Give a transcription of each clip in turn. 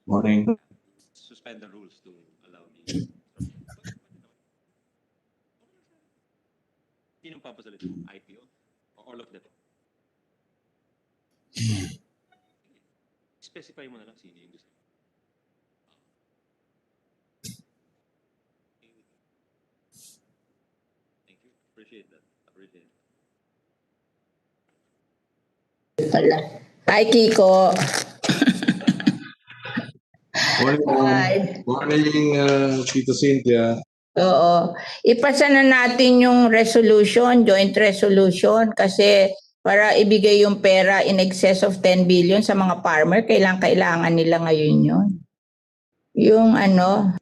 Morning. Suspend the rules to allow the... Sinong papasalit? IPO? Or all of them? Specify mo na lang sino yung gusto. Thank you. Appreciate that. Appreciate it. Hi, Kiko. Morning. Hi. Morning, Tito Cynthia. Oo. Ipasa na natin yung resolution, joint resolution, kasi para ibigay yung pera in excess of 10 billion sa mga farmer, kailangan nila ngayon yun. Yung ano,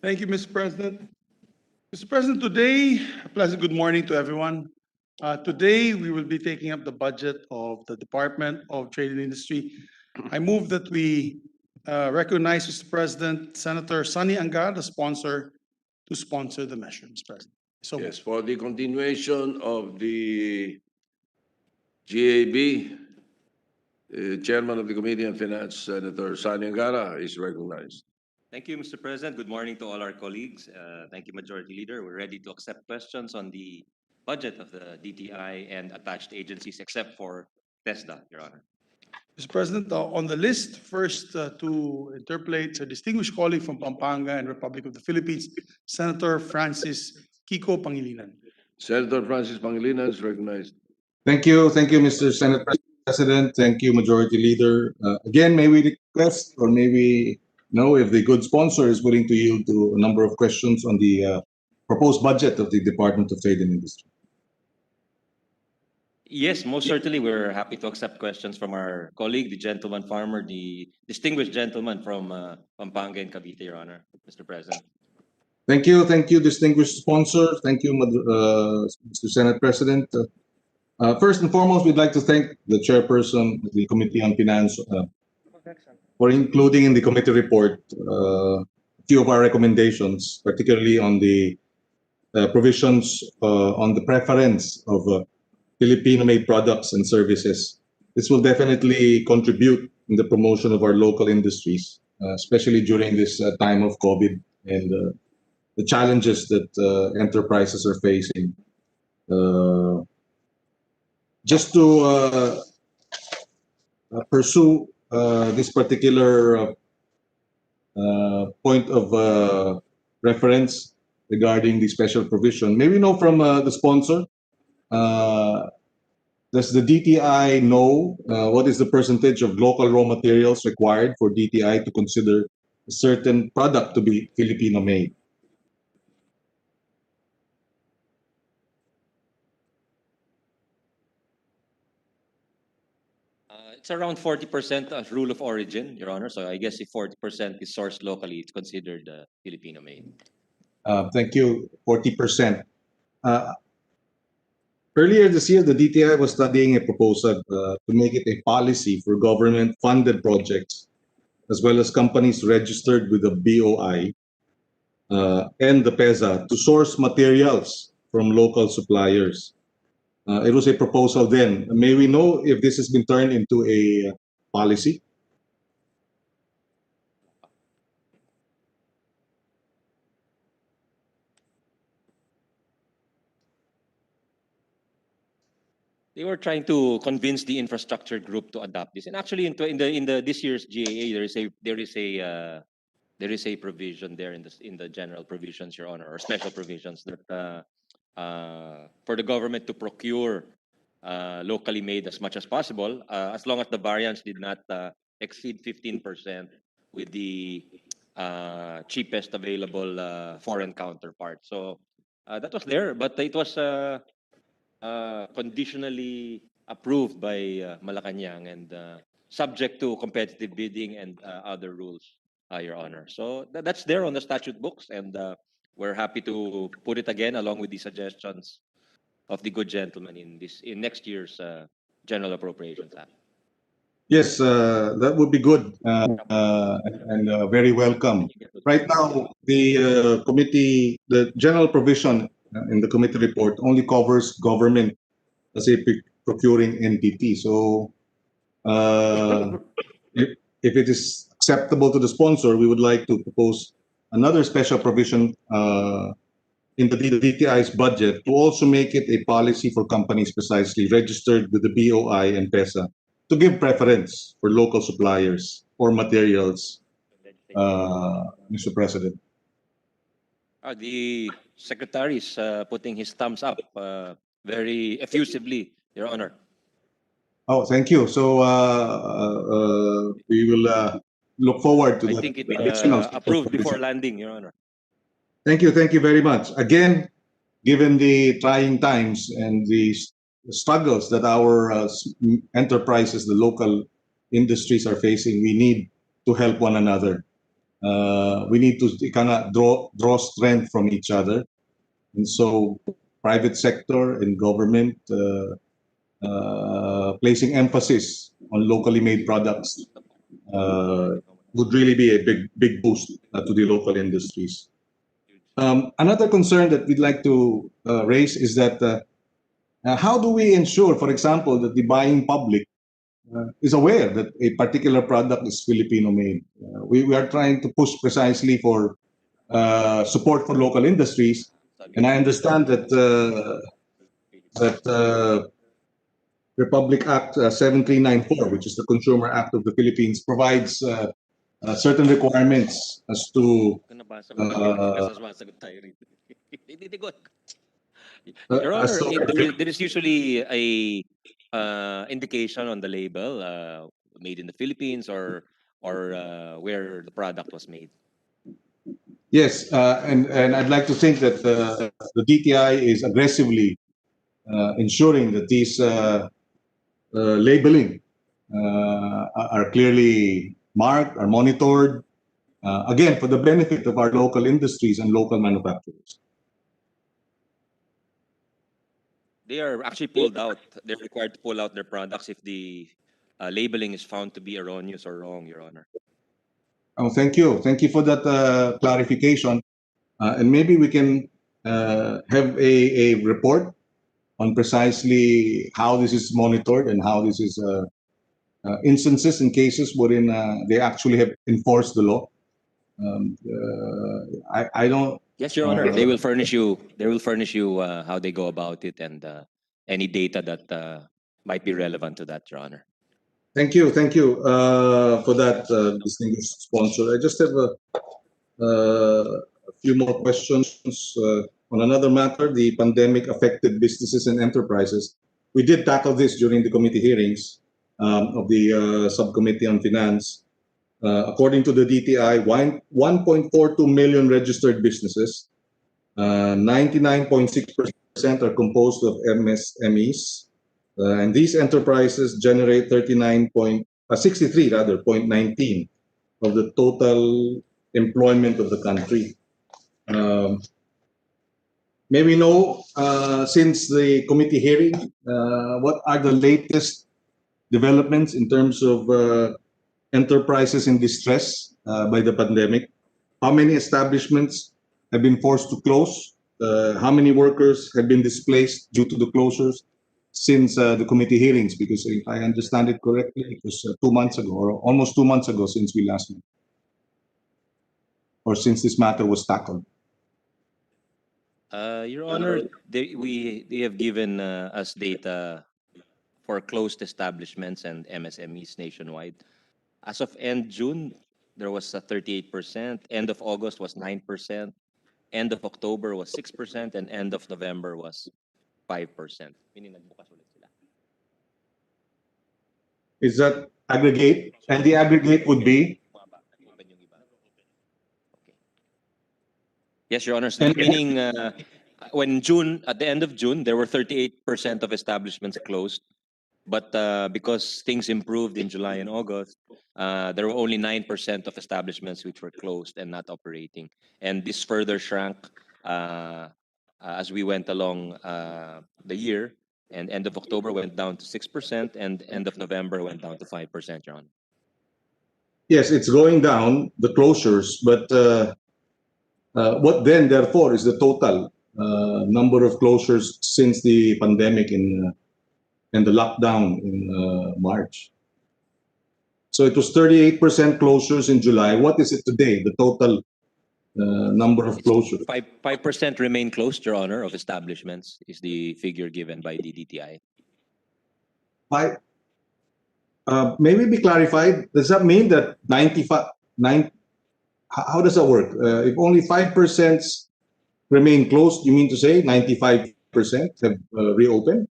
Thank you, Mr. President. Mr. President, today, a pleasant good morning to everyone. Today, we will be taking up the budget of the Department of Trade and Industry. I move that we recognize, Mr. President, Senator Sonny Angara, the sponsor, to sponsor the measure, Mr. President. So Yes, for the continuation of the GAB, Chairman of the Committee on Finance, Senator Sani Angara, is recognized. Thank you, Mr. President. Good morning to all our colleagues. Thank you, Majority Leader. We're ready to accept questions on the budget of the DTI and attached agencies, except for TESDA, Your Honor. Mr. President, on the list, first to interpolate a distinguished colleague from Pampanga and Republic of the Philippines, Senator Francis Kiko Pangilinan. Senator Francis Pangilinan is recognized. Thank you, Mr. Senate President. Thank you, Majority Leader. Again, may we request, or may we know if the good sponsor is willing to yield to a number of questions on the proposed budget of the Department of Trade and Industry. Yes, most certainly. We're happy to accept questions from our colleague, the gentleman farmer, the distinguished gentleman from Pampanga and Cavite, Your Honor, Mr. President. Thank you, distinguished sponsor. Thank you, Mr. Senate President. First and foremost, we'd like to thank the chairperson of the Committee on Finance for including in the committee report a few of our recommendations, particularly on the provisions on the preference of Filipino-made products and services. This will definitely contribute in the promotion of our local industries, especially during this time of COVID and the challenges that enterprises are facing. Just to pursue this particular point of reference regarding the special provision, may we know from the sponsor, does the DTI know what is the percentage of local raw materials required for DTI to consider a certain product to be Filipino-made? It's around 40% as rule of origin, Your Honor. So I guess if 40% is sourced locally, it's considered Filipino-made. Thank you. 40%. Earlier this year, the DTI was studying a proposal to make it a policy for government-funded projects, as well as companies registered with the BOI and the PESA to source materials from local suppliers. It was a proposal then. May we know if this has been turned into a policy? They were trying to convince the infrastructure group to adopt this, and actually, in this year's GAA, there is a provision there in the general provisions, Your Honor, or special provisions that for the government to procure locally made as much as possible, as long as the variance did not exceed 15% with the cheapest available foreign counterpart. So that was there, but it was conditionally approved by Malacanang and subject to competitive bidding and other rules, Your Honor. So that's there on the statute books, and we're happy to put it again along with the suggestions of the good gentleman in next year's General Appropriations Act. Yes, that would be good and very welcome. Right now, the general provision in the committee report only covers government as a procuring entity. So if it is acceptable to the sponsor, we would like to propose another special provision in the DTI's budget to also make it a policy for companies precisely registered with the BOI and PESA to give preference for local suppliers or materials, Mr. President. The Secretary is putting his thumbs up very effusively, Your Honor. Oh, thank you. So we will look forward to I that think it additional approved before landing, Your Honor. Thank you very much. Again, given the trying times and the struggles that our enterprises, the local industries are facing, we need to help one another. we need to kind of draw strength from each other. And so private sector and government placing emphasis on locally made products would really be a big boost to the local industries. Another concern that we'd like to raise is that how do we ensure, for example, that the buying public is aware that a particular product is Filipino made? We are trying to push precisely for support for local industries, and I understand that Republic Act 7394, which is the Consumer Act of the Philippines, provides certain requirements as to Your as Honor, to- there is usually a indication on the label, made in the Philippines or where the product was made. Yes, and I'd like to think that the DTI is aggressively ensuring that these labeling are clearly marked, are monitored, again, for the benefit of our local industries and local manufacturers. They are actually pulled out. They're required to pull out their products if the labeling is found to be erroneous or wrong, Your Honor. Oh, thank you. Thank you for that clarification. And maybe we can have a report on precisely how this is monitored and how this is instances and cases wherein they actually have enforced the law. I don't. Yes, Your Honor. They will furnish you. They will furnish you how they go about it and any data that might be relevant to that, Your Honor. Thank you for that, distinguished sponsor. I just have a few more questions on another matter. The pandemic affected businesses and enterprises. We did tackle this during the committee hearings of the subcommittee on finance. According to the DTI, 1.42 million registered businesses, 99.6% are composed of MSMEs, and these enterprises generate 63.19 of the total employment of the country. May we know, since the committee hearing, what are the latest developments in terms of enterprises in distress by the pandemic? How many establishments have been forced to close? How many workers have been displaced due to the closures since the committee hearings? Because if I understand it correctly, it was 2 months ago, or almost 2 months ago since we last met, or since this matter was tackled. Your Honor, they have given us data for closed establishments and MSMEs nationwide. As of end June, there was a 38%. End of August was 9%. End of October was 6%, and end of November was 5%. Meaning nagbukas ulit sila. Is that aggregate? And the aggregate would be? Open yung iba. Okay. Yes, Your Honor. And- Meaning, when June, at the end of June, there were 38% of establishments closed. But because things improved in July and August, there were only 9% of establishments which were closed and not operating. And this further shrank as we went along the year. And end of October went down to 6%, and end of November went down to 5%, Your Honor. Yes, it's going down, the closures, but what then, therefore, is the total number of closures since the pandemic and the lockdown in March? So it was 38% closures in July. What is it today, the total number of closures? 5% remain closed, Your Honor, of establishments is the figure given by the DTI. Maybe be clarified. Does that mean that how does that work? If only 5% remain closed, you mean to say 95% have reopened?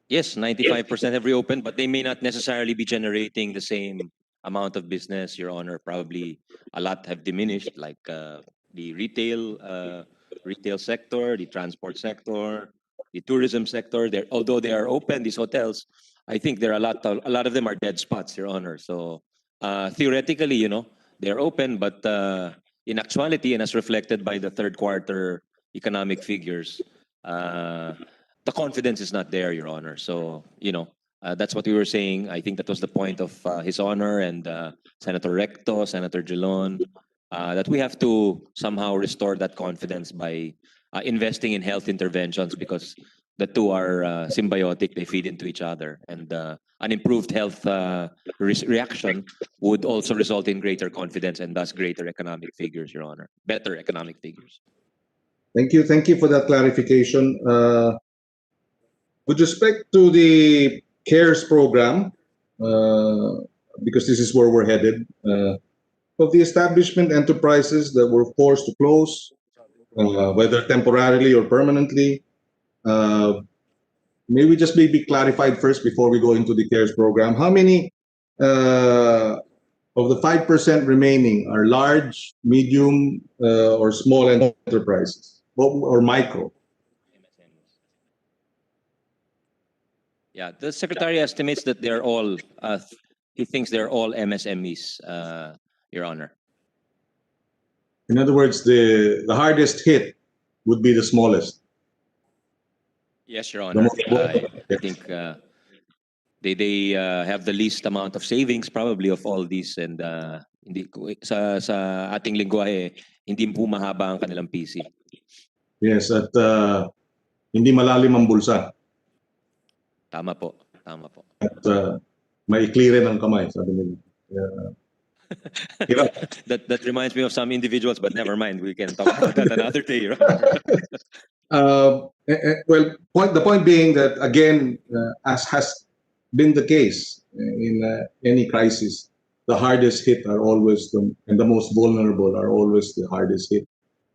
Yes, 95% have reopened, but they may not necessarily be generating the same amount of business, Your Honor. Probably a lot have diminished, like the retail sector, the transport sector, the tourism sector. Although they are open, these hotels, I think there are a lot of them are dead spots, Your Honor. So theoretically, they're open, but in actuality, and as reflected by the third quarter economic figures, the confidence is not there, Your Honor. So, that's what we were saying. I think that was the point of His Honor and Senator Recto, Senator Gelon, that we have to somehow restore that confidence by investing in health interventions, because the two are symbiotic, they feed into each other. And an improved health reaction would also result in greater confidence and thus greater economic figures, Your Honor. Better economic figures. Thank you for that clarification. With respect to the CARES program, because this is where we're headed, of the establishment enterprises that were forced to close, whether temporarily or permanently, may we just be clarified first before we go into the CARES program? How many of the 5% remaining are large, medium, or small enterprises, or micro? Yeah, the Secretary estimates that they're all, he thinks they're all MSMEs, Your Honor. In other words, the hardest hit would be the smallest. Yes, Your Honor. I think they have the least amount of savings probably of all these, and hindi sa ating lingwahe, hindi po mahaba ang kanilang PC. Yes, at hindi malalim ang bulsa. Tama po. At maikli rin ang kamay, sabi nila. That reminds me of some individuals, but never mind. We can talk about that another day. Right? Well, the point being that, again, as has been the case in any crisis, the hardest hit are always and the most vulnerable are always the hardest hit.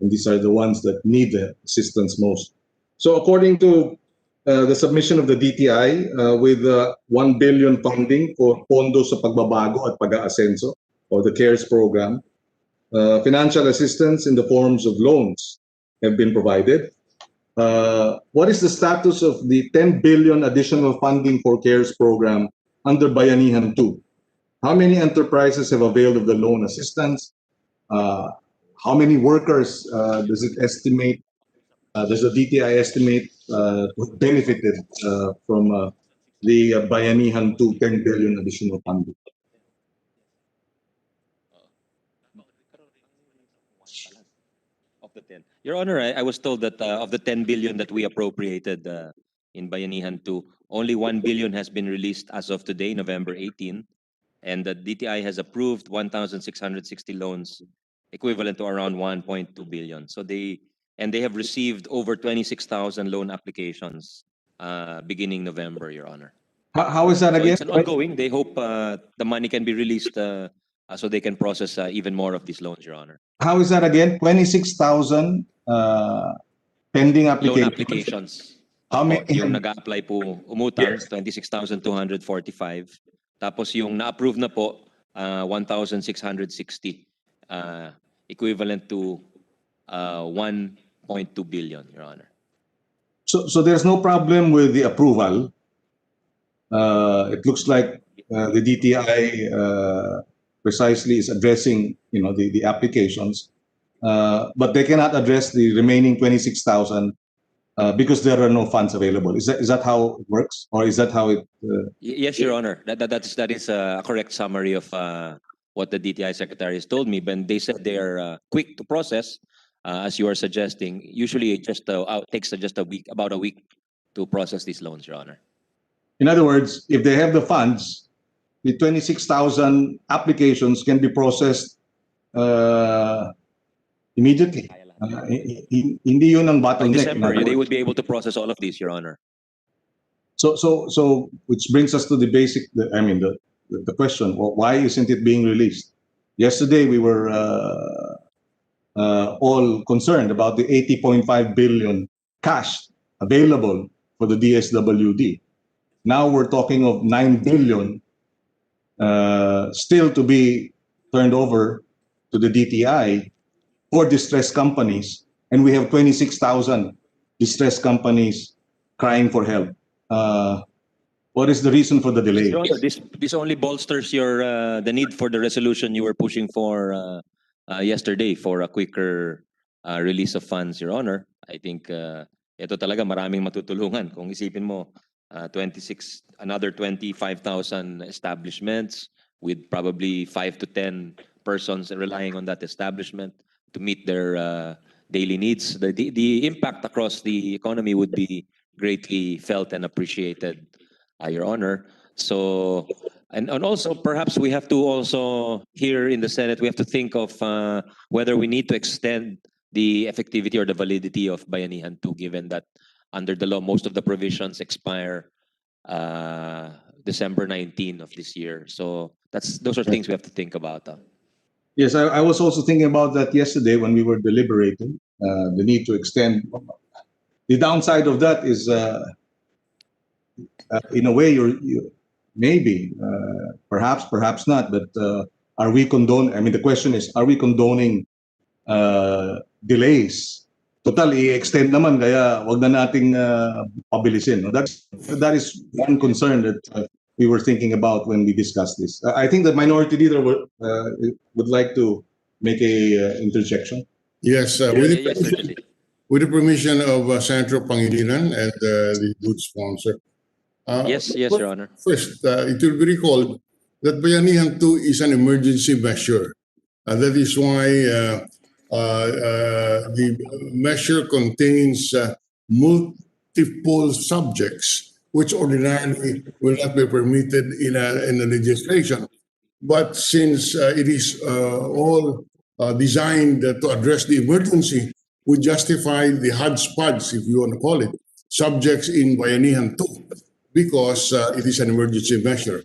And these are the ones that need the assistance most. So according to the submission of the DTI, with 1 billion funding for Pondo sa Pagbabago at Pag-aasenso, or the CARES program, financial assistance in the forms of loans have been provided. What is the status of the 10 billion additional funding for CARES program under Bayanihan 2? How many enterprises have availed of the loan assistance? How many workers does it estimate? Does the DTI estimate who benefited from the Bayanihan 2 10 billion additional funding? Of the 10. Your Honor, I was told that of the 10 billion that we appropriated in Bayanihan 2, only 1 billion has been released as of today, November 18, and the DTI has approved 1,660 loans, equivalent to around 1.2 billion. So they have received over 26,000 loan applications beginning November, Your Honor. How is that So again? it's an ongoing. They hope the money can be released so they can process even more of these loans, Your Honor. How is that again? 26,000 pending applications. Loan applications. How many? Yung nag-a-apply po umutang, Yes. 26,245. Tapos yung na-approve na po, 1,660. Equivalent to 1.2 billion, Your Honor. So there's no problem with the approval. It looks like the DTI precisely is addressing, the applications, but they cannot address the remaining 26,000 because there are no funds available. Is that how it works, or is that how it? Yes, Your Honor. That is a correct summary of what the DTI Secretary has told me. But they said they are quick to process, as you are suggesting. Usually, it just takes just about a week to process these loans, Your Honor. In other words, if they have the funds, the 26,000 applications can be processed immediately. Hindi yun ang By bottleneck. December, they would be able to process all of these, Your Honor. So which brings us to the basic, the question, why isn't it being released? Yesterday, we were all concerned about the 80.5 billion cash available for the DSWD. Now we're talking of 9 billion still to be turned over to the DTI for distressed companies, and we have 26,000 distressed companies crying for help. What is the reason for the delay? Your Honor, this only bolsters your the need for the resolution you were pushing for yesterday for a quicker release of funds, Your Honor. I think ito talaga maraming matutulungan. Kung isipin mo, another 25,000 establishments with probably 5 to 10 persons relying on that establishment to meet their daily needs. The impact across the economy would be greatly felt and appreciated, Your Honor. So, and also perhaps we have to also here in the Senate, we have to think of whether we need to extend the effectivity or the validity of Bayanihan 2, given that under the law, most of the provisions expire December 19 of this year. So those are things we have to think about. Yes, I was also thinking about that yesterday when we were deliberating, the need to extend. The downside of that is, in a way, you maybe, perhaps not, but are we condoning, I mean, the question is, are we condoning delays? Total, i-extend naman, kaya wag na nating pabilisin. No? That is one concern that we were thinking about when we discussed this. I think the minority leader would like to make a interjection. Yes, Yes, certainly. with the permission of Senator Pangilinan and the good sponsor. Yes, but Your Honor. First, it will be recalled that Bayanihan 2 is an emergency measure. That is why the measure contains multiple subjects which ordinarily will not be permitted in a legislation. But since it is all designed to address the emergency, we justify the hodgepodge, if you want to call it, subjects in Bayanihan 2 because it is an emergency measure.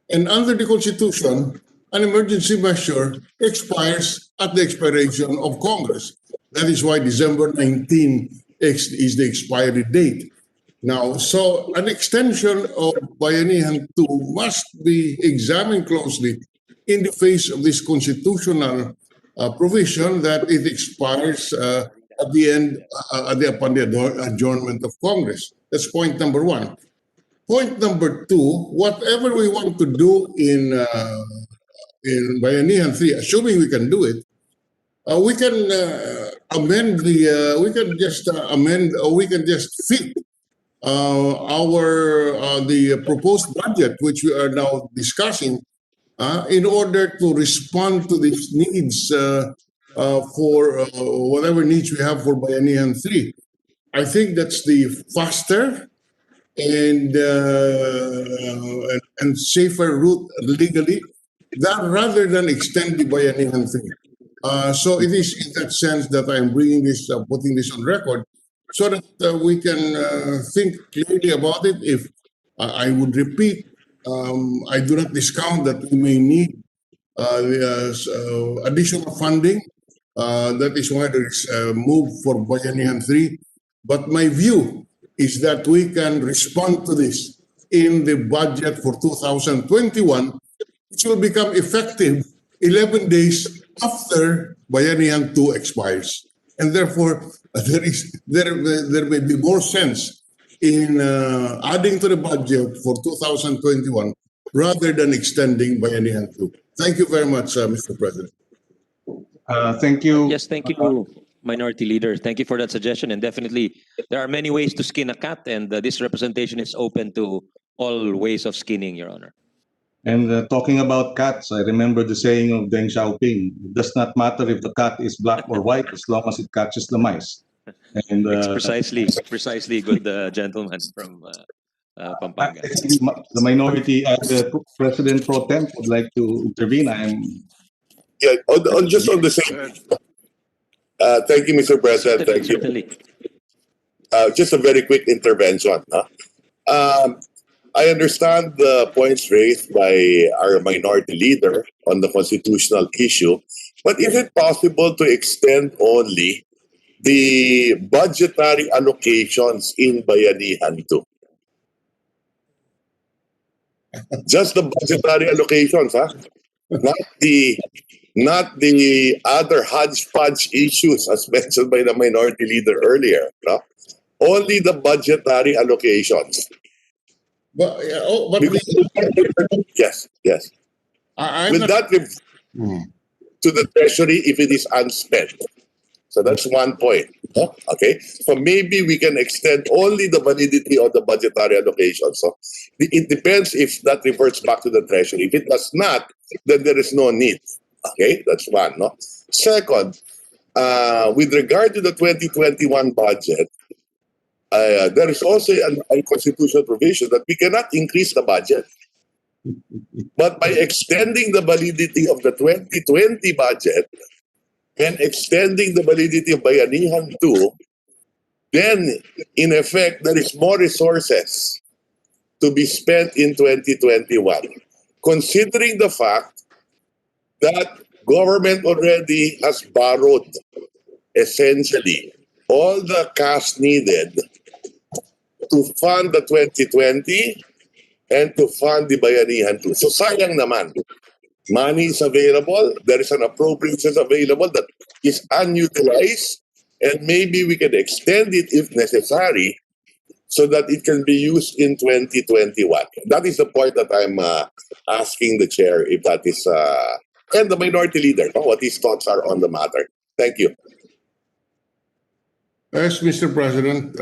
And under the Constitution, an emergency measure expires at the expiration of Congress. That is why December 19 is the expiry date. Now, so an extension of Bayanihan 2 must be examined closely in the face of this constitutional provision that it expires at the end, upon the adjournment of Congress. That's point number one. Point number two, whatever we want to do in Bayanihan 3, assuming we can do it, we can amend the, we can just amend, or we can just fit the proposed budget, which we are now discussing, in order to respond to these needs for whatever needs we have for Bayanihan 3. I think that's the faster and safer route legally, that rather than extend the Bayanihan 3. So it is in that sense that I'm bringing this, putting this on record, so that we can think clearly about it. If I would repeat, I do not discount that we may need additional funding. That is why there is a move for Bayanihan 3. But my view is that we can respond to this in the budget for 2021, which will become effective 11 days after Bayanihan 2 expires. And therefore, there may be more sense in adding to the budget for 2021 rather than extending Bayanihan 2. Thank you very much, Mr. President. Thank you. Yes, thank you, Minority Leader. Thank you for that suggestion. And definitely, there are many ways to skin a cat, and this representation is open to all ways of skinning, Your Honor. And talking about cats, I remember the saying of Deng Xiaoping, it does not matter if the cat is black or white as long as it catches the mice. And It's precisely good gentleman from Pampanga. the minority, the President Pro Tem would like to intervene. Yeah, just on the same. Thank you, Mr. President. Thank you. Certainly. Just a very quick intervention. I understand the points raised by our minority leader on the constitutional issue, but is it possible to extend only the budgetary allocations in Bayanihan 2? Just the budgetary allocations, huh? Not the other hodgepodge issues as mentioned by the minority leader earlier. No? Only the budgetary allocations. but Yes, yes. I'm Will not. that to the treasury if it is unspent? So that's one point. Huh? Okay. So maybe we can extend only the validity of the budgetary allocation. So it depends if that reverts back to the treasury. If it does not, then there is no need. Okay, that's one. No. Second, with regard to the 2021 budget, there is also an unconstitutional provision that we cannot increase the budget. But by extending the validity of the 2020 budget and extending the validity of Bayanihan 2, then in effect, there is more resources to be spent in 2021. Considering the fact that government already has borrowed essentially all the cash needed to fund the 2020 and to fund the Bayanihan 2. So sayang naman. Money is available. There is an appropriations available that is unutilized, and maybe we can extend it if necessary so that it can be used in 2021. That is the point that I'm asking the chair if that is, and the minority leader, what his thoughts are on the matter. Thank you. Yes, Mr. President.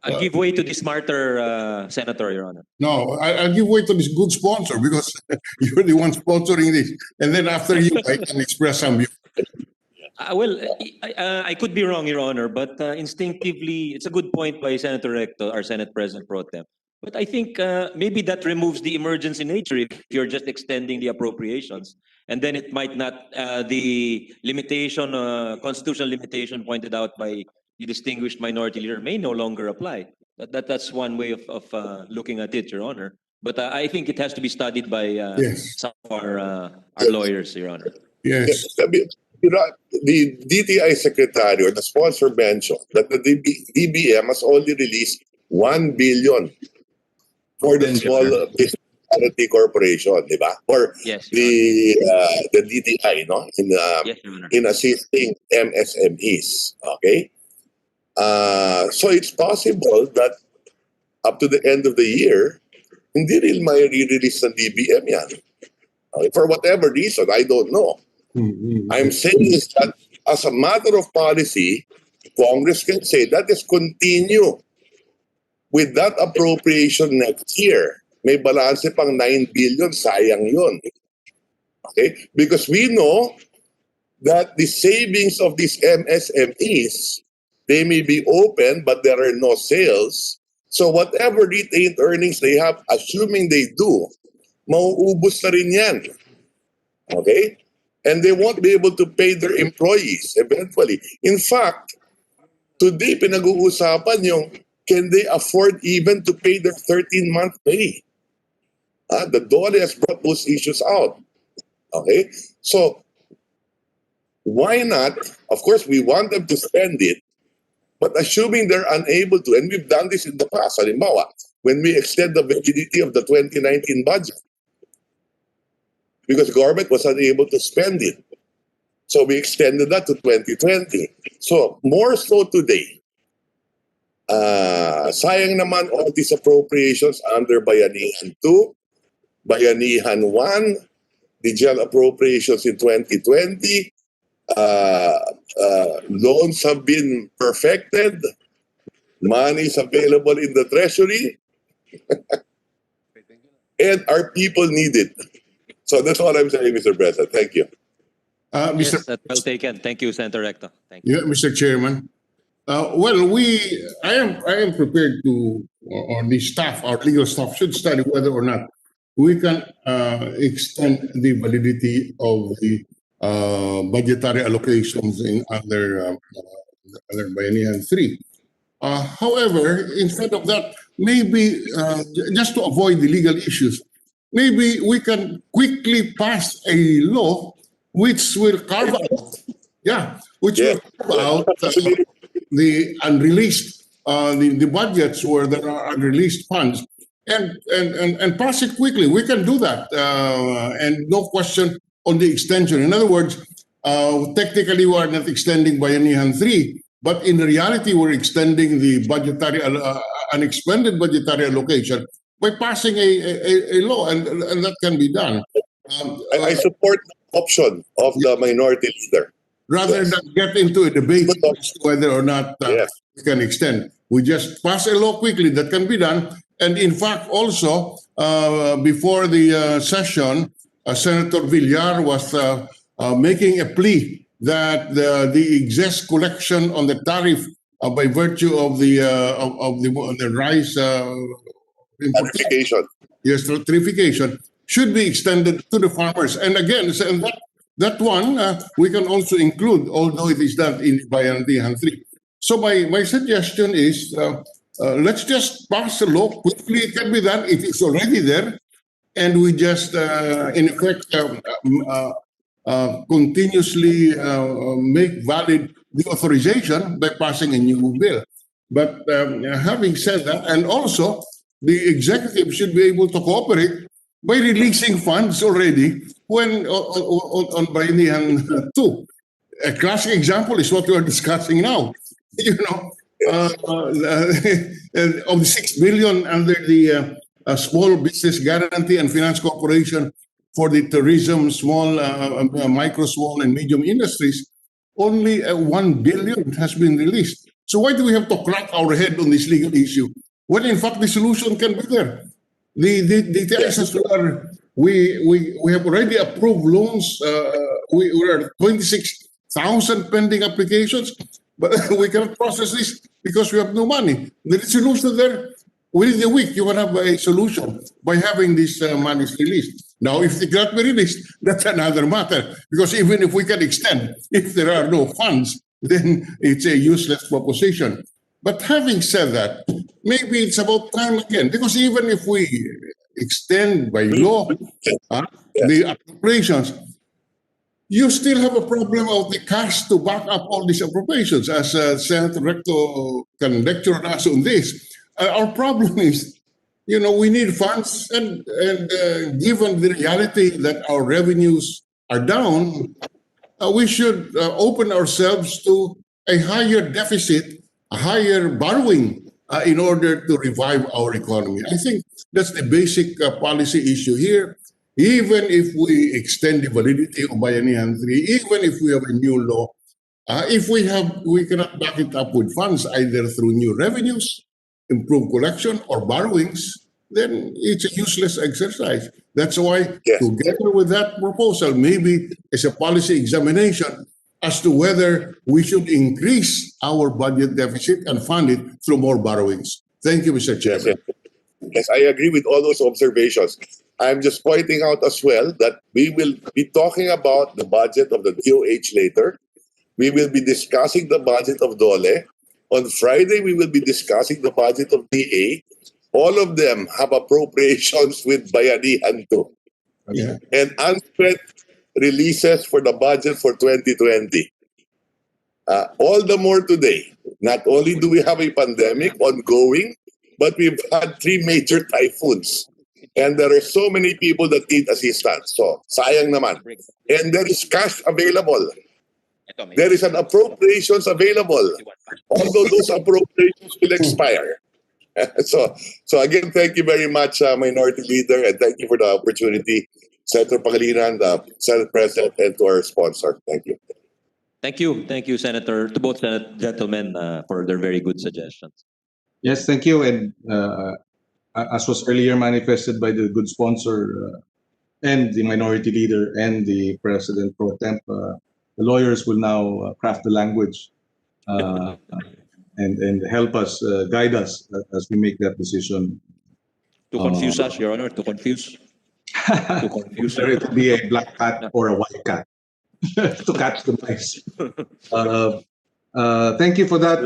I'll give way to the smarter senator, Your Honor. No, I'll give way to this good sponsor because you're the one sponsoring this. And then after you, I can express some view. Well, I could be wrong, Your Honor, but instinctively, it's a good point by Senator Recto, our Senate President Pro Tem. But I think maybe that removes the emergency nature if you're just extending the appropriations. And then it might not, the limitation, constitutional limitation pointed out by the distinguished minority leader may no longer apply. That's one way of looking at it, Your Honor. But I think it has to be studied by some of our lawyers, Your Honor. Yes. You know, the DTI secretary or the sponsor mentioned that the DBM has only released 1 billion for the small business charity corporation, di ba? Or Yes, the DTI, no, Yes, Your Honor. in assisting MSMEs. Okay, so it's possible that up to the end of the year, hindi rin may re-release ng DBM yan. Okay, for whatever reason, I don't know. I'm saying is that as a matter of policy, Congress can say that is continue with that appropriation next year. May balance pang 9 billion, sayang yun. Okay? Because we know that the savings of these MSMEs, they may be open but there are no sales. So whatever retained earnings they have, assuming they do, mauubos na rin yan. Okay? And they won't be able to pay their employees eventually. In fact, today pinag-uusapan yung can they afford even to pay their 13-month pay? The DOLE has brought those issues out. Okay? So, why not? Of course, we want them to spend it, but assuming they're unable to, and we've done this in the past, halimbawa, when we extend the validity of the 2019 budget, because government was unable to spend it. So we extended that to 2020. So more so today, sayang naman all these appropriations under Bayanihan 2, Bayanihan 1, the GL appropriations in 2020, loans have been perfected, money is available in the treasury, and our people need it. So that's all I'm saying, Mr. President. Thank you. Yes, that's well taken. Thank you, Senator Recto. Thank you. Yeah, Mr. Chairman. Well, I am prepared to, or the staff, our legal staff should study whether or not we can extend the validity of the budgetary allocations in under Bayanihan 3. However, instead of that, maybe just to avoid the legal issues, maybe we can quickly pass a law which will carve out, will carve out the unreleased, the budgets where there are unreleased funds, and pass it quickly. We can do that, and no question on the extension. In other words, technically we are not extending Bayanihan 3, but in reality we're extending the budgetary, unexpended budgetary allocation by passing a law, and that can be done. I support the option of the minority leader. Rather Yes. than get into a debate as to whether or not Yes. we can extend. We just pass a law quickly that can be done. And in fact, also, before the session, Senator Villar was making a plea that the excess collection on the tariff by virtue of the rice Clarification. yes, certification should be extended to the farmers. And again, so that one we can also include, although it is not in Bayanihan 3. So my suggestion is let's just pass a law quickly. It can be done. It is already there. And we just, in effect, continuously make valid the authorization by passing a new bill. But having said that, and also the executive should be able to cooperate by releasing funds already when on Bayanihan 2. A classic example is what we are discussing now. You know, of the 6 billion under the Small Business Guarantee and Finance Corporation for the tourism, micro, small, and medium industries, only 1 billion has been released. So why do we have to crack our head on this legal issue when in fact the solution can be there? The taxes are, we have already approved loans. We are 26,000 pending applications, but we cannot process this because we have no money. The solution there, within a week, you can have a solution by having this money released. Now, if it cannot be released, that's another matter. Because even if we can extend, if there are no funds, then it's a useless proposition. But having said that, maybe it's about time again. Because even if we extend by law the appropriations, you still have a problem of the cash to back up all these appropriations, as Senator Recto can lecture on us on this. Our problem is, you know, we need funds, and given the reality that our revenues are down, we should open ourselves to a higher deficit, a higher borrowing in order to revive our economy. I think that's the basic policy issue here. Even if we extend the validity of Bayanihan 3, even if we have a new law, if we cannot back it up with funds either through new revenues, improved collection, or borrowings, then it's a useless exercise. That's why, together with that proposal, maybe it's a policy examination as to whether we should increase our budget deficit and fund it through more borrowings. Thank you, Mr. Chairman. Yes, I agree with all those observations. I'm just pointing out as well that we will be talking about the budget of the DOH later. We will be discussing the budget of DOLE. On Friday, we will be discussing the budget of DA. All of them have appropriations with Bayanihan 2. Yeah. And unspent releases for the budget for 2020. All the more today. Not only do we have a pandemic ongoing, but we've had 3 major typhoons. And there are so many people that need assistance. So, sayang naman. And there is cash available. There is an appropriations available. Although those appropriations will expire. So again, thank you very much, Minority Leader, and thank you for the opportunity, Senator Pangilinan, the Senate President, and to our sponsor. Thank you. Thank you, Senator, to both gentlemen for their very good suggestions. Yes, thank you. And as was earlier manifested by the good sponsor and the Minority Leader and the President Pro Temp, the lawyers will now craft the language and help us, guide us as we make that decision. To confuse us, Your Honor, to confuse. To confuse. Whether it will be a black cat or a white cat to catch the mice. Thank you for that.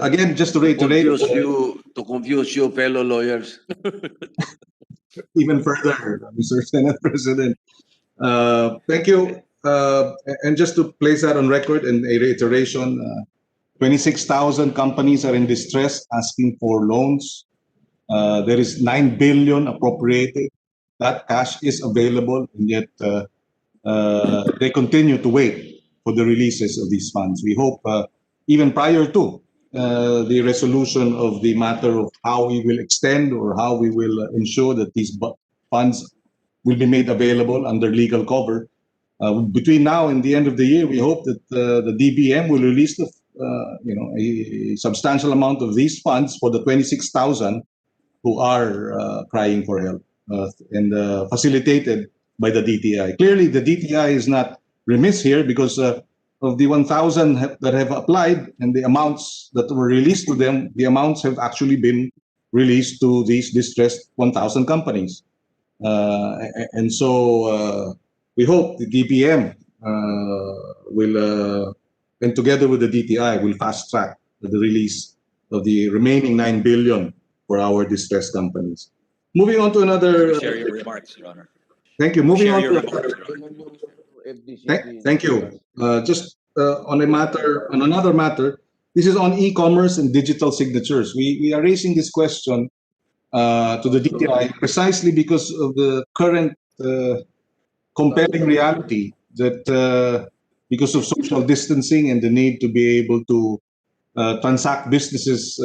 Again, just to reiterate, To confuse you, fellow lawyers. even further, Mr. Senate President. Thank you. And just to place that on record and a reiteration, 26,000 companies are in distress asking for loans. There is 9 billion appropriated. That cash is available, and yet they continue to wait for the releases of these funds. We hope even prior to the resolution of the matter of how we will extend or how we will ensure that these funds will be made available under legal cover. Between now and the end of the year, we hope that the DBM will release a substantial amount of these funds for the 26,000 who are crying for help and facilitated by the DTI. Clearly, the DTI is not remiss here because of the 1,000 that have applied and the amounts that were released to them, the amounts have actually been released to these distressed 1,000 companies. And so we hope the DBM will, and together with the DTI, will fast track the release of the remaining 9 billion for our distressed companies. Moving on to another. Share your remarks, Your Honor. Thank you. Moving Share on your to. remarks, Your Honor. Thank you. Just on another matter, this is on e-commerce and digital signatures. We are raising this question to the DTI precisely because of the current compelling reality that because of social distancing and the need to be able to transact businesses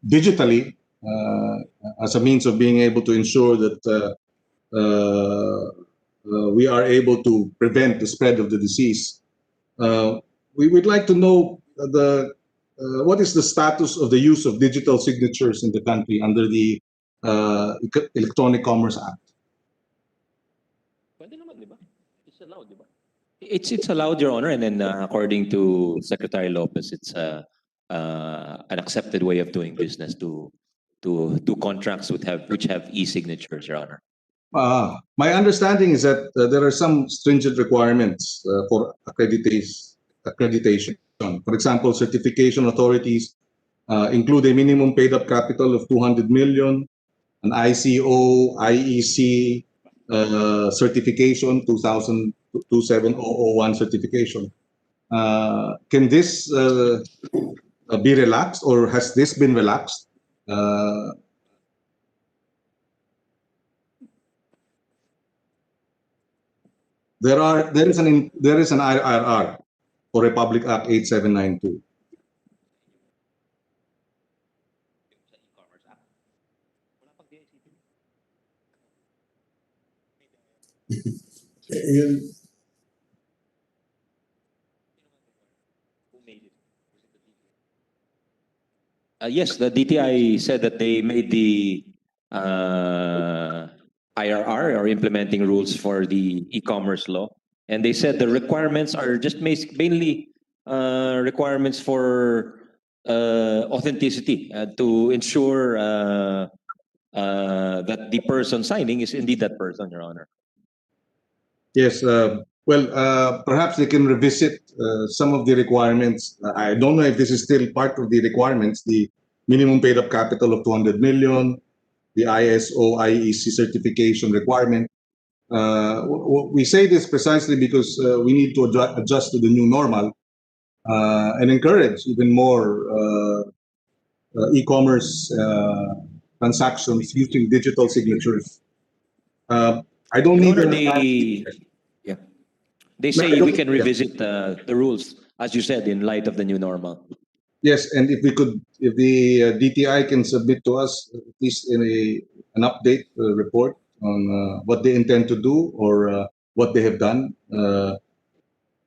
digitally as a means of being able to ensure that we are able to prevent the spread of the disease. We would like to know what is the status of the use of digital signatures in the country under the Electronic Commerce Act. It's allowed, Your Honor, and then according to Secretary Lopez, it's an accepted way of doing business to contracts which have e-signatures, Your Honor. My understanding is that there are some stringent requirements for accreditation. For example, certification authorities include a minimum paid-up capital of 200 million, an ICO, IEC certification, 27001 certification. Can this be relaxed, or has this been relaxed? There is an IRR for Republic Act 8792. Yes, the DTI said that they made the IRR, or implementing rules for the e-commerce law, and they said the requirements are just mainly requirements for authenticity to ensure that the person signing is indeed that person, Your Honor. Yes, perhaps they can revisit some of the requirements. I don't know if this is still part of the requirements, the minimum paid-up capital of 200 million, the ISO, IEC certification requirement. We say this precisely because we need to adjust to the new normal and encourage even more e-commerce transactions using digital signatures. I don't Your need Honor, they say we can revisit the rules, as you said, in light of the new normal. Yes, and if the DTI can submit to us at least in an update report on what they intend to do or what they have done.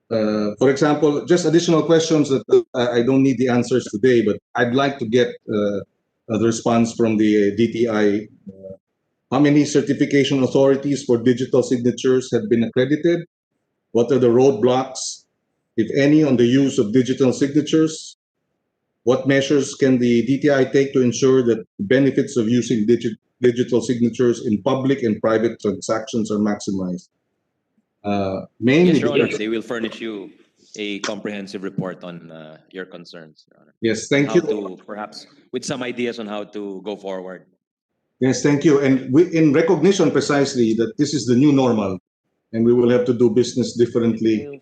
For example, just additional questions that I don't need the answers today, but I'd like to get the response from the DTI. How many certification authorities for digital signatures have been accredited? What are the roadblocks, if any, on the use of digital signatures? What measures can the DTI take to ensure that the benefits of using digital signatures in public and private transactions are maximized? Mainly, yes, Your Honor, they will furnish you a comprehensive report on your concerns, Your Honor. Yes, thank you. To, perhaps with some ideas on how to go forward. Yes, thank you. And in recognition precisely that this is the new normal and we will have to do business differently.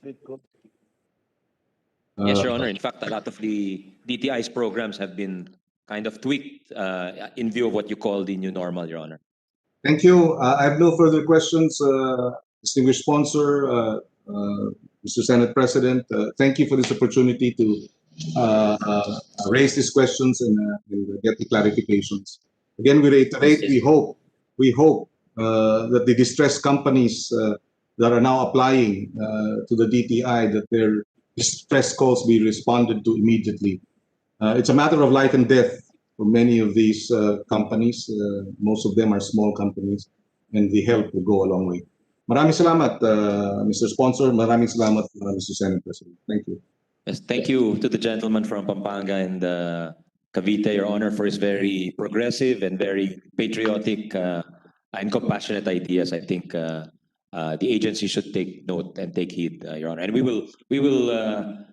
Yes, Your Honor. In fact, a lot of the DTI's programs have been kind of tweaked in view of what you call the new normal, Your Honor. Thank you. I have no further questions. Distinguished sponsor, Mr. Senate President, thank you for this opportunity to raise these questions and get the clarifications. Again, we reiterate, we hope that the distressed companies that are now applying to the DTI, that their distress calls be responded to immediately. It's a matter of life and death for many of these companies. Most of them are small companies, and the help will go a long way. Maraming salamat, Mr. Sponsor. Maraming salamat, Mr. Senate President. Thank you. Yes, thank you to the gentleman from Pampanga and Cavite, Your Honor, for his very progressive and very patriotic and compassionate ideas. I think the agency should take note and take heed, Your Honor. And we will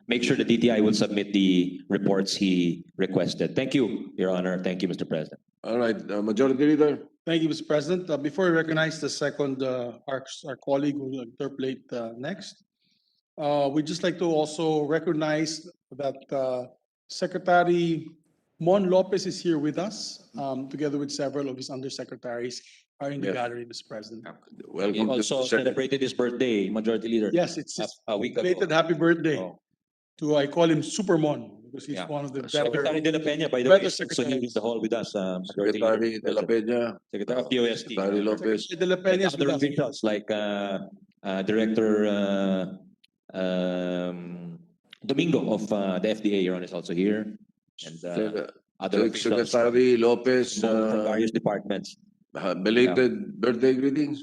make sure the DTI will submit the reports he requested. Thank you, Your Honor. Thank you, Mr. President. All right, Majority Leader. Thank you, Mr. President. Before we recognize the second, our colleague who will interpolate next, we'd just like to also recognize that Secretary Mon Lopez is here with us, together with several of his undersecretaries are in the Yes. gallery, Mr. President. He Welcome. also Mr. Secretary. celebrated his birthday, Majority Leader. Yes, it's A week ago. belated happy birthday Oh. to, I call him Supermon, because he's Yeah. one of the Secretary better. De La Peña, by the way, better is also here in the hall with us. Majority Secretary Leader. De La Peña. Secretary of POST. Secretary Lopez. Secretary De La Peña is Other with us. officials like Director Domingo of the FDA, Your Honor, is also here. And other officials Secretary Lopez, from various departments. belated birthday greetings.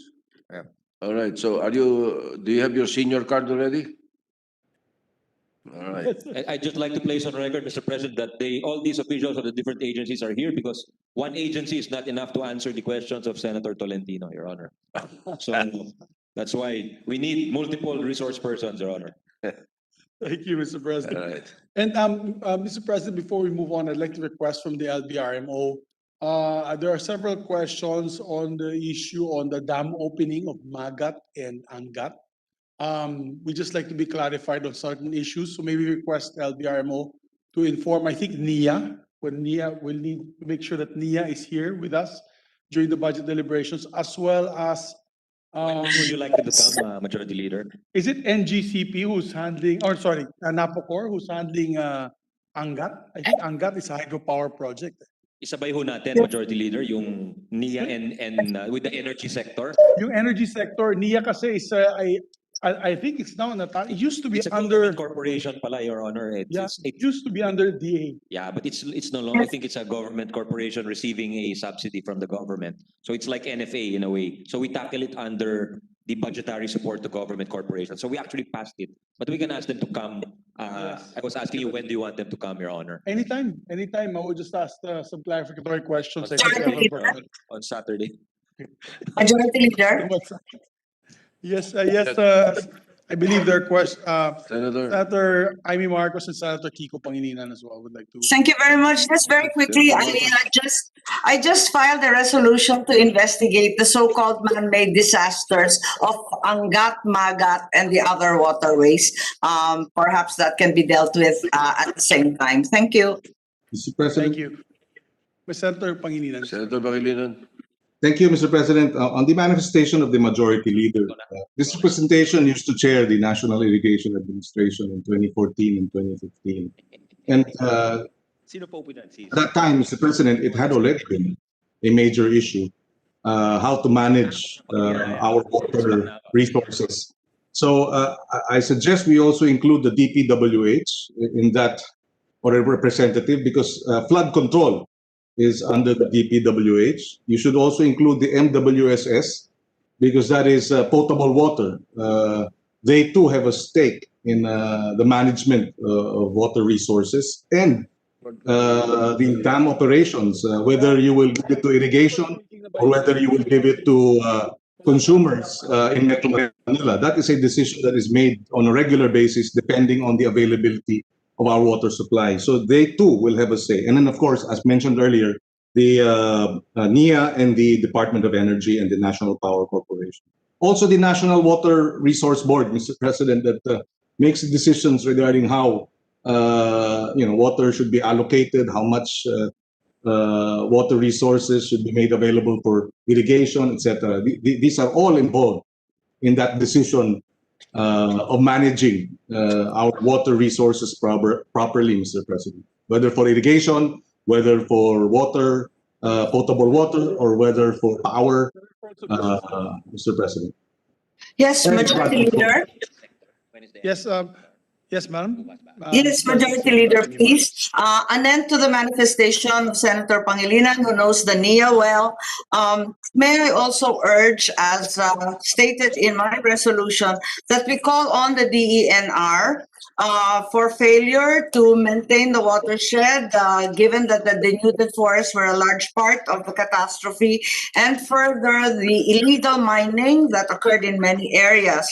Yeah. All right, so do you have your senior card already? All right. I'd just like to place on record, Mr. President, that all these officials of the different agencies are here because one agency is not enough to answer the questions of Senator Tolentino, Your Honor. So that's why we need multiple resource persons, Your Honor. Thank you, Mr. All President. right. And Mr. President, before we move on, I'd like to request from the LBRMO. There are several questions on the issue on the dam opening of Magat and Angat. We just like to be clarified on certain issues, so maybe request LBRMO to inform, I think NIA, when NIA will need to make sure that NIA is here with us during the budget deliberations, as well as When would you like them to come, Majority Leader? is it NGCP who's handling, or sorry, Napocor who's handling Angat? I think Angat is a hydropower project. Isabay ho natin, Majority Leader, yung NIA and with the energy sector. Yung energy sector, NIA kasi is, I think it's now, it used to be It's a under, government corporation pala, Your Honor. yeah, it used to be under DA. Yeah, but it's no longer. I think it's a government corporation receiving a subsidy from the government. So it's like NFA in a way. So we tackle it under the budgetary support to government corporations. So we actually passed it, but we can ask them to come. I was asking you, when do you want them to come, Your Honor? Anytime. I would just ask some clarificatory questions. I Majority think Leader. On Saturday. Majority Leader. Yes, I believe there are questions. Senator. Senator Amy Marcos and Senator Kiko Pangilinan as well would like to. Thank you very much. Just very quickly, I just filed a resolution to investigate the so-called man-made disasters of Angat, Magat, and the other waterways. Perhaps that can be dealt with at the same time. Thank you. Mr. President. Thank you. Senator Pangilinan. Senator Pangilinan. Thank you, Mr. President. On the manifestation of the Majority Leader, this representation used to chair the National Irrigation Administration in 2014 and 2015. And at that time, Mr. President, it had already been a major issue, how to manage our water resources. So I suggest we also include the DPWH in that, or a representative, because flood control is under the DPWH. You should also include the MWSS because that is potable water. They too have a stake in the management of water resources and the dam operations, whether you will give it to irrigation or whether you will give it to consumers in Metro Manila. That is a decision that is made on a regular basis depending on the availability of our water supply. So they too will have a say. And then, of course, as mentioned earlier, the NIA and the Department of Energy and the National Power Corporation. Also, the National Water Resource Board, Mr. President, that makes decisions regarding how water should be allocated, how much water resources should be made available for irrigation, etc. These are all involved in that decision of managing our water resources properly, Mr. President. Whether for irrigation, whether for water, potable water, or whether for power, Mr. President. Yes, Majority Leader. Yes, yes, Madam. Yes, Mr. President, Majority Leader, please. An end to the manifestation of Senator Pangilinan, who knows the NIA well. May I also urge, as stated in my resolution, that we call on the DENR for failure to maintain the watershed, given that the denuded forests were a large part of the catastrophe, and further the illegal mining that occurred in many areas.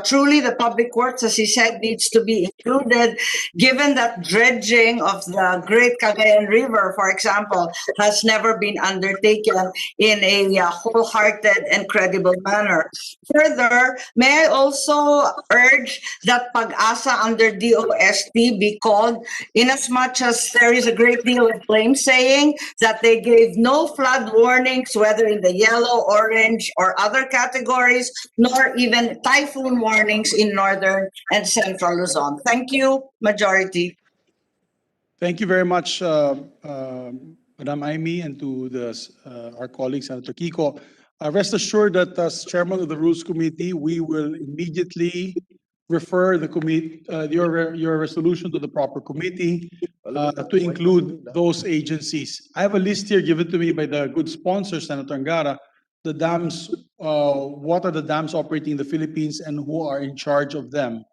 Truly, the public works, as he said, needs to be included, given that dredging of the Great Cagayan River, for example, has never been undertaken in a wholehearted and credible manner. Further, may I also urge that Pag-asa under DOST be called, inasmuch as there is a great deal of blame saying that they gave no flood warnings, whether in the yellow, orange, or other categories, nor even typhoon warnings in northern and central Luzon. Thank you, Majority. Thank you very much, Madam Amy, and to our colleague, Senator Kiko. Rest assured that as Chairman of the Rules Committee, we will immediately refer your resolution to the proper committee to include those agencies. I have a list here given to me by the good sponsor, Senator Angara, the dams, what are the dams operating in the Philippines and who are in charge of them.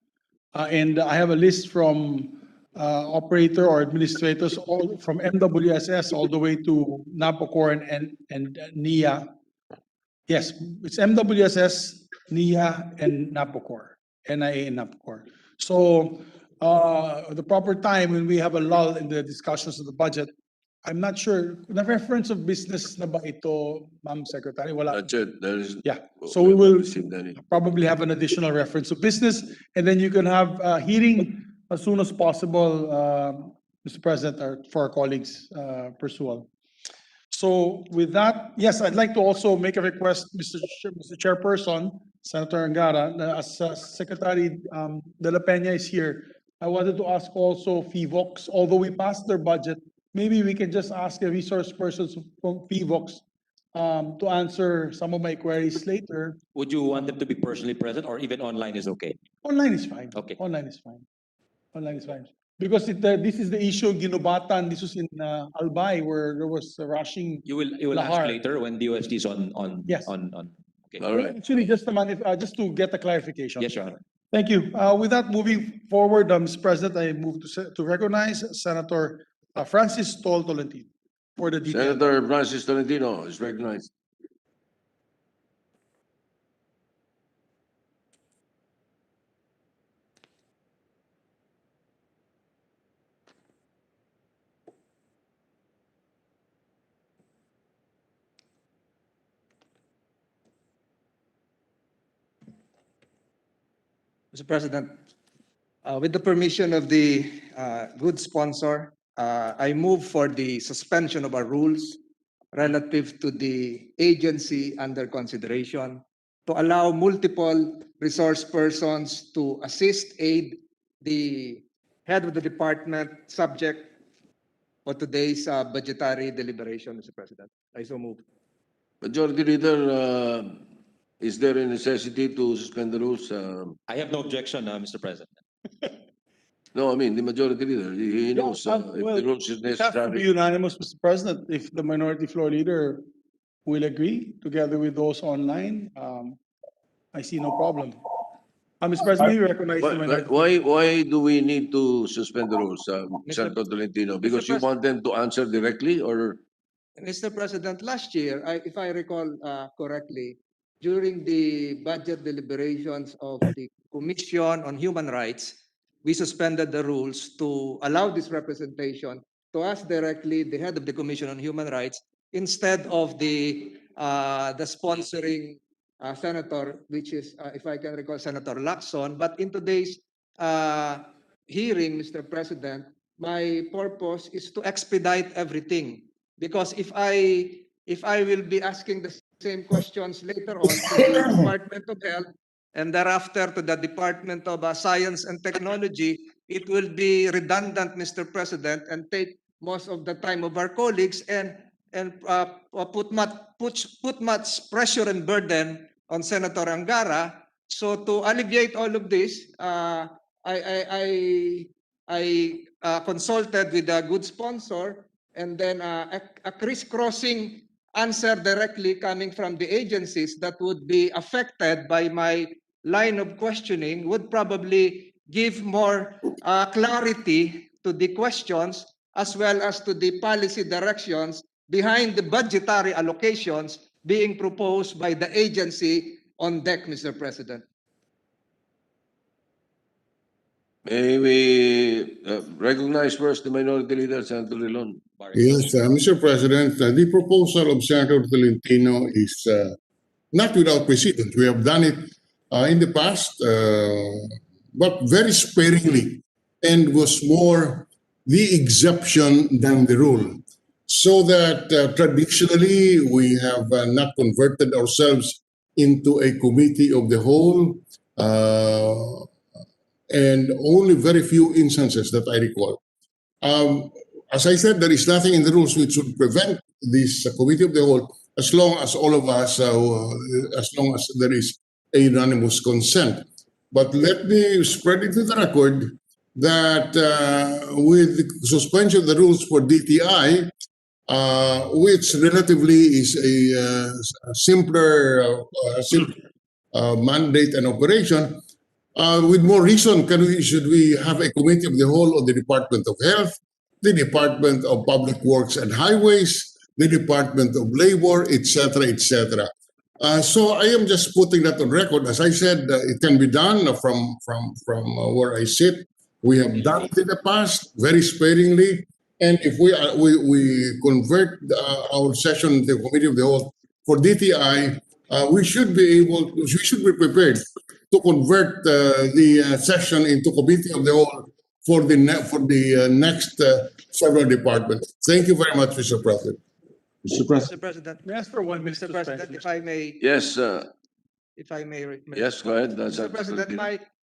And I have a list from operator or administrators all from MWSS all the way to Napocor and NIA. Yes, it's MWSS, NIA, and Napocor, NIA and Napocor. So the proper time when we have a lull in the discussions of the budget, I'm not sure, the reference of business na ba ito, Ma'am Secretary? Wala. That's it. There is. Yeah, so we will received any. probably have an additional reference to business, and then you can have a hearing as soon as possible, Mr. President, for our colleagues, Persual. So with that, yes, I'd like to also make a request, Mr. Chairperson, Senator Angara, as Secretary De La Peña is here, I wanted to ask also FIVOX, although we passed their budget, maybe we can just ask the resource persons from FIVOX to answer some of my queries later. Would you want them to be personally present or even online is okay? Online is fine. Okay. Online is fine. Online is fine. Because this is the issue of Ginubatan. This was in Albay where there was rushing. You will ask Lahar. later when DOST is on. Yes. Okay. All right. Actually, just to get a clarification. Yes, Your Honor. Thank you. With that, moving forward, Mr. President, I move to recognize Senator Francis Tolentino for the detail. Senator Francis Tolentino is recognized. Mr. President, with the permission of the good sponsor, I move for the suspension of our rules relative to the agency under consideration to allow multiple resource persons to assist, aid the head of the department subject for today's budgetary deliberation, Mr. President. I so move. Majority Leader, is there a necessity to suspend the rules? I have no objection, Mr. President. No, I mean, the Majority Leader, he knows if the rules is It has to be necessary. unanimous, Mr. President, if the minority floor leader will agree, together with those online, I see no problem. Mr. President, you recognize the minority. Why do we need to suspend the rules, Senator Tolentino? Because you want them to answer directly or? Mr. President, last year, if I recall correctly, during the budget deliberations of the Commission on Human Rights, we suspended the rules to allow this representation to ask directly the head of the Commission on Human Rights instead of the sponsoring senator, which is, if I can recall, Senator Lacson. But in today's hearing, Mr. President, my purpose is to expedite everything. Because if I will be asking the same questions later on to the Department of Health, and thereafter to the Department of Science and Technology, it will be redundant, Mr. President, and take most of the time of our colleagues and put much pressure and burden on Senator Angara. So to alleviate all of this, I consulted with a good sponsor, and then a crisscrossing answer directly coming from the agencies that would be affected by my line of questioning would probably give more clarity to the questions as well as to the policy directions behind the budgetary allocations being proposed by the agency on deck, Mr. President. May we recognize first the Minority Leader, Senator Rilon. Yes, Mr. President, the proposal of Senator Tolentino is not without precedent. We have done it in the past, but very sparingly, and was more the exception than the rule. So that traditionally we have not converted ourselves into a committee of the whole, and only very few instances that I recall. As I said, there is nothing in the rules which would prevent this committee of the whole, as long as all of us, as long as there is a unanimous consent. But let me spread it to the record that with the suspension of the rules for DTI, which relatively is a simpler mandate and operation, with more reason should we have a committee of the whole of the Department of Health, the Department of Public Works and Highways, the Department of Labor, etc., etc. So I am just putting that on record. As I said, it can be done from where I sit. We have done it in the past, very sparingly. And if we convert our session into a committee of the whole for DTI, we should be prepared to convert the session into committee of the whole for the next several departments. Thank you very much, Mr. President. Mr. President. Mr. President, May I ask for 1 minute Mr. President, suspension? if I may, Yes, if I may. yes, go ahead. Mr. President,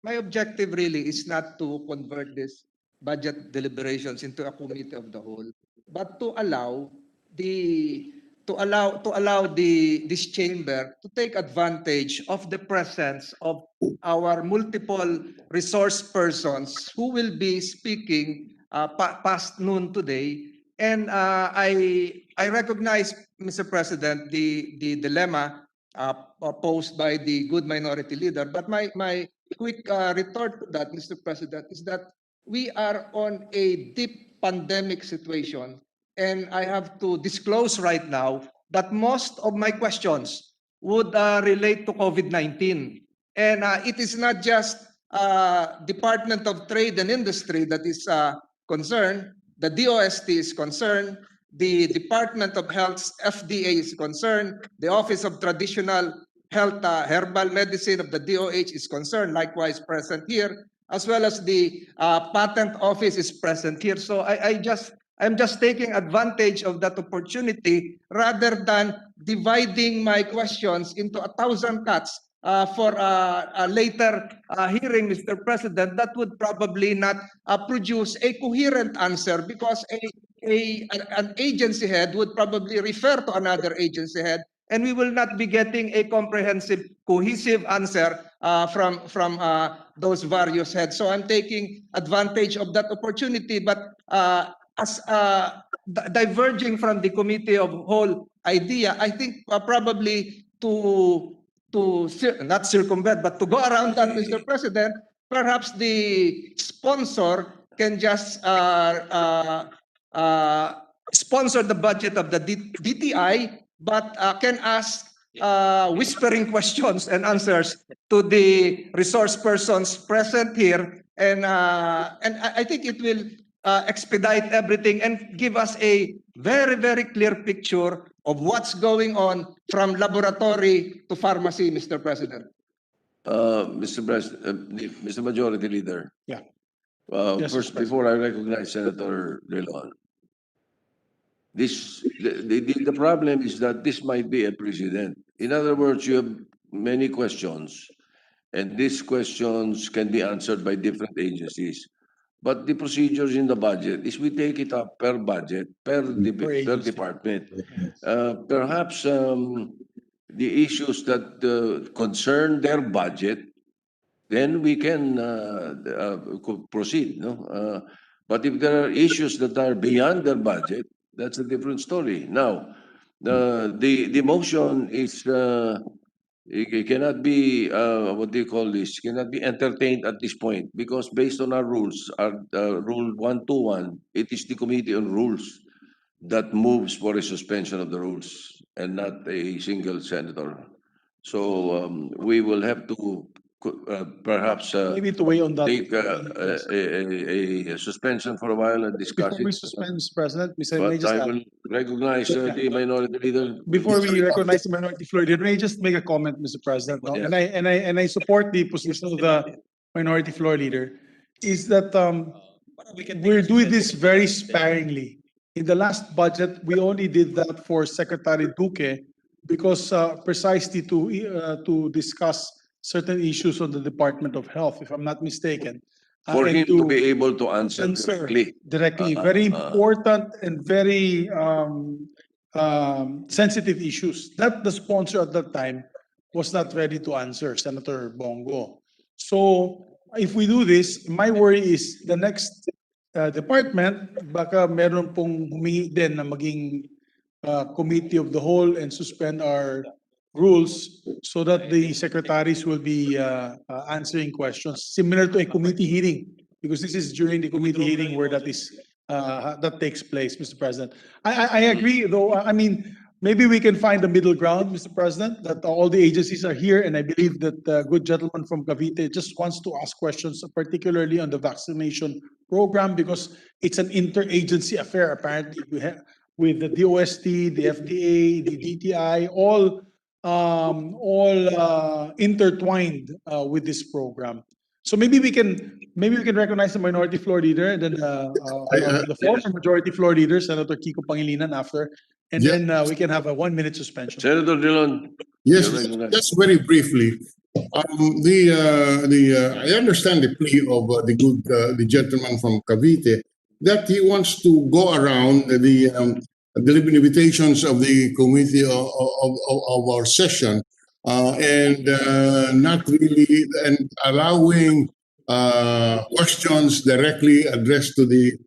my objective really is not to convert this budget deliberations into a committee of the whole, but to allow this chamber to take advantage of the presence of our multiple resource persons who will be speaking past noon today. And I recognize, Mr. President, the dilemma posed by the good minority leader. But my quick retort to that, Mr. President, is that we are on a deep pandemic situation. And I have to disclose right now that most of my questions would relate to COVID-19. And it is not just Department of Trade and Industry that is concerned. The DOST is concerned. The Department of Health's FDA is concerned. The Office of Traditional Health Herbal Medicine of the DOH is concerned, likewise present here, as well as the Patent Office is present here. So I'm just taking advantage of that opportunity rather than dividing my questions into 1,000 cuts for a later hearing, Mr. President. That would probably not produce a coherent answer because an agency head would probably refer to another agency head, and we will not be getting a comprehensive, cohesive answer from those various heads. So I'm taking advantage of that opportunity, but as diverging from the committee of whole idea, I think probably to not circumvent, but to go around that, Mr. President, perhaps the sponsor can just sponsor the budget of the DTI, but can ask whispering questions and answers to the resource persons present here, and I think it will expedite everything and give us a very, very clear picture of what's going on from laboratory to pharmacy, Mr. President. Mr. President, Mr. Majority Leader. Yeah. Yes, First, Mr. President. before I recognize Senator Rilon, the problem is that this might be a precedent. In other words, you have many questions, And these questions can be answered by different agencies. But the procedures in the budget is we take it up per budget, per agency. department. Perhaps the issues that concern their budget, then we can proceed. No, but if there are issues that are beyond their budget, that's a different story. Now, the motion is it cannot be what do you call this? Cannot be entertained at this point because based on our rules, our rule 121, it is the committee on rules that moves for a suspension of the rules and not a single senator. So we will have to perhaps Maybe to weigh on that. take a suspension for a while and discuss Before we it. suspend, Mr. President, may I But just I add? will recognize the minority leader. Before we recognize the minority floor leader, may I just make a comment, Mr. President? No? Yes. And I support the position of the minority floor leader, is that we're doing this very sparingly. In the last budget, we only did that for Secretary Duque because precisely to discuss certain issues on the Department of Health, if I'm not mistaken. For And him to be able to answer answer directly. directly. Very important and very sensitive issues that the sponsor at that time was not ready to answer, Senator Bongo. So if we do this, my worry is the next department, baka meron pong humingi din na maging committee of the whole and suspend our rules so that the secretaries will be answering questions similar to a committee hearing, because this is during the committee hearing where that is that takes place, Mr. President. I agree, though. I mean, maybe we can find a middle ground, Mr. President, that all the agencies are here, and I believe that the good gentleman from Cavite just wants to ask questions, particularly on the vaccination program, because it's an interagency affair, apparently, with the DOST, the FDA, the DTI, all intertwined with this program. So maybe we can recognize the minority floor leader and then the former majority floor leader, Senator Kiko Pangilinan, after, and Yeah. then we can have a 1-minute suspension. Senator Dillon. Yes, you're recognized. just very briefly. I understand the plea of the gentleman from Cavite that he wants to go around the limitations of the committee of our session and not really and allowing questions directly addressed to the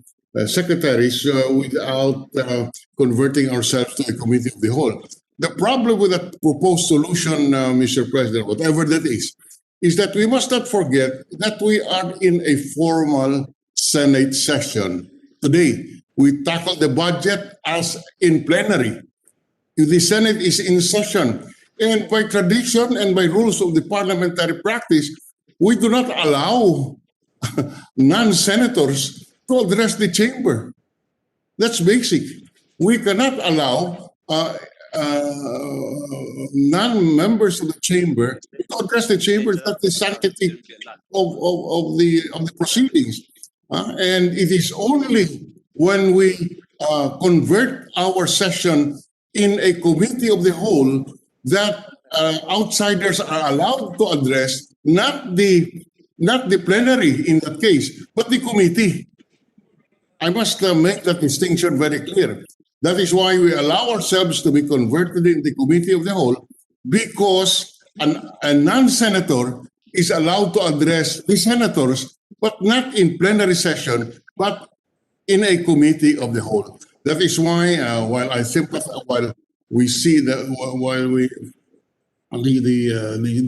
secretaries without converting ourselves to a committee of the whole. The problem with the proposed solution, Mr. President, whatever that is that we must not forget that we are in a formal Senate session today. We tackle the budget as in plenary. The Senate is in session. And by tradition and by rules of the parliamentary practice, we do not allow non-senators to address the chamber. That's basic. We cannot allow non-members of the chamber to address the chamber. That's the sanctity of the proceedings. And it is only when we convert our session in a committee of the whole that outsiders are allowed to address not the plenary in that case, but the committee. I must make that distinction very clear. That is why we allow ourselves to be converted in the committee of the whole, because a non-senator is allowed to address the senators, but not in plenary session, but in a committee of the whole. That is why, while I sympathize, while we see that,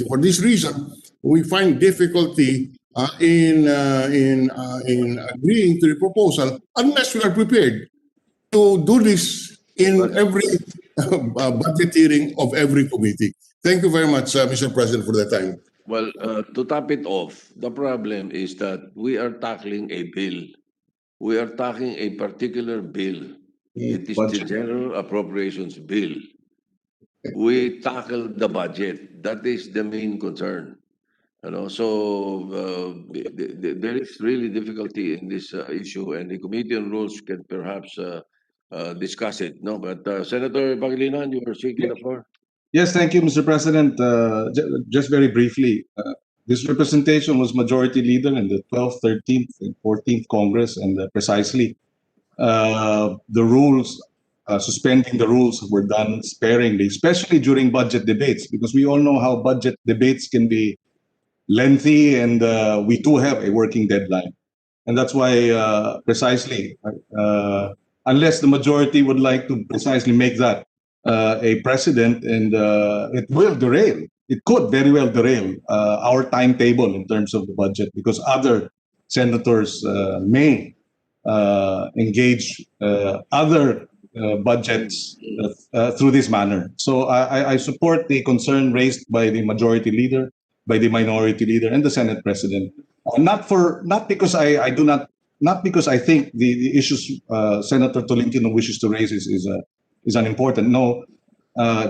for this reason, we find difficulty in agreeing to the proposal unless we are prepared to do this in every budget hearing of every committee. Thank you very much, Mr. President, for the time. Well, to top it off, the problem is that we are tackling a bill. We are tackling a particular bill. It is the General Appropriations Bill. We tackle the budget. That is the main concern. You know, so there is really difficulty in this issue, and the Committee on Rules can perhaps discuss it. No, but Senator Pangilinan, you were seeking the floor. Yes, thank you, Mr. President. Just very briefly, this representation was majority leader in the 12th, 13th, and 14th Congress, and precisely the rules, suspending the rules were done sparingly, especially during budget debates, because we all know how budget debates can be lengthy, and we do have a working deadline. And that's why precisely, unless the majority would like to precisely make that a precedent, and it will derail, it could very well derail our timetable in terms of the budget, because other senators may engage other budgets through this manner. So I support the concern raised by the majority leader, by the minority leader, and the Senate President. Not because I think the issues Senator Tolentino wishes to raise is unimportant. No,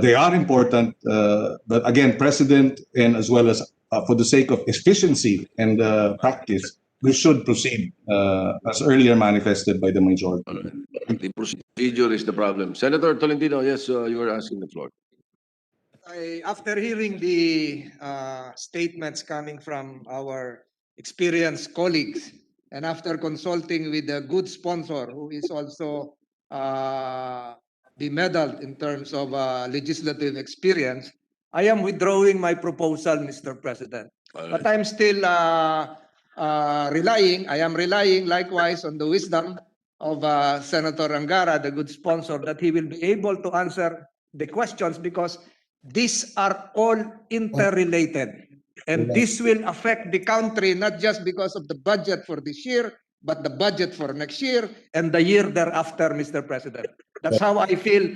they are important. But again, President, and as well as for the sake of efficiency and practice, we should proceed as earlier manifested by the majority. The procedure is the problem. Senator Tolentino, yes, you were asking the floor. After hearing the statements coming from our experienced colleagues, and after consulting with a good sponsor who is also bemedaled in terms of legislative experience, I am withdrawing my proposal, Mr. President. But I'm still relying likewise on the wisdom of Senator Angara, the good sponsor, that he will be able to answer the questions, because these are all interrelated. And this will affect the country, not just because of the budget for this year, but the budget for next year and the year thereafter, Mr. President. That's how I feel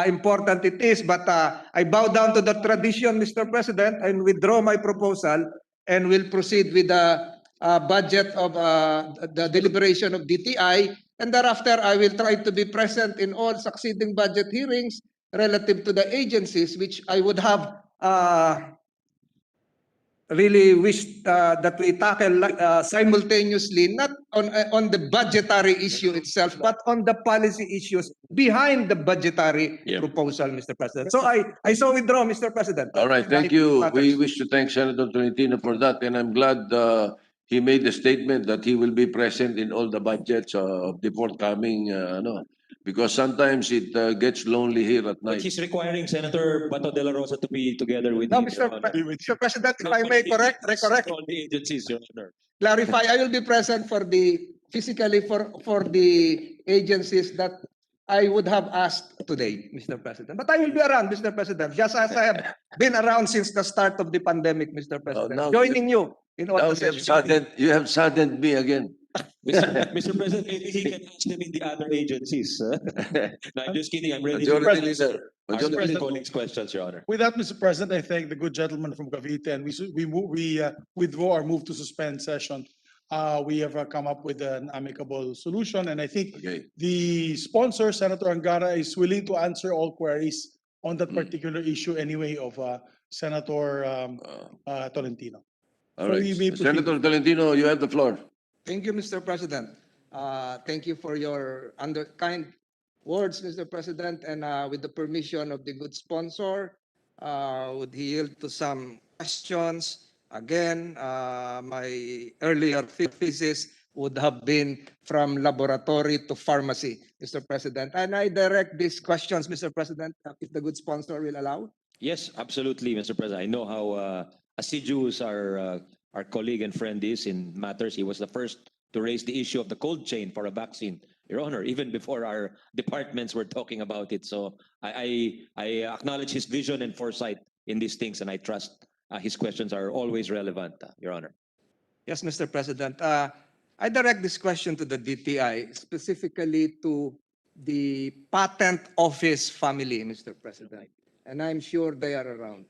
important it is. But I bow down to the tradition, Mr. President, and withdraw my proposal, and will proceed with the budget of the deliberation of DTI. And thereafter, I will try to be present in all succeeding budget hearings relative to the agencies, which I would have really wished that we tackle simultaneously, not on the budgetary issue itself, but on the policy issues behind the budgetary proposal, Mr. President. So I so withdraw, Mr. President. All right, thank you. We wish to thank Senator Tolentino for that, and I'm glad he made the statement that he will be present in all the budgets of the forthcoming, because sometimes it gets lonely here at But night. he's requiring Senator Bato de la Rosa to be together with No, him, Your Mr. Honor. Mr. President, if I may correct, All the agencies, Your Honor. clarify, I will be present for physically for the agencies that I would have asked today, Mr. President. But I will be around, Mr. President, just as I have been around since the start of the pandemic, Mr. President, now joining you in all Now the sessions. you have saddened me again. Mr. President, maybe he can ask them in the other agencies. No, I'm just kidding. I'm ready to Majority leader. answer Majority the colleagues' questions, Your Honor. With that, Mr. President, I thank the good gentleman from Cavite, and we withdraw our move to suspend session. We have come up with an amicable solution, and I think Okay. the sponsor, Senator Angara, is willing to answer all queries on that particular issue anyway of Senator Tolentino. All So right. we may proceed. Senator Tolentino, you have the floor. Thank you, Mr. President. Thank you for your kind words, Mr. President, and with the permission of the good sponsor, would yield to some questions. Again, my earlier thesis would have been from laboratory to pharmacy, Mr. President. And I direct these questions, Mr. President, if the good sponsor will allow. Yes, absolutely, Mr. President. I know how assiduous our colleague and friend is in matters. He was the first to raise the issue of the cold chain for a vaccine, Your Honor, even before our departments were talking about it. So I acknowledge his vision and foresight in these things, and I trust his questions are always relevant, Your Honor. Yes, Mr. President. I direct this question to the DTI, specifically to the Patent Office family, Mr. President. And I'm sure they are around.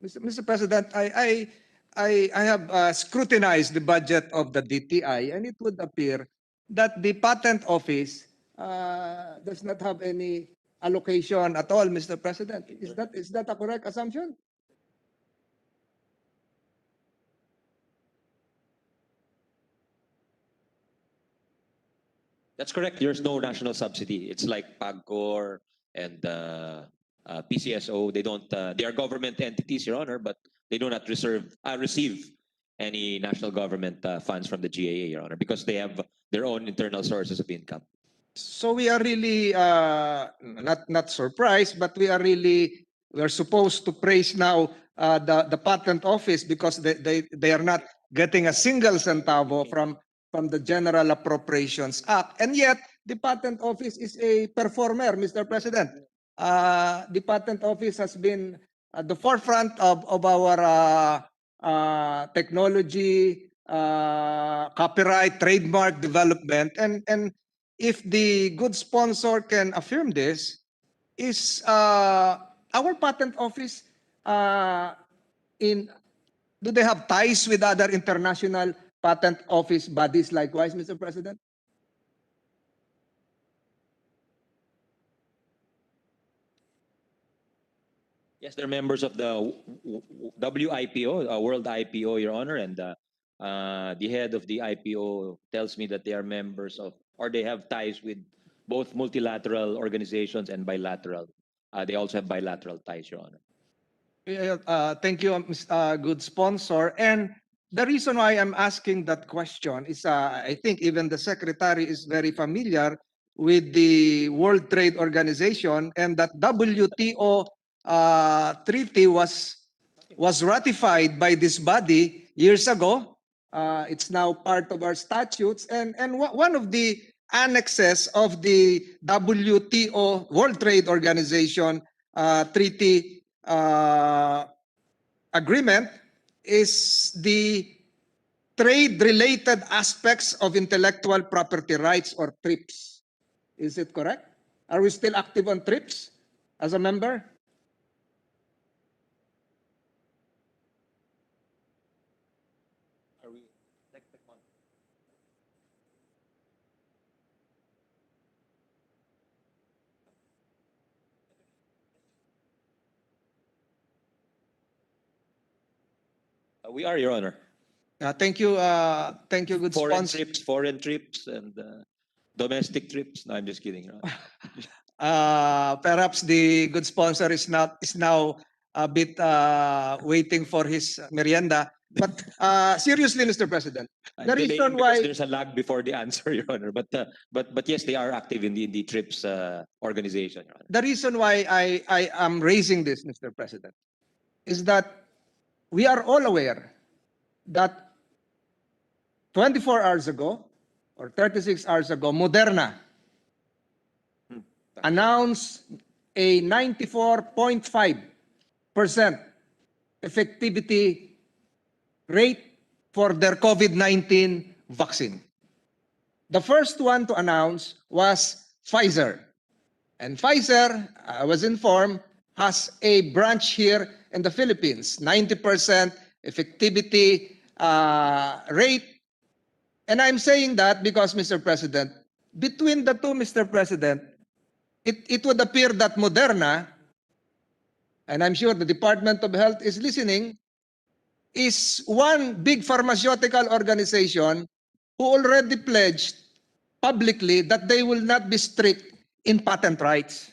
Mr. President, I have scrutinized the budget of the DTI, and it would appear that the Patent Office does not have any allocation at all, Mr. President. Is that a correct assumption? That's correct. There's no national subsidy. It's like PAGCOR and PCSO. They don't. They are government entities, Your Honor, but they do not receive any national government funds from the GAA, Your Honor, because they have their own internal sources of income. So we are really not surprised, but we are supposed to praise now the patent office because they are not getting a single centavo from the General Appropriations Act, and yet the patent office is a performer, Mr. President. The patent office has been at the forefront of our technology, copyright, trademark development, and if the good sponsor can affirm this, is our patent office do they have ties with other international patent office bodies likewise, Mr. President? Yes, they're members of the WIPO, World IPO, Your Honor, and the head of the IPO tells me that they are members of, or they have ties with both multilateral organizations and bilateral. They also have bilateral ties, Your Honor. Thank you, good sponsor. And the reason why I'm asking that question is I think even the Secretary is very familiar with the World Trade Organization, and that WTO treaty was ratified by this body years ago. It's now part of our statutes, and one of the annexes of the WTO World Trade Organization treaty agreement is the trade-related aspects of intellectual property rights, or TRIPS. Is it correct? Are we still active on TRIPS as a member? We are, Your Honor. Thank you, good sponsor. Foreign trips, and domestic trips. No, I'm just kidding, Your Honor. Perhaps the good sponsor is now a bit waiting for his merienda. But seriously, Mr. President, I'm the delaying reason because why there's a lag before the answer, Your Honor. But yes, they are active in the TRIPS organization, Your Honor. the reason why I am raising this, Mr. President, is that we are all aware that 24 hours ago or 36 hours ago, Moderna announced a 94.5% effectivity rate for their COVID-19 vaccine. The first one to announce was Pfizer. And Pfizer, I was informed, has a branch here in the Philippines, 90% effectivity rate. And I'm saying that because, Mr. President, between the two, Mr. President, it would appear that Moderna, and I'm sure the Department of Health is listening, is one big pharmaceutical organization who already pledged publicly that they will not be strict in patent rights.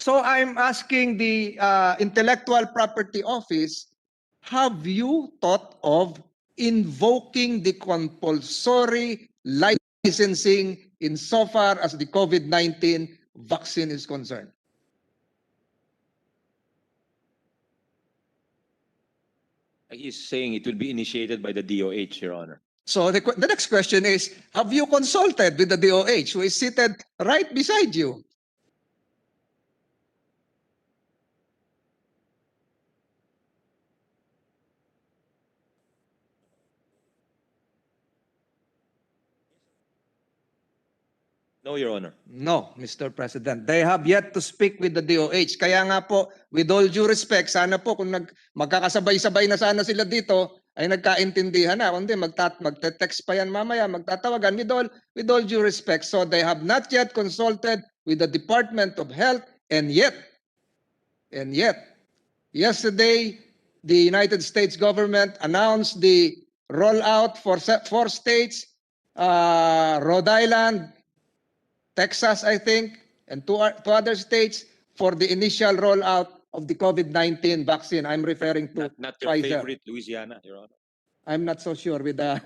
So I'm asking the Intellectual Property Office, have you thought of invoking the compulsory licensing insofar as the COVID-19 vaccine is concerned? He's saying it will be initiated by the DOH, Your Honor. So the next question is, have you consulted with the DOH, who is seated right beside you? No, Your Honor. No, Mr. President. They have yet to speak with the DOH. Kaya nga po, with all due respect, sana po kung magkakasabay-sabay na sana sila dito, ay nagkaintindihan na. Kundi magte-text pa yan mamaya, magtatawagan with all due respect. So they have not yet consulted with the Department of Health, and yet, yesterday, the United States government announced the rollout for 4 states, Rhode Island, Texas, I think, and two other states for the initial rollout of the COVID-19 vaccine. I'm referring to Not your Pfizer. favorite Louisiana, Your Honor. I'm not so sure with the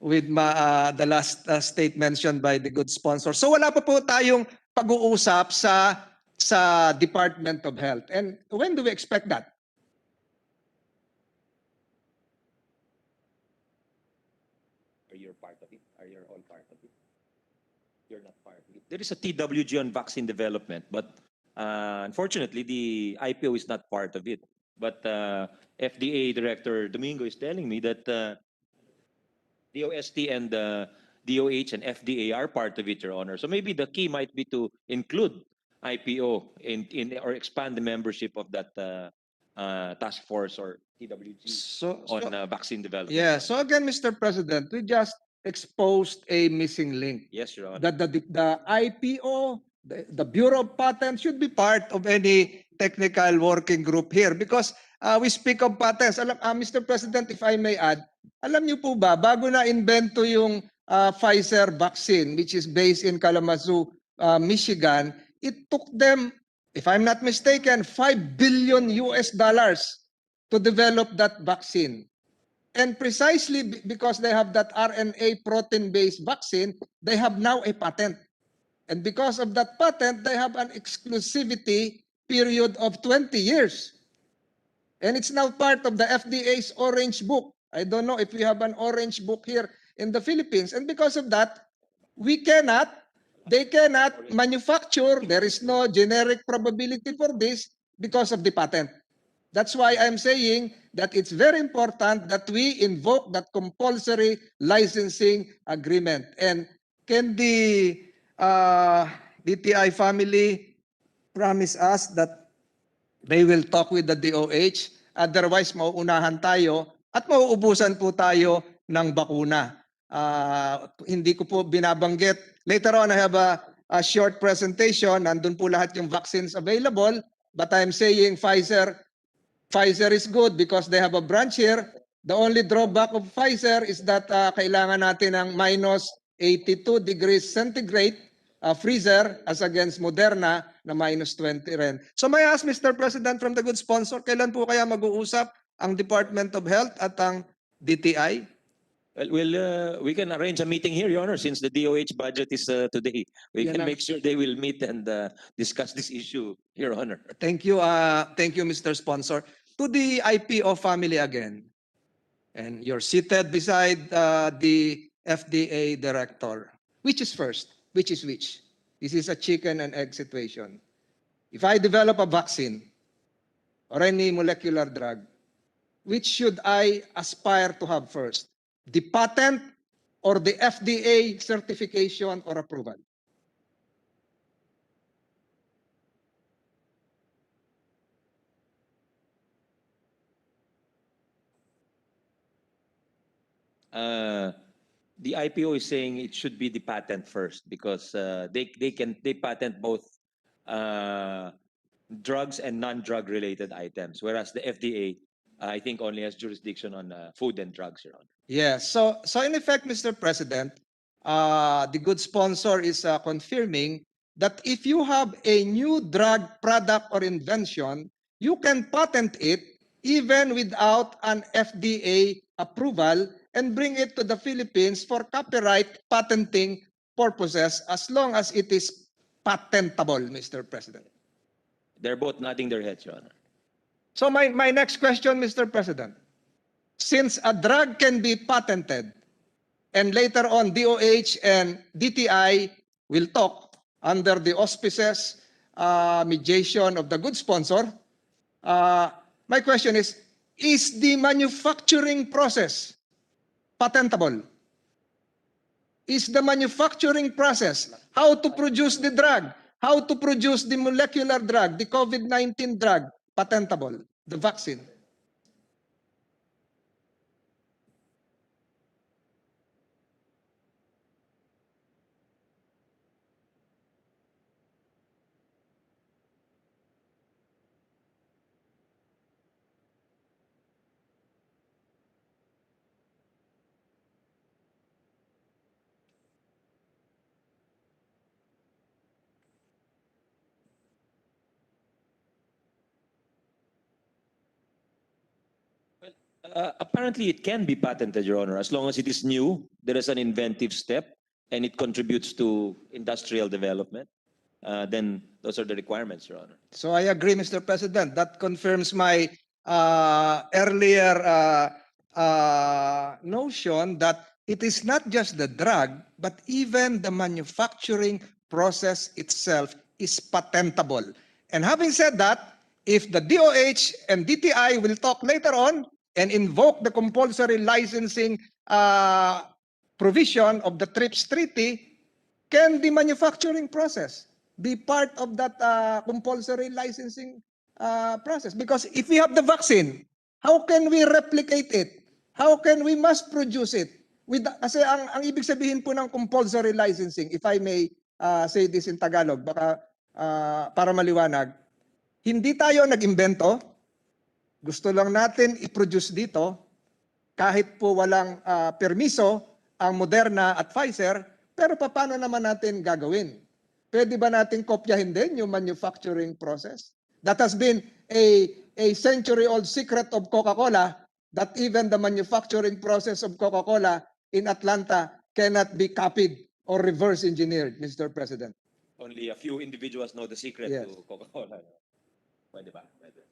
the last state mentioned by the good sponsor. So wala pa po tayong pag-uusap sa Department of Health. And when do we expect that? Are you part of it? Are you all part of it? You're not part of it. There is a TWG on vaccine development, but unfortunately, the IPO is not part of it. But FDA Director Domingo is telling me that DOST and DOH and FDA are part of it, Your Honor. So maybe the key might be to include IPO in or expand the membership of that task force or TWG on vaccine development. Yeah. So again, Mr. President, we just exposed a missing link. Yes, Your Honor. That the IPO, the Bureau of Patents should be part of any technical working group here because we speak of patents. Mr. President, if I may add, alam niyo po ba, bago na invento yung Pfizer vaccine, which is based in Kalamazoo, Michigan, it took them, if I'm not mistaken, $5 billion to develop that vaccine. And precisely because they have that RNA protein-based vaccine, they have now a patent. And because of that patent, they have an exclusivity period of 20 years. And it's now part of the FDA's Orange Book. I don't know if we have an Orange Book here in the Philippines. And because of that, they cannot manufacture. There is no generic probability for this because of the patent. That's why I'm saying that it's very important that we invoke that compulsory licensing agreement. And can the DTI family promise us that they will talk with the DOH? Otherwise, mauunahan tayo at mauubusan po tayo ng bakuna. Hindi ko po binabanggit. Later on, I have a short presentation. Nandun po lahat yung vaccines available. But I'm saying Pfizer is good because they have a branch here. The only drawback of Pfizer is that kailangan natin ng minus 82 degrees centigrade freezer as against Moderna na minus 20 rin. So may I ask, Mr. President, from the good sponsor, kailan po kaya mag-uusap ang Department of Health at ang DTI? Well, we can arrange a meeting here, Your Honor, since the DOH budget is today. We Yan can ang- make sure they will meet and discuss this issue, Your Honor. Thank you, Mr. Sponsor. To the IPO family again, and you're seated beside the FDA director. Which is first? Which is which? This is a chicken and egg situation. If I develop a vaccine or any molecular drug, which should I aspire to have first? The patent or the FDA certification or approval? The IPO is saying it should be the patent first because they patent both drugs and non-drug related items, whereas the FDA I think only has jurisdiction on food and drugs, Your Honor. Yes. So in effect, Mr. President, the good sponsor is confirming that if you have a new drug product or invention, you can patent it even without an FDA approval and bring it to the Philippines for copyright patenting purposes as long as it is patentable, Mr. President. They're both nodding their heads, Your Honor. So my next question, Mr. President, since a drug can be patented and later on DOH and DTI will talk under the auspices, mediation of the good sponsor, my question is the manufacturing process patentable? Is the manufacturing process, how to produce the drug, how to produce the molecular drug, the COVID-19 drug, patentable, the vaccine? Apparently, it can be patented, Your Honor, as long as it is new, there is an inventive step, and it contributes to industrial development. Then those are the requirements, Your Honor. So I agree, Mr. President. That confirms my earlier notion that it is not just the drug, but even the manufacturing process itself is patentable. And having said that, if the DOH and DTI will talk later on and invoke the compulsory licensing provision of the TRIPS Treaty, can the manufacturing process be part of that compulsory licensing process? Because if we have the vaccine, how can we replicate it? How can we mass produce it? Kasi ang ibig sabihin po ng compulsory licensing, if I may say this in Tagalog, baka para maliwanag, hindi tayo nag-imbento, gusto lang natin i-produce dito, kahit po walang permiso ang Moderna at Pfizer, pero paano naman natin gagawin? Pwede ba natin kopyahin din yung manufacturing process? That has been a century-old secret of Coca-Cola, that even the manufacturing process of Coca-Cola in Atlanta cannot be copied or reverse engineered, Mr. President. Only a few individuals know the secret Yes. to Coca-Cola. Pwede ba? Pwede.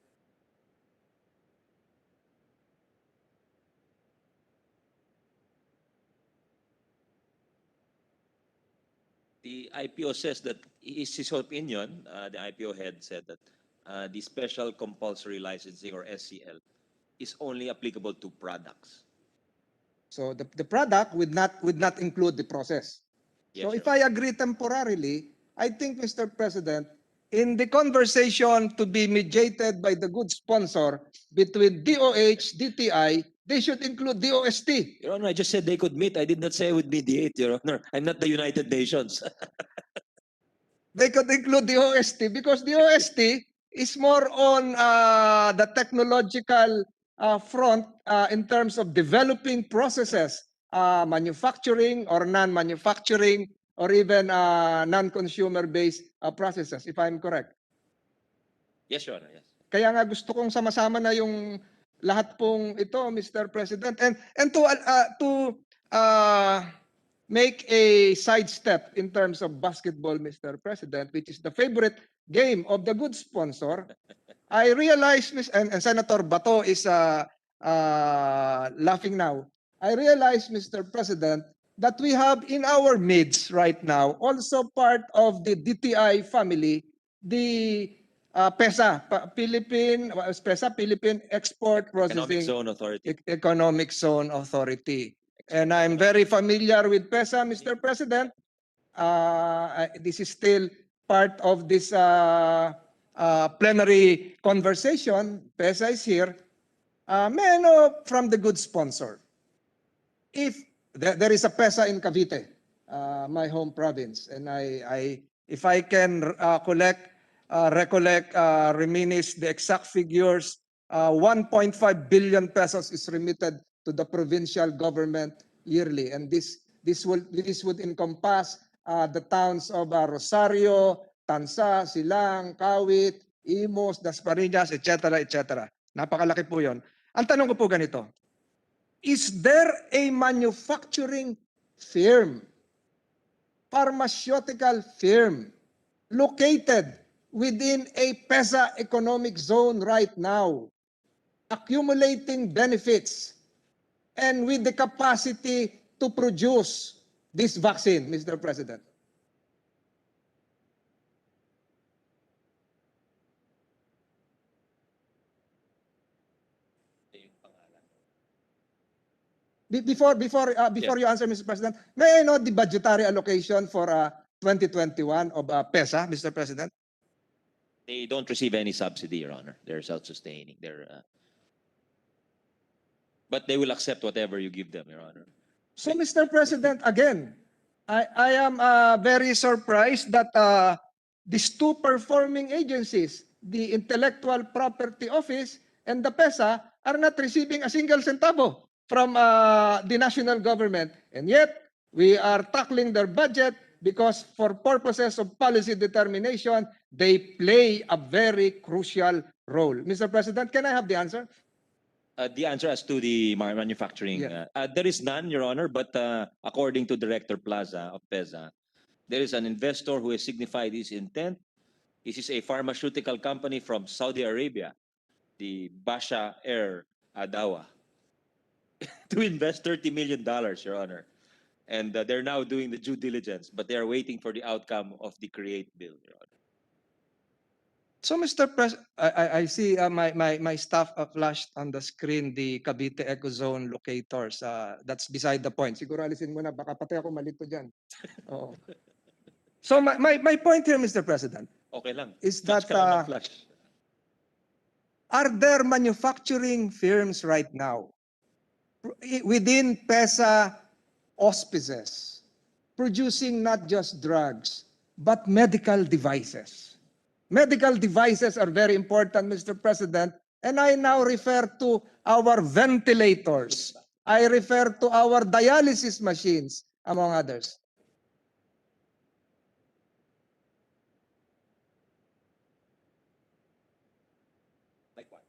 The IPO says that, is his opinion, the IPO head said that the special compulsory licensing, or SCL, is only applicable to products. So the product would not include the process. Yes, So Your if I agree temporarily, I think, Mr. President, in the conversation to be mediated by the good sponsor between DOH, DTI, they should include DOST. Your Honor, I just said they could meet. I did not say I would mediate, Your Honor. I'm not the United Nations. They could include DOST because DOST is more on the technological front in terms of developing processes, manufacturing or non-manufacturing, or even non-consumer-based processes, if I'm correct. Yes, Your Honor, yes. Kaya nga gusto kong sama-sama na yung lahat pong ito, Mr. President. And to make a sidestep in terms of basketball, Mr. President, which is the favorite game of the good sponsor, I realize, and Senator Bato is laughing now. I realize, Mr. President, that we have in our midst right now, also part of the DTI family, the PESA, Philippine Export Economic Processing Zone Authority. Economic Zone Authority. And I'm very familiar with PESA, Mr. President. This is still part of this plenary conversation. PESA is here. May I know from the good sponsor, if there is a PESA in Cavite, my home province, and if I can reminisce the exact figures, 1.5 billion pesos is remitted to the provincial government yearly, and this would encompass the towns of Rosario, Tansa, Silang, Kawit, Imos, Dasmariñas, etc., etc. Napakalaki po yon. Ang tanong ko po ganito, is there a manufacturing firm, pharmaceutical firm, located within a PESA economic zone right now, accumulating benefits, and with the capacity to produce this vaccine, Mr. President? Before you answer, Mr. President, may I know the budgetary allocation for 2021 of PESA, Mr. President? They don't receive any subsidy, Your Honor. They're self-sustaining. But they will accept whatever you give them, Your Honor. So, Mr. President, again, I am very surprised that these two performing agencies, the Intellectual Property Office and the PESA, are not receiving a single centavo from the national government. And yet, we are tackling their budget because for purposes of policy determination, they play a very crucial role. Mr. President, can I have the answer? The answer as to the manufacturing, Yeah. there is none, Your Honor, but according to Director Plaza of PEZA, there is an investor who has signified his intent. This is a pharmaceutical company from Saudi Arabia, the Basha Air Adawa, to invest $30 million, Your Honor. And they're now doing the due diligence, but they are waiting for the outcome of the Create bill, Your Honor. So, Mr. President, I see my staff flashed on the screen the Cavite Ecozone locators. That's beside the point. Siguro alisin mo na, baka pati ako malito dyan. Oo. So, my point here, Mr. President, Okay lang. is Flash that ka lang ng flash. are there manufacturing firms right now within PESA auspices producing not just drugs, but medical devices? Medical devices are very important, Mr. President, and I now refer to our ventilators. I refer to our dialysis machines, among others. Like what?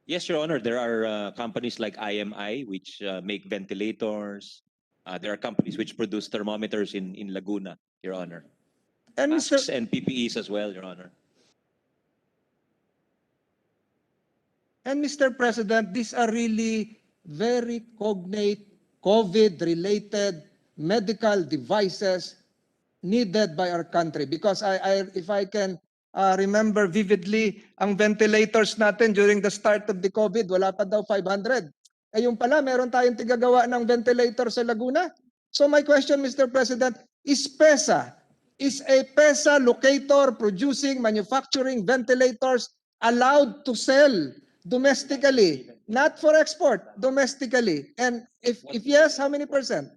Yes, Your Honor. There are companies like IMI which make ventilators. There are companies which produce thermometers in Laguna, Your Honor. And Masks Mr. and PPEs as well, Your Honor. And Mr. President, these are really very cognate COVID-related medical devices needed by our country. Because if I can remember vividly, ang ventilators natin during the start of the COVID, wala pa daw 500. Eh yung pala, meron tayong tigagawa ng ventilator sa Laguna. So my question, Mr. President, is a PESA locator producing, manufacturing ventilators allowed to sell domestically, not for export, domestically? And if yes, how many percent?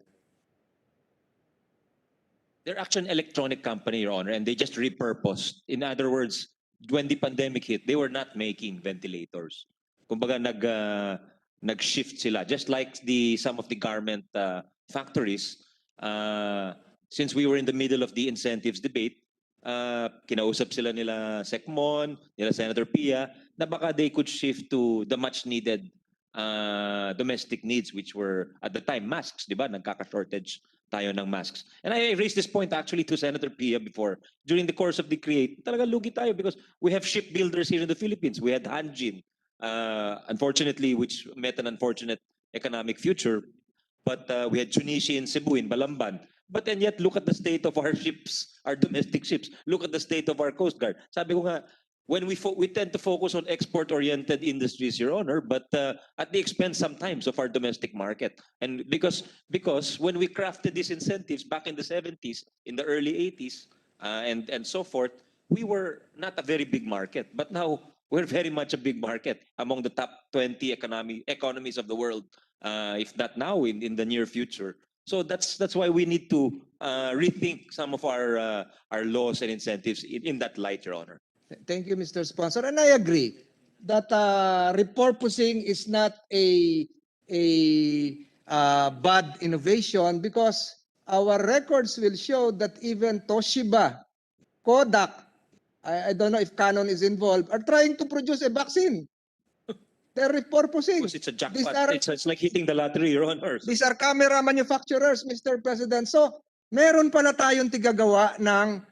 They're actually an electronic company, Your Honor, and they just repurposed. In other words, when the pandemic hit, they were not making ventilators. Kumbaga nag-shift sila. Just like some of the garment factories, since we were in the middle of the incentives debate, kinausap sila nila Secmon, nila Senator Pia, na baka they could shift to the much needed domestic needs, which were at the time masks, di ba? Nagkaka-shortage tayo ng masks. And I raised this point actually to Senator Pia before. During the course of the Create, talaga lugi tayo because we have shipbuilders here in the Philippines. We had Hanjin, unfortunately, which met an unfortunate economic future. But we had Junichi in Cebu, in Balamban. But then yet, look at the state of our ships, our domestic ships. Look at the state of our Coast Guard. Sabi ko nga, when we tend to focus on export-oriented industries, Your Honor, but at the expense sometimes of our domestic market. And because when we crafted these incentives back in the 70s, in the early 80s, and so forth, we were not a very big market. But now, we're very much a big market among the top 20 economies of the world, if not now, in the near future. So that's why we need to rethink some of our laws and incentives in that light, Your Honor. Thank you, Mr. Sponsor. And I agree that repurposing is not a bad innovation because our records will show that even Toshiba, Kodak, I don't know if Canon is involved, are trying to produce a vaccine. They're repurposing. Because it's a jackpot. It's like hitting the lottery, Your Honor. These are camera manufacturers, Mr. President. So, meron pala tayong tigagawa ng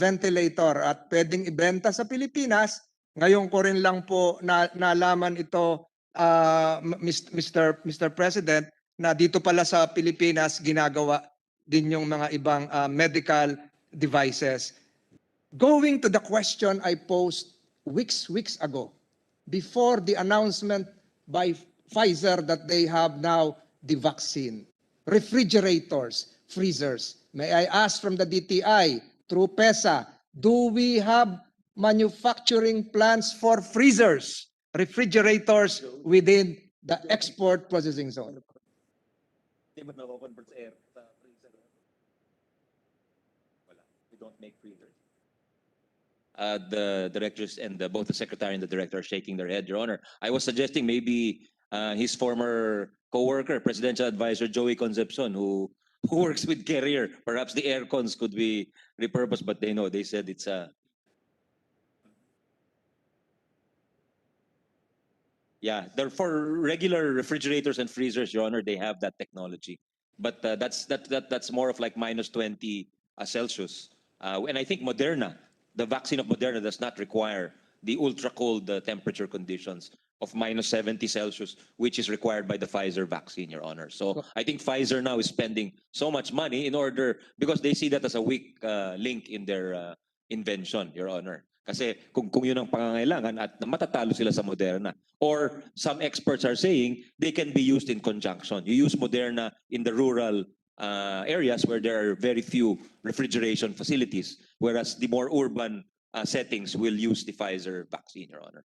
ventilator at pwedeng ibenta sa Pilipinas. Ngayon ko rin lang po nalaman ito, Mr. President, na dito pala sa Pilipinas ginagawa din yung mga ibang medical devices. Going to the question I posed weeks ago, before the announcement by Pfizer that they have now the vaccine, refrigerators, freezers. May I ask from the DTI, through PESA, do we have manufacturing plans for freezers, refrigerators within the export processing zone? Di ba nako-convert sa air sa freezer? Wala. We don't make freezers. the directors and both the secretary and the director are shaking their head, Your Honor. I was suggesting maybe his former co-worker, presidential advisor Joey Concepcion, who works with Carrier. Perhaps the aircons could be repurposed, but they said it's yeah, they're for regular refrigerators and freezers, Your Honor. They have that technology, but that's more of like -20 Celsius. And I think Moderna, the vaccine of Moderna, does not require the ultra cold temperature conditions of -70 Celsius, which is required by the Pfizer vaccine, Your Honor. So I think Pfizer now is spending so much money in order, because they see that as a weak link in their invention, Your Honor. Kasi kung yun ang pangangailangan at matatalo sila sa Moderna. Or some experts are saying they can be used in conjunction. You use Moderna in the rural areas where there are very few refrigeration facilities, whereas the more urban settings will use the Pfizer vaccine, Your Honor.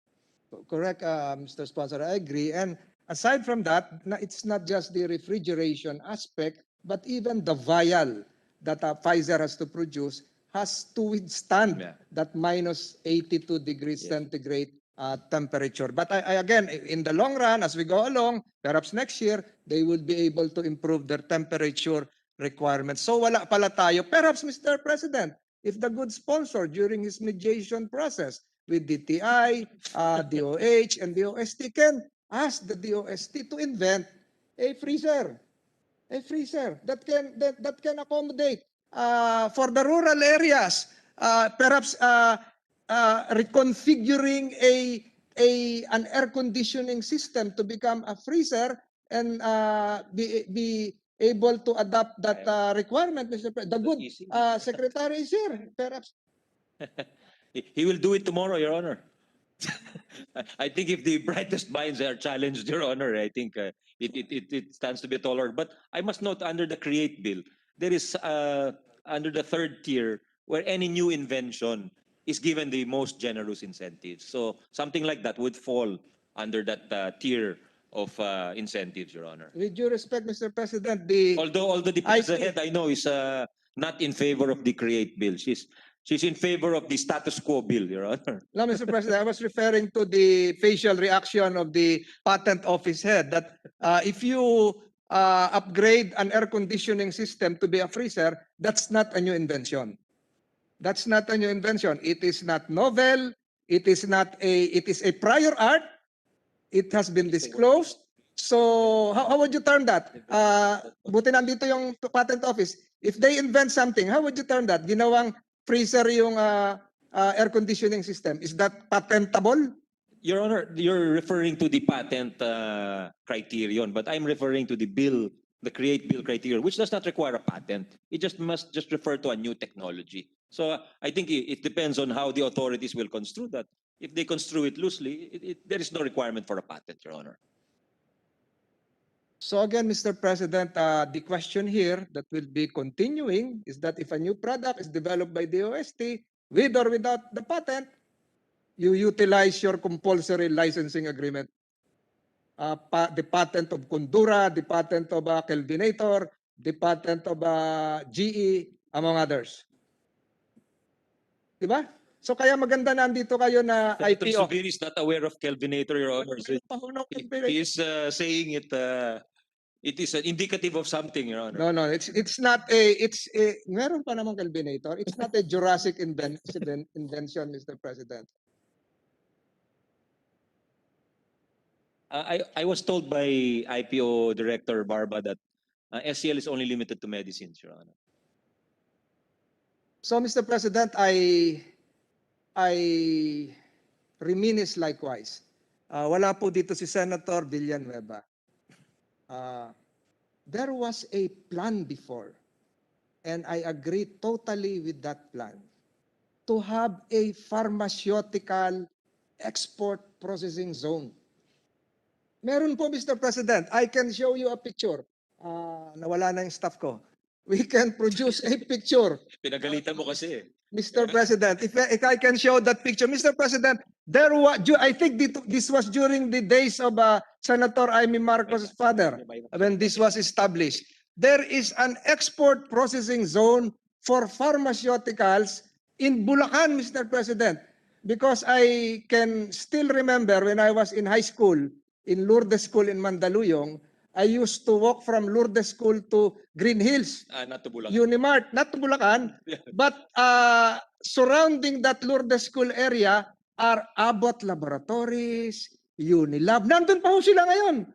Correct, Mr. Sponsor. I agree. And aside from that, it's not just the refrigeration aspect, but even the vial that Pfizer has to produce has to withstand that -82 degrees centigrade temperature. But I again, in the long run, as we go along, perhaps next year, they will be able to improve their temperature requirements. So wala pala tayo. Perhaps, Mr. President, if the good sponsor during his mediation process with DTI, DOH, and DOST can ask the DOST to invent a freezer that can accommodate for the rural areas, perhaps reconfiguring an air conditioning system to become a freezer and be able to adapt that requirement, Mr. President. The good secretary is here, perhaps. He will do it tomorrow, Your Honor. I think if the brightest minds are challenged, Your Honor, I think it stands to be tolerated. But I must note, under the Create Bill, there is under the third tier where any new invention is given the most generous incentives. So something like that would fall under that tier of incentives, Your Honor. With due respect, Mr. President, Although the President, I know, is not in favor of the Create Bill. She's in favor of the status quo bill, Your Honor. No, Mr. President, I was referring to the facial reaction of the patent office head that if you upgrade an air conditioning system to be a freezer, that's not a new invention. That's not a new invention. It is not novel. It is a prior art. It has been disclosed. So how would you term that? Buti nandito yung patent office. If they invent something, how would you term that? Ginawang freezer yung air conditioning system. Is that patentable? Your Honor, you're referring to the patent criterion, but I'm referring to the bill, the Create Bill criterion, which does not require a patent. It must just refer to a new technology. So I think it depends on how the authorities will construe that. If they construe it loosely, there is no requirement for a patent, Your Honor. So again, Mr. President, the question here that will be continuing is that if a new product is developed by the DOST, with or without the patent, you utilize your compulsory licensing agreement. The patent of Kundura, the patent of Kelvinator, the patent of GE, among others. Diba? So kaya maganda nandito kayo na Senator IPO. Subiri is not aware of Kelvinator, Your Honor. So he is saying it is indicative of something, Your Honor. No, it's not meron pa namang Kelvinator. It's not a Jurassic invention, Mr. President. I was told by IPO Director Barba that SCL is only limited to medicines, Your Honor. So, Mr. President, I reminisce likewise. Wala po dito si Senator Villanueva. There was a plan before, and I agree totally with that plan, to have a pharmaceutical export processing zone. Meron po, Mr. President. I can show you a picture. Nawala na yung staff ko. We can produce a picture. Pinagalitan mo kasi. Mr. President, if I can show that picture. Mr. President, I think this was during the days of Senator Amy Marcos' father, when this was established. There is an export processing zone for pharmaceuticals in Bulacan, Mr. President, because I can still remember when I was in high school, in Lourdes School in Mandaluyong, I used to walk from Lourdes School to Green Hills, Not to Bulacan. Unimart, not to Bulacan, but surrounding that Lourdes School area are Abbott Laboratories, Unilab. Nandun pa ho sila ngayon.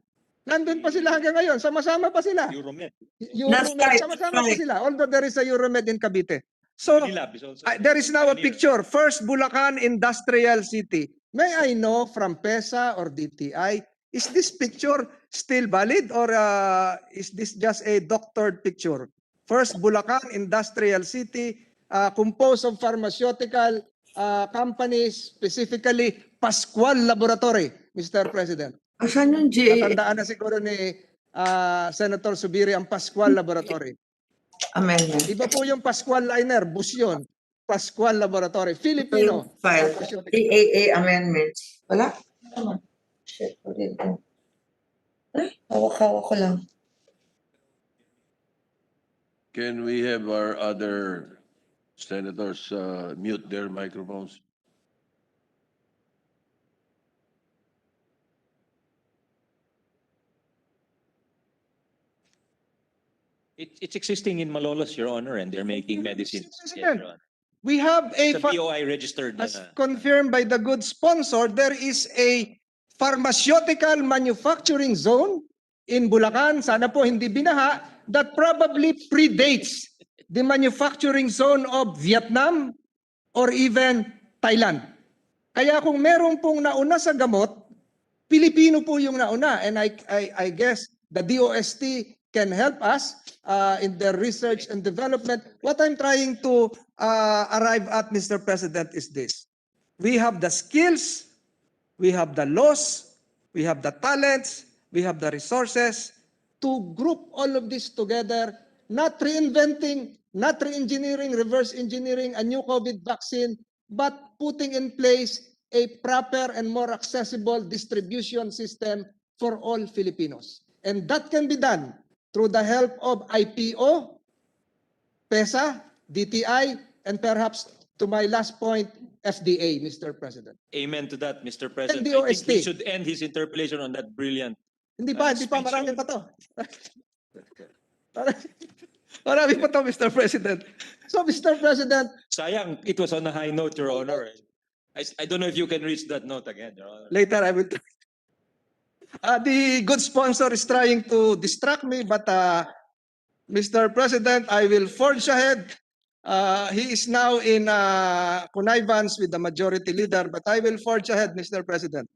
Nandun pa sila hanggang ngayon. Sama-sama pa sila. Euromed. That's right, Sama-sama that's pa right. sila. Although there is a Euromed in Cavite. So, Unilab is also there is now a pioneer. picture. First, Bulacan Industrial City. May I know from PESA or DTI, is this picture still valid or is this just a doctored picture? First, Bulacan Industrial City, composed of pharmaceutical companies, specifically Pascual Laboratory, Mr. President. Asan yung GA? Natandaan na siguro ni Senator Subiri ang Pascual Laboratory. Amendment. Iba po yung Pascual Liner, bus yun. Pascual Laboratory, Filipino. File. EAA amendment. Wala? Come on. Shit, what did it do? Ay, hawak-hawak ko lang. Can we have our other senators mute their microphones? It's existing in Malolos, Your Honor, and they're making medicines. Yes, President, Your Honor. We have a, It's a BOI registered. as confirmed by the good sponsor, there is a pharmaceutical manufacturing zone in Bulacan, sana po hindi binaha, that probably predates the manufacturing zone of Vietnam or even Thailand. Kaya kung meron pong nauna sa gamot, Pilipino po yung nauna. And I guess the DOST can help us in their research and development. What I'm trying to arrive at, Mr. President, is this. We have the skills, we have the laws, we have the talents, we have the resources to group all of this together, not reinventing, not re-engineering, reverse engineering a new COVID vaccine, but putting in place a proper and more accessible distribution system for all Filipinos. And that can be done through the help of IPO, PESA, DTI, and perhaps, to my last point, FDA, Mr. President. Amen to that, Mr. President. And I think he DOST. should end his interpellation on that brilliant. Hindi pa, Speech marami on- pa to. Marami pa to, Mr. President. So, Mr. President, Sayang, it was on a high note, Your Honor. I don't know if you can reach that note again, Your Honor. later I will. The good sponsor is trying to distract me, but Mr. President, I will forge ahead. He is now in connivance with the majority leader, but I will forge ahead, Mr. President.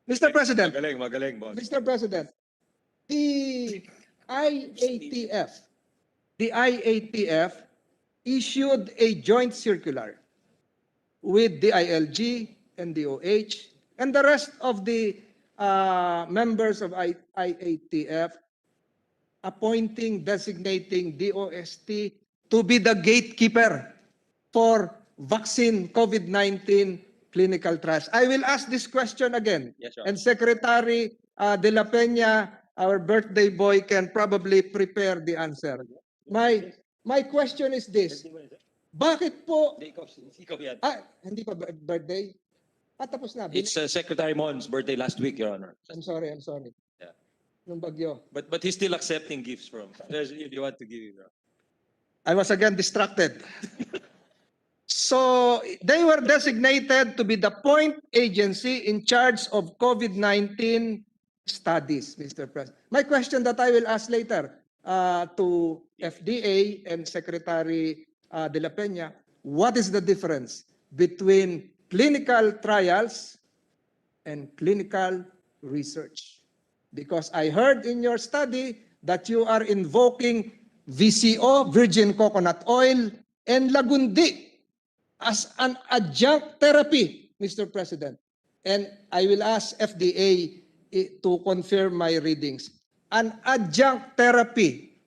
Mr. President, Magaling, boss. Mr. President, the IATF issued a joint circular with the ILG and DOH and the rest of the members of IATF appointing, designating DOST to be the gatekeeper for vaccine COVID-19 clinical trials. I will ask this question again. Yes, sir. And Secretary De La Peña, our birthday boy, can probably prepare the answer. My question is this. Bakit po... Ikaw yan. Hindi pa birthday? Tapos na. It's Secretary Mon's birthday last week, Your Honor. I'm sorry. Yeah. Yung bagyo. But he's still accepting gifts from. If you want to give, Your Honor. I was again distracted. So they were designated to be the point agency in charge of COVID-19 studies, Mr. President. My question that I will ask later to FDA and Secretary De La Peña, what is the difference between clinical trials and clinical research? Because I heard in your study that you are invoking VCO, virgin coconut oil, and lagundi as an adjunct therapy, Mr. President. And I will ask FDA to confirm my readings. An adjunct therapy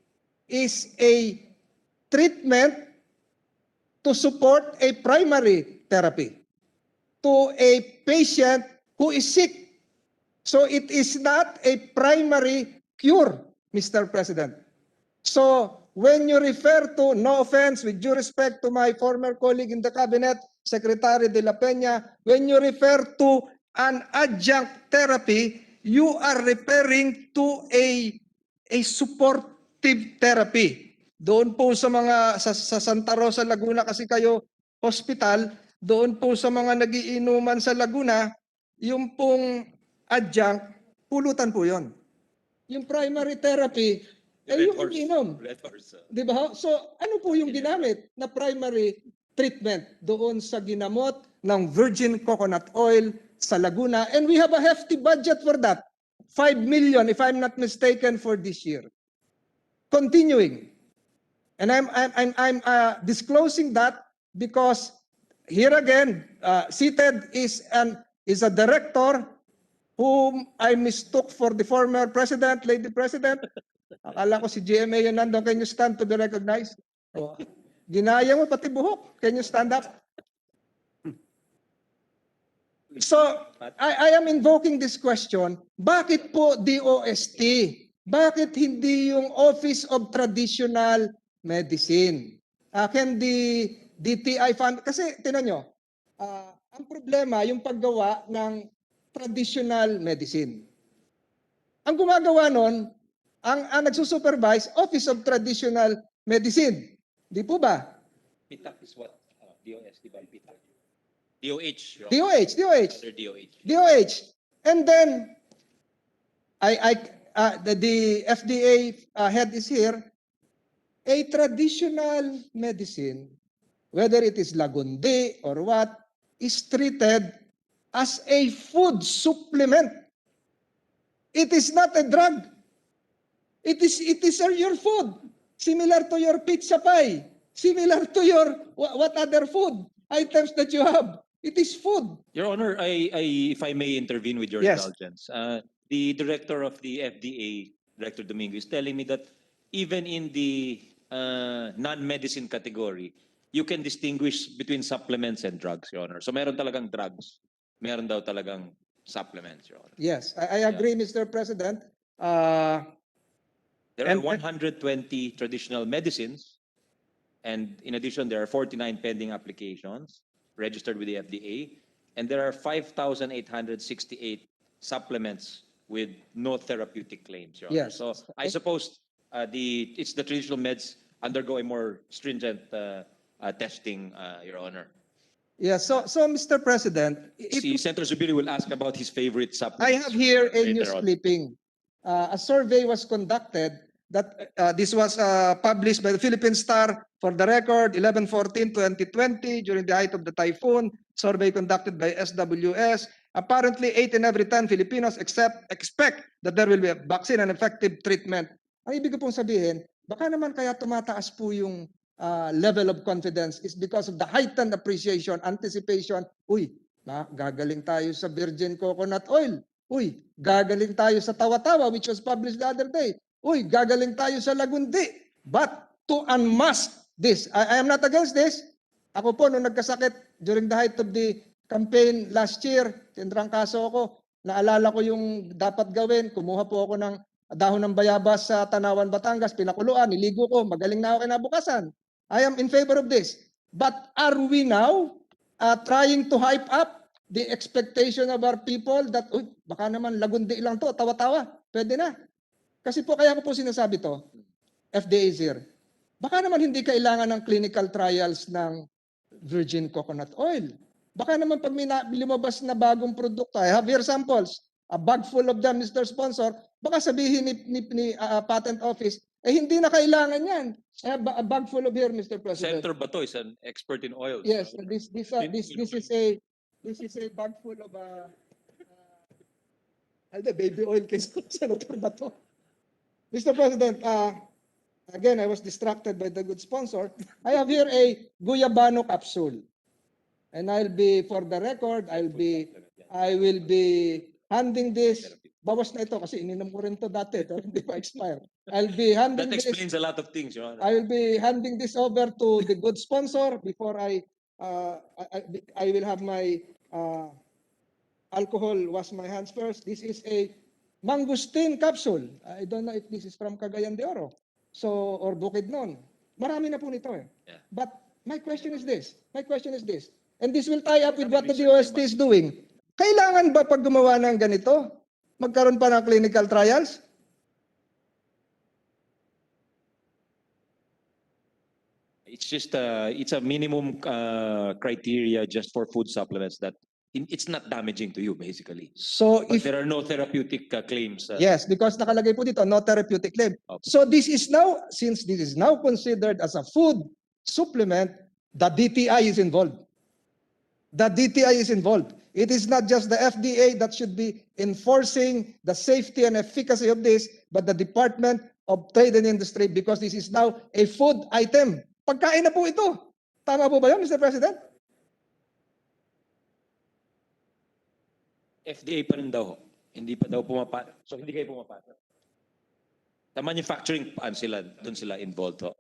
is a treatment to support a primary therapy to a patient who is sick. So it is not a primary cure, Mr. President. So when you refer to, no offense, with due respect to my former colleague in the cabinet, Secretary De La Peña, when you refer to an adjunct therapy, you are referring to a supportive therapy. Doon po sa mga sa Santa Rosa, Laguna kasi kayo hospital, doon po sa mga nagiinuman sa Laguna, yung pong adjunct, pulutan po 'yon. Yung primary therapy, yung inom. Di ba? So, ano po yung ginamit na primary treatment doon sa ginamot ng virgin coconut oil sa Laguna? And we have a hefty budget for that. 5 million, if I'm not mistaken, for this year. Continuing. And I'm disclosing that because here again, seated is a director whom I mistook for the former president, lady president. Akala ko si GMA yun nandun. Can you stand to be recognized? Oh. Ginaya mo pati buhok. Can you stand up? So, I am invoking this question. Bakit po DOST? Bakit hindi yung Office of Traditional Medicine? Can the DTI fund? Kasi, tinan nyo, ang problema, yung paggawa ng traditional medicine. Ang gumagawa nun, ang nagsusupervise, Office of Traditional Medicine. Di po ba? PITAC is what? DOST by PITAC. DOH. DOH. Under DOH. DOH. And then, the FDA head is here. A traditional medicine, whether it is lagundi or what, is treated as a food supplement. It is not a drug. It is your food. Similar to your pizza pie. Similar to your what other food items that you have. It is food. Your Honor, if I may intervene with your Yes. indulgence, the director of the FDA, Director Domingo, is telling me that even in the non-medicine category, you can distinguish between supplements and drugs, Your Honor. So meron talagang drugs, meron daw talagang supplements, Your Honor. Yes, I agree, Mr. President. There And- are 120 traditional medicines, and in addition, there are 49 pending applications registered with the FDA, and there are 5,868 supplements with no therapeutic claims, Your Honor. Yes. So I suppose it's the traditional meds undergo a more stringent testing, Your Honor. Yeah, so Mr. President, See, Senator Zubiri will ask about his favorite supplements. I have here a later news on. clipping. A survey was conducted that this was published by the Philippine Star for the record, 11/14/2020 during the height of the typhoon. Survey conducted by SWS. Apparently, 8 in every 10 Filipinos expect that there will be a vaccine and effective treatment. Ang ibig ko pong sabihin, baka naman kaya tumataas po yung level of confidence is because of the heightened appreciation, anticipation. Uy, gagaling tayo sa virgin coconut oil. Uy, gagaling tayo sa tawa-tawa which was published the other day. Uy, gagaling tayo sa lagundi. But to unmask this, I am not against this. Ako po, nung nagkasakit during the height of the campaign last year, tinrang kaso ako, naalala ko yung dapat gawin, kumuha po ako ng dahon ng bayabas sa Tanawan, Batangas, pinakuluan, niligo ko, magaling na ako kinabukasan. I am in favor of this. But are we now trying to hype up the expectation of our people that, uy, baka naman lagundi lang to, tawa-tawa, pwede na. Kasi po, kaya ko po sinasabi to, FDA is here. Baka naman hindi kailangan ng clinical trials ng virgin coconut oil. Baka naman pag may lumabas na bagong produkto, I have here samples, a bag full of them, Mr. Sponsor, baka sabihin ni Patent Office, hindi na kailangan yan. I have a bag full of here, Mr. President. Senator Bato is an expert in oils. Yes, this is a bag full of baby oil kay Senator Bato. Mr. President, again, I was distracted by the good sponsor. I have here a Guyabano capsule. And I'll be, for the record, I will be handing this. Bawas na ito kasi ininom ko rin to dati. Hindi pa expire. I'll be handing That this. explains a lot of things, Your Honor. I will be handing this over to the good sponsor before I will have my alcohol wash my hands first. This is a mangosteen capsule. I don't know if this is from Cagayan de Oro. So, or Bukidnon. Marami na po nito eh. Yeah. But my question is this. And this will tie up with what the DOST is doing. Kailangan ba pag gumawa ng ganito, magkaroon pa ng clinical trials? It's just it's a minimum criteria just for food supplements that it's not damaging to you basically. So But if there are no therapeutic claims. yes, because nakalagay po dito, no therapeutic claim. Okay. So this is now, since this is now considered as a food supplement, the DTI is involved. The DTI is involved. It is not just the FDA that should be enforcing the safety and efficacy of this, but the Department of Trade and Industry, because this is now a food item. Pagkain na po ito. Tama po ba yun, Mr. President? FDA pa rin daw. Hindi pa daw pumapasok. So hindi kayo pumapasok. Sa manufacturing doon sila involved. Ho.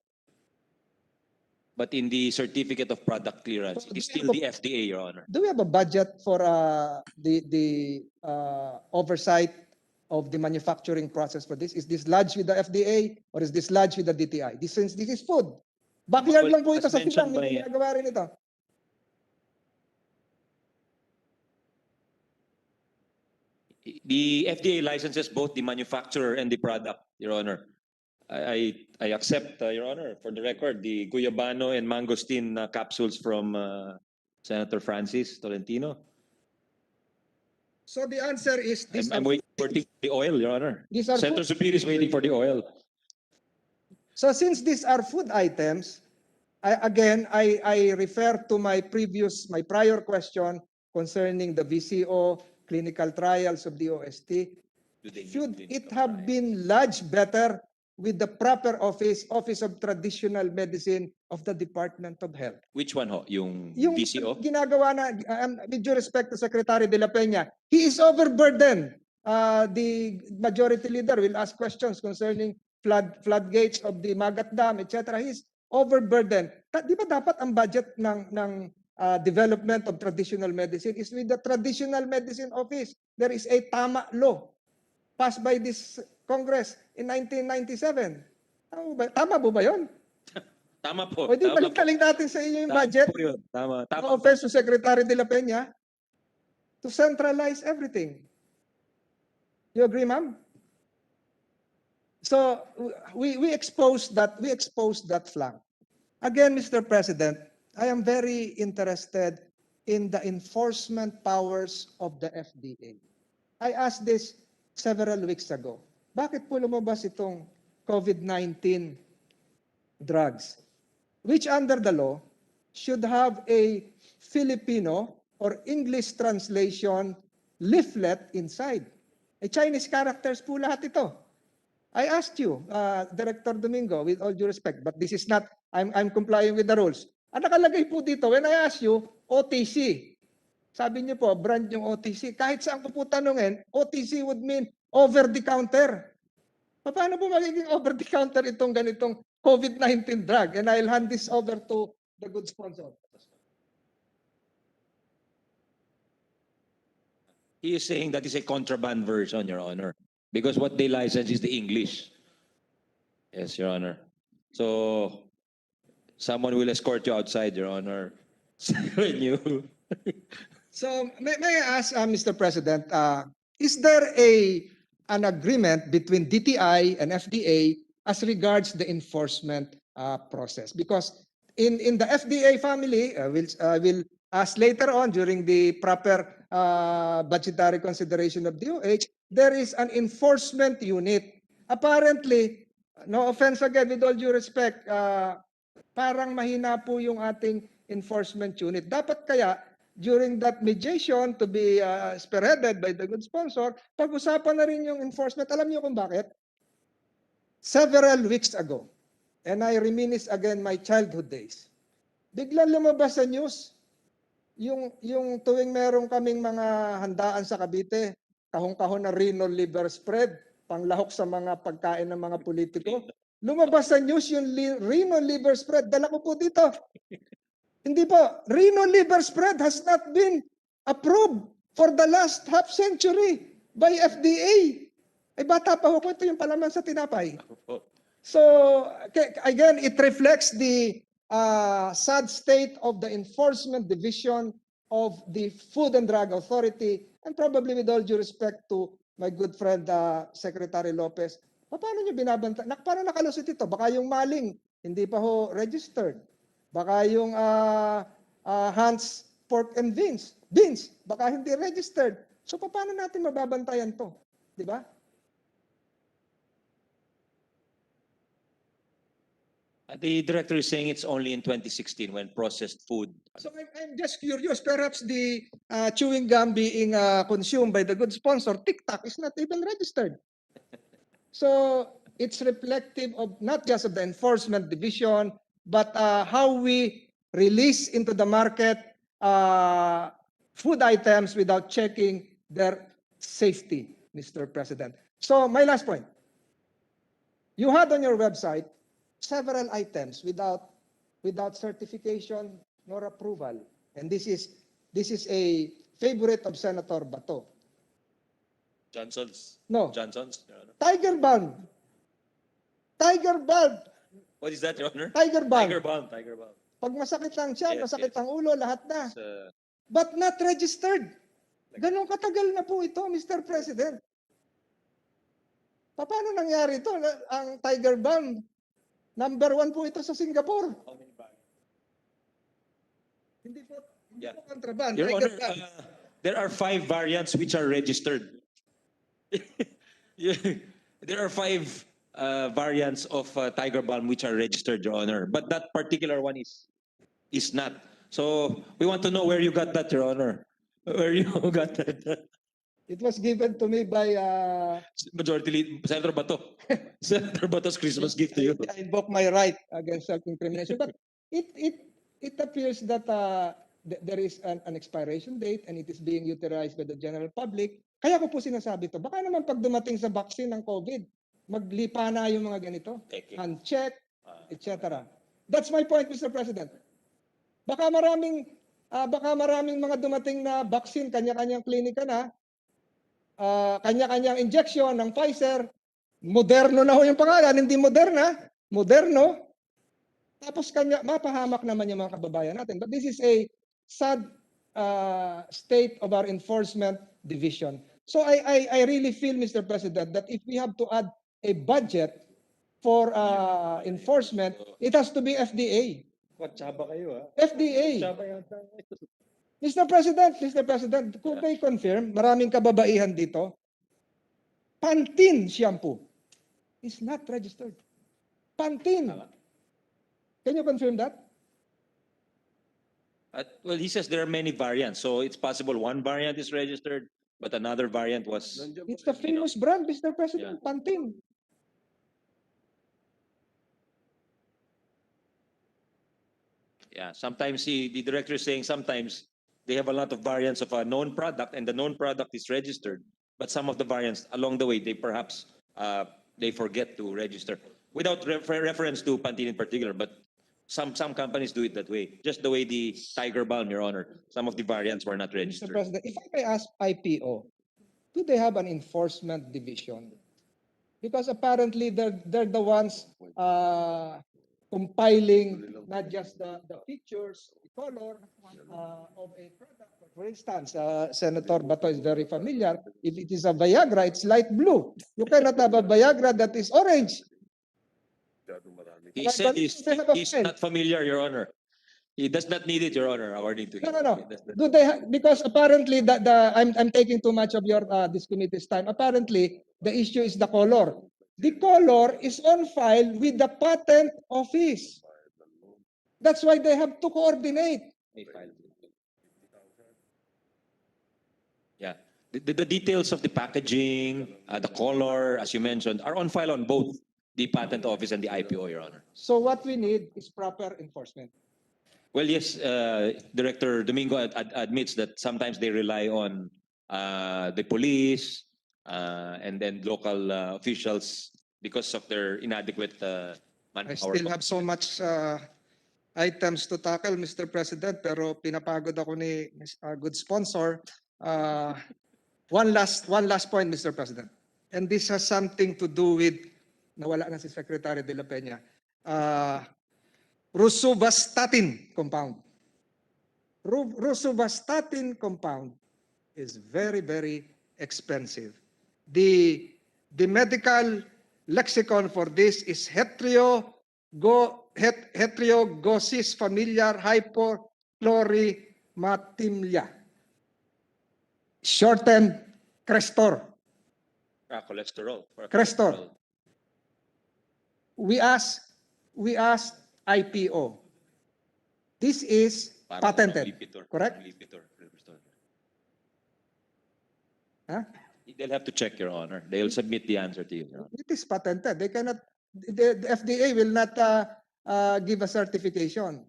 But in the certificate of product clearance, it is still the FDA, Your Honor. Do we have a budget for the oversight of the manufacturing process for this? Is this lodged with the FDA or is this lodged with the DTI? Since this is food. Backyard Well, lang po ito as sa Silang. mentioned by- May ginagawa rin ito. The FDA licenses both the manufacturer and the product, Your Honor. I accept, Your Honor, for the record, the Guyabano and Mangosteen capsules from Senator Francis Tolentino. So the answer is this. I'm waiting for the oil, Your Honor. These are Senator food. Supir is waiting for the oil. So since these are food items, I refer to my prior question concerning the VCO clinical trials of the OST. Should it have been lodged better with the proper Office of Traditional Medicine of the Department of Health? Which one ho? Yung Yung VCO? ginagawa na, with due respect to Secretary de la Peña, he is overburdened. The majority leader will ask questions concerning floodgates of the Magat Dam, etc. He's overburdened. Di ba dapat ang budget ng development of traditional medicine is with the Traditional Medicine Office? There is a tama law passed by this Congress in 1997. Tama po ba yun? Tama po. O di tama po. balik-taling natin sa inyo yung Tama budget. po yun. Tama. No offense to Secretary de la Peña, to centralize everything. You agree, ma'am? So we exposed that flank. Again, Mr. President, I am very interested in the enforcement powers of the FDA. I asked this several weeks ago. Bakit po lumabas itong COVID-19 drugs, which under the law should have a Filipino or English translation leaflet inside? Chinese characters po lahat ito. I asked you, Director Domingo, with all due respect, but this is not, I'm complying with the rules. Ang nakalagay po dito, when I asked you, OTC. Sabi niyo po, brand yung OTC. Kahit saan ko po tanungin, OTC would mean over the counter. Paano po magiging over the counter itong ganitong COVID-19 drug? And I'll hand this over to the good sponsor. He is saying that is a contraband version, Your Honor. Because what they license is the English. Yes, Your Honor. So, someone will escort you outside, Your Honor. When you... So, may I ask, Mr. President, is there an agreement between DTI and FDA as regards the enforcement process? Because in the FDA family, we'll ask later on during the proper budgetary consideration of DOH, there is an enforcement unit. Apparently, no offense again, with all due respect, parang mahina po yung ating enforcement unit. Dapat kaya, during that mediation to be spearheaded by the good sponsor, pag-usapan na rin yung enforcement. Alam niyo kung bakit? Several weeks ago, and I reminisce again my childhood days, biglang lumabas sa news, yung tuwing meron kaming mga handaan sa Cavite, kahong-kahon na renal liver spread, panglahok sa mga pagkain ng mga politiko. Lumabas sa news yung renal liver spread. Dala ko po dito. Hindi po. Renal liver spread has not been approved for the last half century by FDA. Ay bata pa ako, ito yung palaman sa tinapay. So again, it reflects the sad state of the enforcement division of the Food and Drug Authority, and probably with all due respect to my good friend Secretary Lopez, paano nyo binabanta? Paano nakalusot ito? Baka yung maling hindi pa ho registered. Baka yung Hans Pork and Beans, baka hindi registered. So paano natin mababantayan to? Di ba? The director is saying it's only in 2016 when processed food. So I'm just curious, perhaps the chewing gum being consumed by the good sponsor, TikTok, is not even registered. So it's reflective of not just of the enforcement division, but how we release into the market food items without checking their safety, Mr. President. So my last point, you had on your website several items without certification nor approval, and this is a favorite of Senator Bato. Johnson's? No. Johnson's, Your Honor. Tiger Balm. Tiger Balm. What is that, Your Honor? Tiger Balm. Tiger Balm, Tiger Balm. Pag masakit lang siya, Yes, masakit yes. ang ulo, lahat na. It's, But not registered. Ganon katagal na po ito, Mr. President. Paano nangyari ito? Ang Tiger Balm, number 1 po ito sa Singapore. how many bags? Hindi po Yeah. contraband. Your Tiger Honor, Balm. there are 5 variants which are registered. Yeah, there are 5 variants of Tiger Balm which are registered, Your Honor. But that particular one is not. So we want to know where you got that, Your Honor. Where you got that? It was given to me by Majority Leader, Senator Bato. Senator Bato's Christmas gift to you. I invoke my right against self-incrimination. But it appears that there is an expiration date and it is being utilized by the general public. Kaya ko po sinasabi to. Baka naman pag dumating sa vaccine ng COVID, maglipa na yung mga ganito. Okay. Uncheck, etc. That's my point, Mr. President. Baka maraming mga dumating na vaccine, kanya-kanyang klinika na, kanya-kanyang injection ng Pfizer, Moderno na ho yung pangalan, hindi Moderna, Moderno. Tapos mapahamak naman yung mga kababayan natin. But this is a sad state of our enforcement division. So I really feel, Mr. President, that if we have to add a budget for enforcement, it has to be FDA. Tsaba kayo, ha? FDA. Mr. President, kung may confirm, maraming kababaihan dito, Pantene shampoo is not registered. Pantene. Can you confirm that? Well, he says there are many variants. So it's possible one variant is registered, but another variant was... It's the famous brand, Mr. President, Pantene. Yeah, sometimes the director is saying sometimes they have a lot of variants of a known product and the known product is registered, but some of the variants along the way, they perhaps they forget to register without reference to Pantene in particular, but some companies do it that way. Just the way the Tiger Balm, Your Honor, some of the variants were not Mr. registered. President, if I may ask IPO, do they have an enforcement division? Because apparently they're the ones compiling not just the features, the color of a product. For instance, Senator Bato is very familiar. If it is a Viagra, it's light blue. You cannot have a Viagra that is orange. He said he's not familiar, Your Honor. He does not need it, Your Honor, according to him. No. Do they because apparently I'm taking too much of your this committee's time. Apparently, the issue is the color. The color is on file with the patent office. That's why they have to coordinate. Yeah. The details of the packaging, the color, as you mentioned, are on file on both the patent office and the IPO, Your Honor. So what we need is proper enforcement. Well, yes, Director Domingo admits that sometimes they rely on the police and then local officials because of their inadequate manpower. I still have so much items to tackle, Mr. President, pero pinapagod ako ni good sponsor. One last point, Mr. President. And this has something to do with nawala na si Secretary de la Peña. Rosuvastatin compound. Rosuvastatin compound is very, very expensive. The medical lexicon for this is Heteriogosis familiar hypochlorhydramylia. Shortened Crestor. Cholesterol. Crestor. We asked IPO. This is patented, correct? Huh? They'll have to check, Your Honor. They'll submit the answer to you, Your Honor. It is patented. They cannot. The FDA will not give a certification.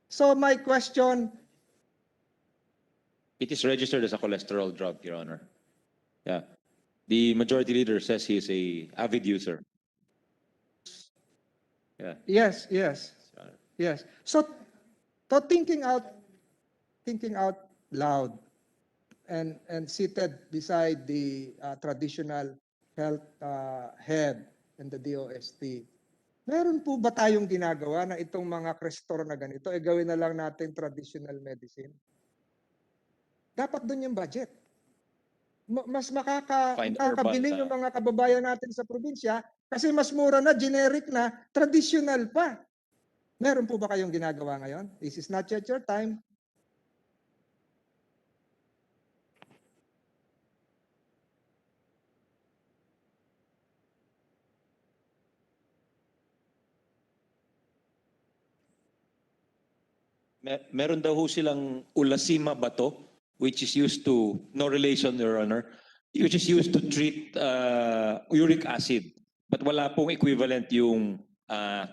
So my question, It is registered as a cholesterol drug, Your Honor. Yeah. The majority leader says he is a avid user. Yeah. yes. Your Honor. Yes. So thinking out loud and seated beside the traditional health head and the DOST, meron po ba tayong ginagawa na itong mga Crestor na ganito, gawin na lang natin traditional medicine? Dapat doon yung budget. Mas Find makakabili urban, yung mga kababayan natin sa probinsya kasi mas mura na, generic na, traditional pa. Meron po ba kayong ginagawa ngayon? This is not yet your time. Meron daw ho silang ulasima bato, which is used to, no relation, Your Honor, which is used to treat uric acid. But wala pong equivalent yung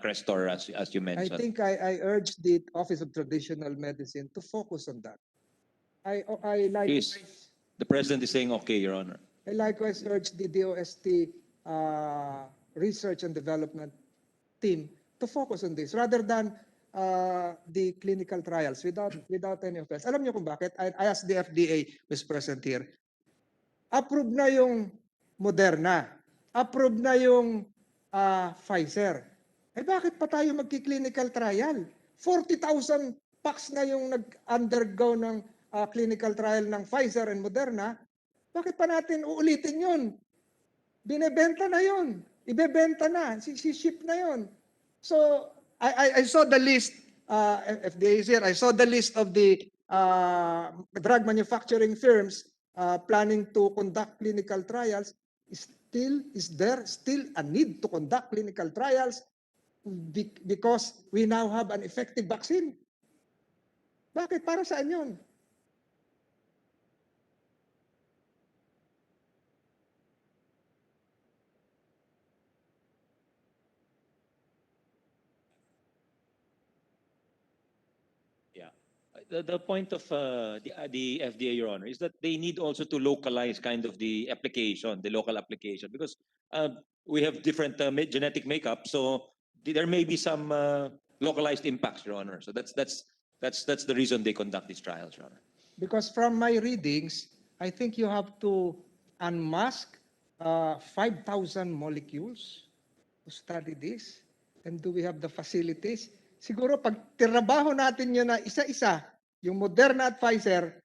Crestor, as you I mentioned. think I urge the Office of Traditional Medicine to focus on that. I likewise, The President is saying okay, Your Honor. I likewise urge the DOST Research and Development team to focus on this rather than the clinical trials without any offense. Alam niyo kung bakit? I asked the FDA, Mr. President here, approve na yung Moderna, approve na yung Pfizer. Bakit pa tayo magki-clinical trial? 40,000 packs na yung nag-undergo ng clinical trial ng Pfizer and Moderna. Bakit pa natin uulitin yun? Binebenta na yun. Ibebenta na. Si-ship na yun. So, I saw the list, FDA is here, I saw the list of the drug manufacturing firms planning to conduct clinical trials. Is there still a need to conduct clinical trials because we now have an effective vaccine? Bakit? Para saan yun? The point of the FDA, Your Honor, is that they need also to localize kind of the application, the local application, because we have different genetic makeup, so there may be some localized impacts, Your Honor. So that's the reason they conduct these trials, Your Honor. Because from my readings, I think you have to unmask 5,000 molecules to study this. And do we have the facilities? Siguro pag tinabaho natin yun na isa-isa, yung Moderna at Pfizer,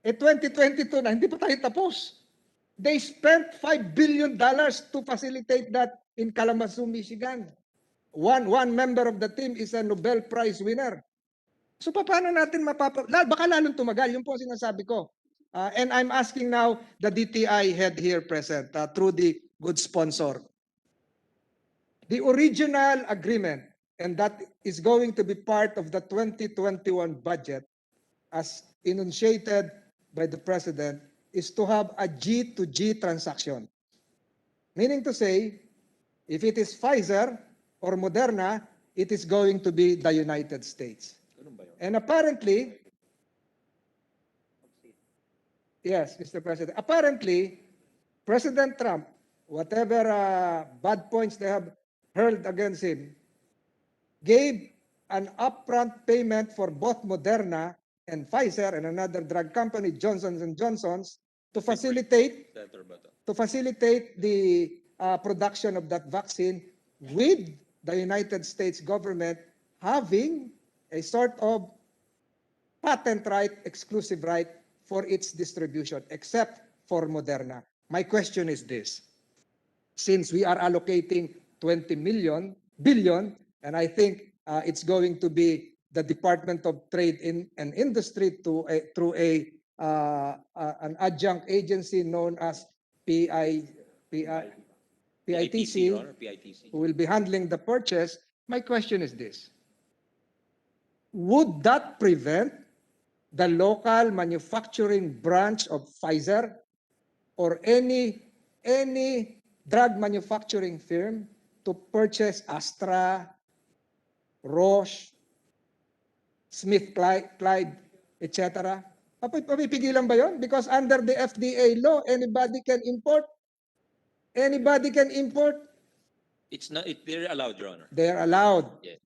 2022 na, hindi pa tayo tapos. They spent $5 billion to facilitate that in Kalamazoo, Michigan. One member of the team is a Nobel Prize winner. So paano natin baka lalong tumagal, yun po ang sinasabi ko. And I'm asking now the DTI head here present, through the good sponsor. The original agreement, and that is going to be part of the 2021 budget, as enunciated by the President, is to have a G2G transaction. Meaning to say, if it is Pfizer or Moderna, it is going to be the United States. And apparently, yes, Mr. President, apparently, President Trump, whatever bad points they have hurled against him, gave an upfront payment for both Moderna and Pfizer and another drug company, Johnson & Johnson's, to facilitate the production of that vaccine with the United States government having a sort of patent right, exclusive right for its distribution, except for Moderna. My question is this: since we are allocating 20 billion, and I think it's going to be the Department of Trade and Industry through an adjunct agency known as PITC, Your Honor, PITC. who will be handling the purchase. My question is this: would that prevent the local manufacturing branch of Pfizer or any drug manufacturing firm to purchase Astra, Roche, SmithKline, etc.? Papipigilan ba yun? Because under the FDA law, anybody can import. Anybody can import. It's not. They're allowed, Your Honor. They're allowed. Yes.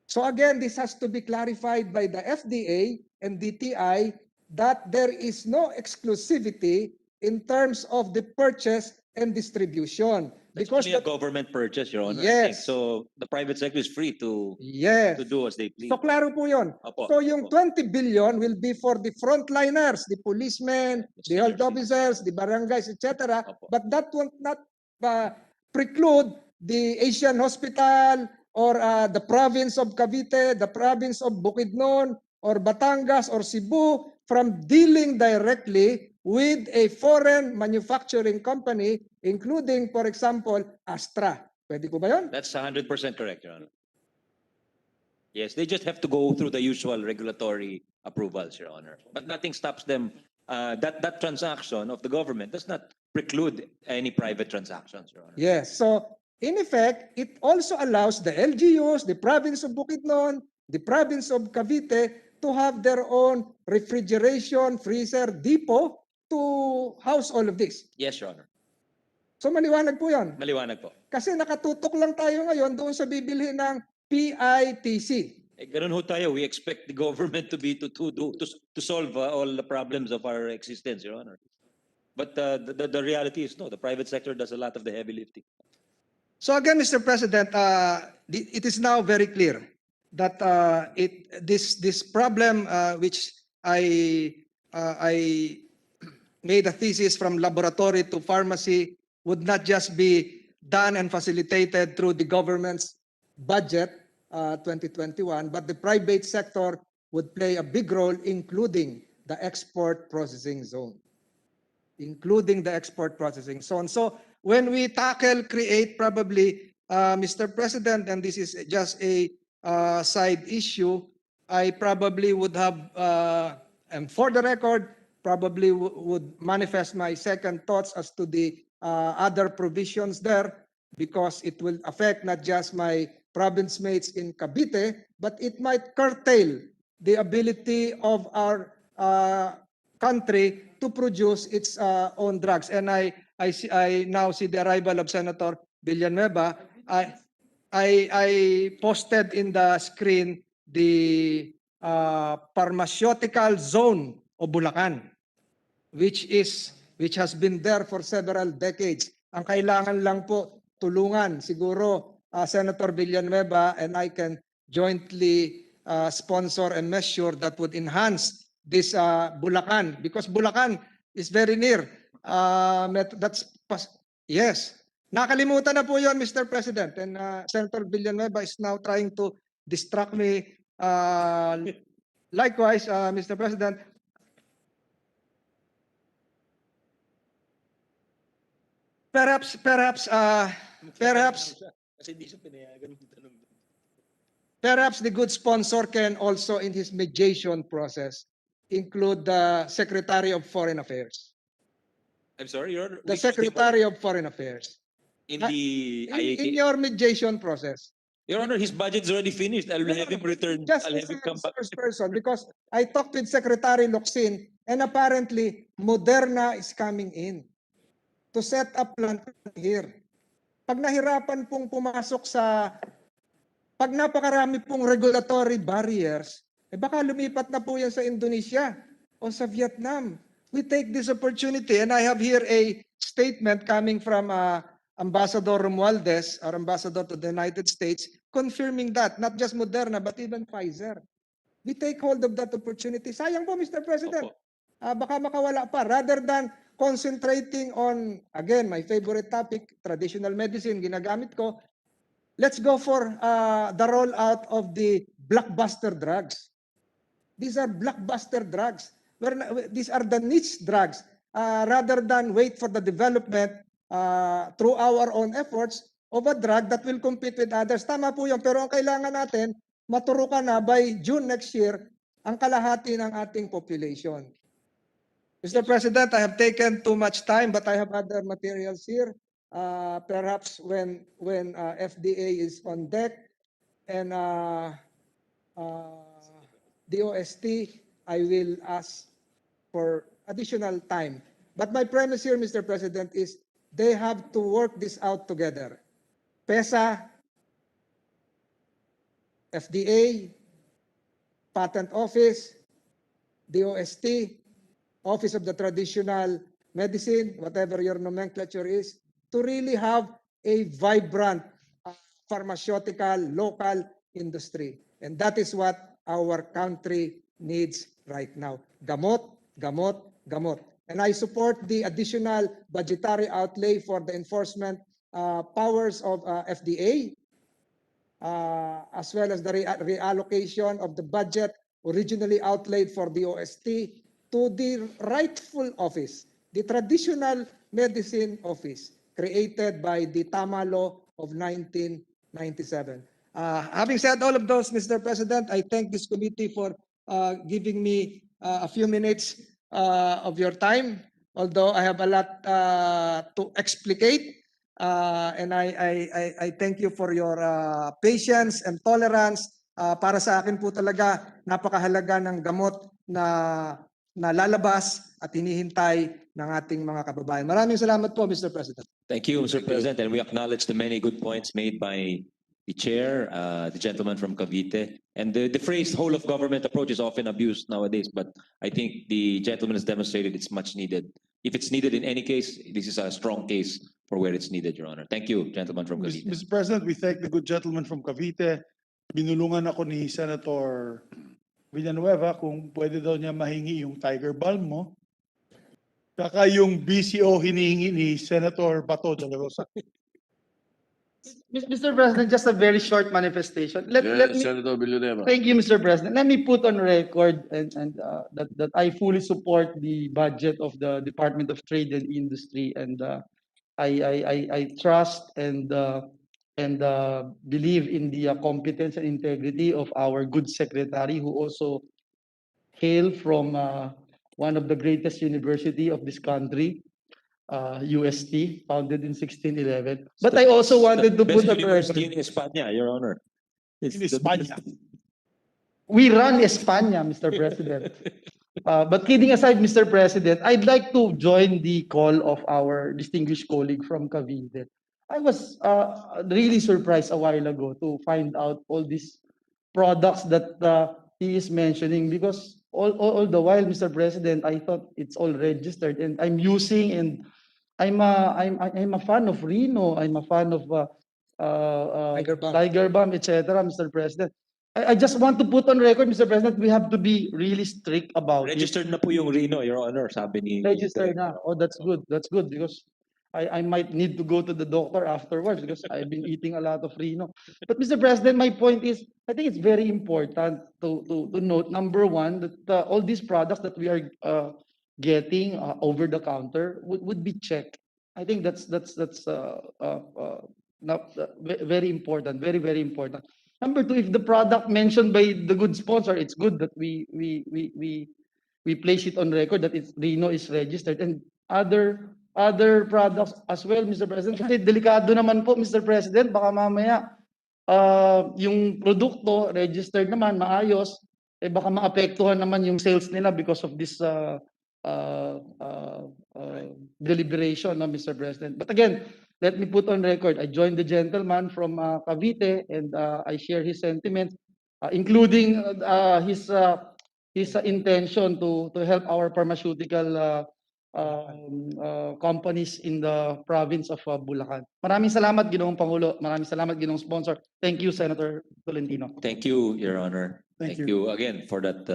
So again, this has to be clarified by the FDA and DTI that there is no exclusivity in terms of the purchase and distribution. That's Because only a government purchase, Your Honor. I think. Yes. So the private sector is free to yes. do as they please. So klaro po yun. Opo, So yung opo. 20 billion will be for the frontliners, the policemen, the health officers, the barangays, etc. Opo. But that won't not preclude the Asian Hospital or the province of Cavite, the province of Bukidnon, or Batangas, or Cebu from dealing directly with a foreign manufacturing company, including, for example, Astra. Pwede po ba yun? That's 100% correct, Your Honor. Yes, they just have to go through the usual regulatory approvals, Your Honor. But nothing stops them. That transaction of the government does not preclude any private transactions, Your Honor. Yes. So, in effect, it also allows the LGUs, the province of Bukidnon, the province of Cavite to have their own refrigeration, freezer, depot to house all of this. Yes, Your Honor. So, maliwanag po yun. Maliwanag po. Kasi nakatutok lang tayo ngayon doon sa bibili ng PITC. Eh, ganun ho tayo. We expect the government to solve all the problems of our existence, Your Honor. But the reality is no. The private sector does a lot of the heavy lifting. So again, Mr. President, it is now very clear that this problem, which I made a thesis from laboratory to pharmacy, would not just be done and facilitated through the government's budget 2021, but the private sector would play a big role, including the export processing zone. So when we create probably, Mr. President, and this is just a side issue, I probably would have, and for the record, probably would manifest my second thoughts as to the other provisions there, because it will affect not just my province mates in Cavite, but it might curtail the ability of our country to produce its own drugs. And I now see the arrival of Senator Villanueva. I posted in the screen the pharmaceutical zone of Bulacan, which has been there for several decades. Ang kailangan lang po tulungan siguro Senator Villanueva and I can jointly sponsor and measure that would enhance this Bulacan, because Bulacan is very near. Yes. Nakalimutan na po yon, Mr. President, and Senator Villanueva is now trying to distract me. Likewise, Mr. President, perhaps the good sponsor can also, in his mediation process, include the Secretary of Foreign Affairs. I'm sorry, Your Honor. The Secretary of Foreign Affairs. In the IAT. In your mediation process. Your Honor, his budget's already finished. I'll have him return. Just I'll as have him a come back. person, because I talked with Secretary Locsin, and apparently Moderna is coming in to set up plant here. Pag nahirapan pong pumasok pag napakarami pong regulatory barriers, baka lumipat na po yan sa Indonesia o sa Vietnam. We take this opportunity, and I have here a statement coming from Ambassador Romualdez, our ambassador to the United States, confirming that, not just Moderna, but even Pfizer. We take hold of that opportunity. Sayang po, Mr. President. Opo. Baka makawala pa. Rather than concentrating on, again, my favorite topic, traditional medicine, ginagamit ko, let's go for the rollout of the blockbuster drugs. These are blockbuster drugs. These are the niche drugs. Rather than wait for the development through our own efforts of a drug that will compete with others. Tama po yun. Pero ang kailangan natin, maturukan na by June next year ang kalahati ng ating population. Mr. President, I have taken too much time, but I have other materials here. Perhaps when FDA is on deck and the OST, I will ask for additional time. But my premise here, Mr. President, is they have to work this out together. PESA, FDA, Patent Office, DOST, Office of the Traditional Medicine, whatever your nomenclature is, to really have a vibrant pharmaceutical local industry. And that is what our country needs right now. Gamot, gamot, gamot. And I support the additional budgetary outlay for the enforcement powers of FDA, as well as the reallocation of the budget originally outlaid for the OST to the rightful office, the traditional medicine office created by the Tama Law of 1997. Having said all of those, Mr. President, I thank this committee for giving me a few minutes of your time, although I have a lot to explicate. And I thank you for your patience and tolerance. Para sa akin po talaga, napakahalaga ng gamot na lalabas at hinihintay ng ating mga kababayan. Maraming salamat po, Mr. President. Thank you, Mr. President, and we acknowledge the many good points made by the chair, the gentleman from Cavite, and the phrase "whole of government approach" is often abused nowadays, but I think the gentleman has demonstrated it's much needed. If it's needed in any case, this is a strong case for where it's needed, Your Honor. Thank you, gentleman from Cavite. Mr. President, we thank the good gentleman from Cavite. Binulungan ako ni Senator Villanueva kung pwede daw niya mahingi yung Tiger Balm mo. Saka yung BCO hinihingi ni Senator Bato de la Rosa. Mr. President, just a very short manifestation. Let me, Senator Villanueva. thank you, Mr. President. Let me put on record that I fully support the budget of the Department of Trade and Industry, and I trust and believe in the competence and integrity of our good secretary, who also hail from one of the greatest university of this country, UST, founded in 1611. But I also wanted to put a university in España, Your Honor. In España. We run España, Mr. President. But kidding aside, Mr. President, I'd like to join the call of our distinguished colleague from Cavite. I was really surprised a while ago to find out all these products that he is mentioning, because all the while, Mr. President, I thought it's all registered, and I'm using, and I'm a fan of Reno. I'm a fan of Tiger Balm, etc., Mr. President. I just want to put on record, Mr. President, we have to be really strict about Registered na po yung Reno, Your Honor, sabi ni... Registered na. Oh, that's good. That's good, because I might need to go to the doctor afterwards, because I've been eating a lot of Reno. But Mr. President, my point is, I think it's very important to note, number one, that all these products that we are getting over the counter would be checked. I think that's very important, very, very important. Number two, if the product mentioned by the good sponsor, it's good that we place it on record that it's Reno is registered, and other products as well, Mr. President. Kasi delikado naman po, Mr. President, baka mamaya yung produkto registered naman, maayos, eh baka maapektuhan naman yung sales nila because of this deliberation, no, Mr. President. But again, let me put on record, I joined the gentleman from Cavite, and I share his sentiments, including his intention to help our pharmaceutical companies in the province of Bulacan. Maraming salamat, Ginoong Pangulo. Maraming salamat, Ginoong Sponsor. Thank you, Senator Tolentino. Thank you, Your Honor. Thank Thank you again for that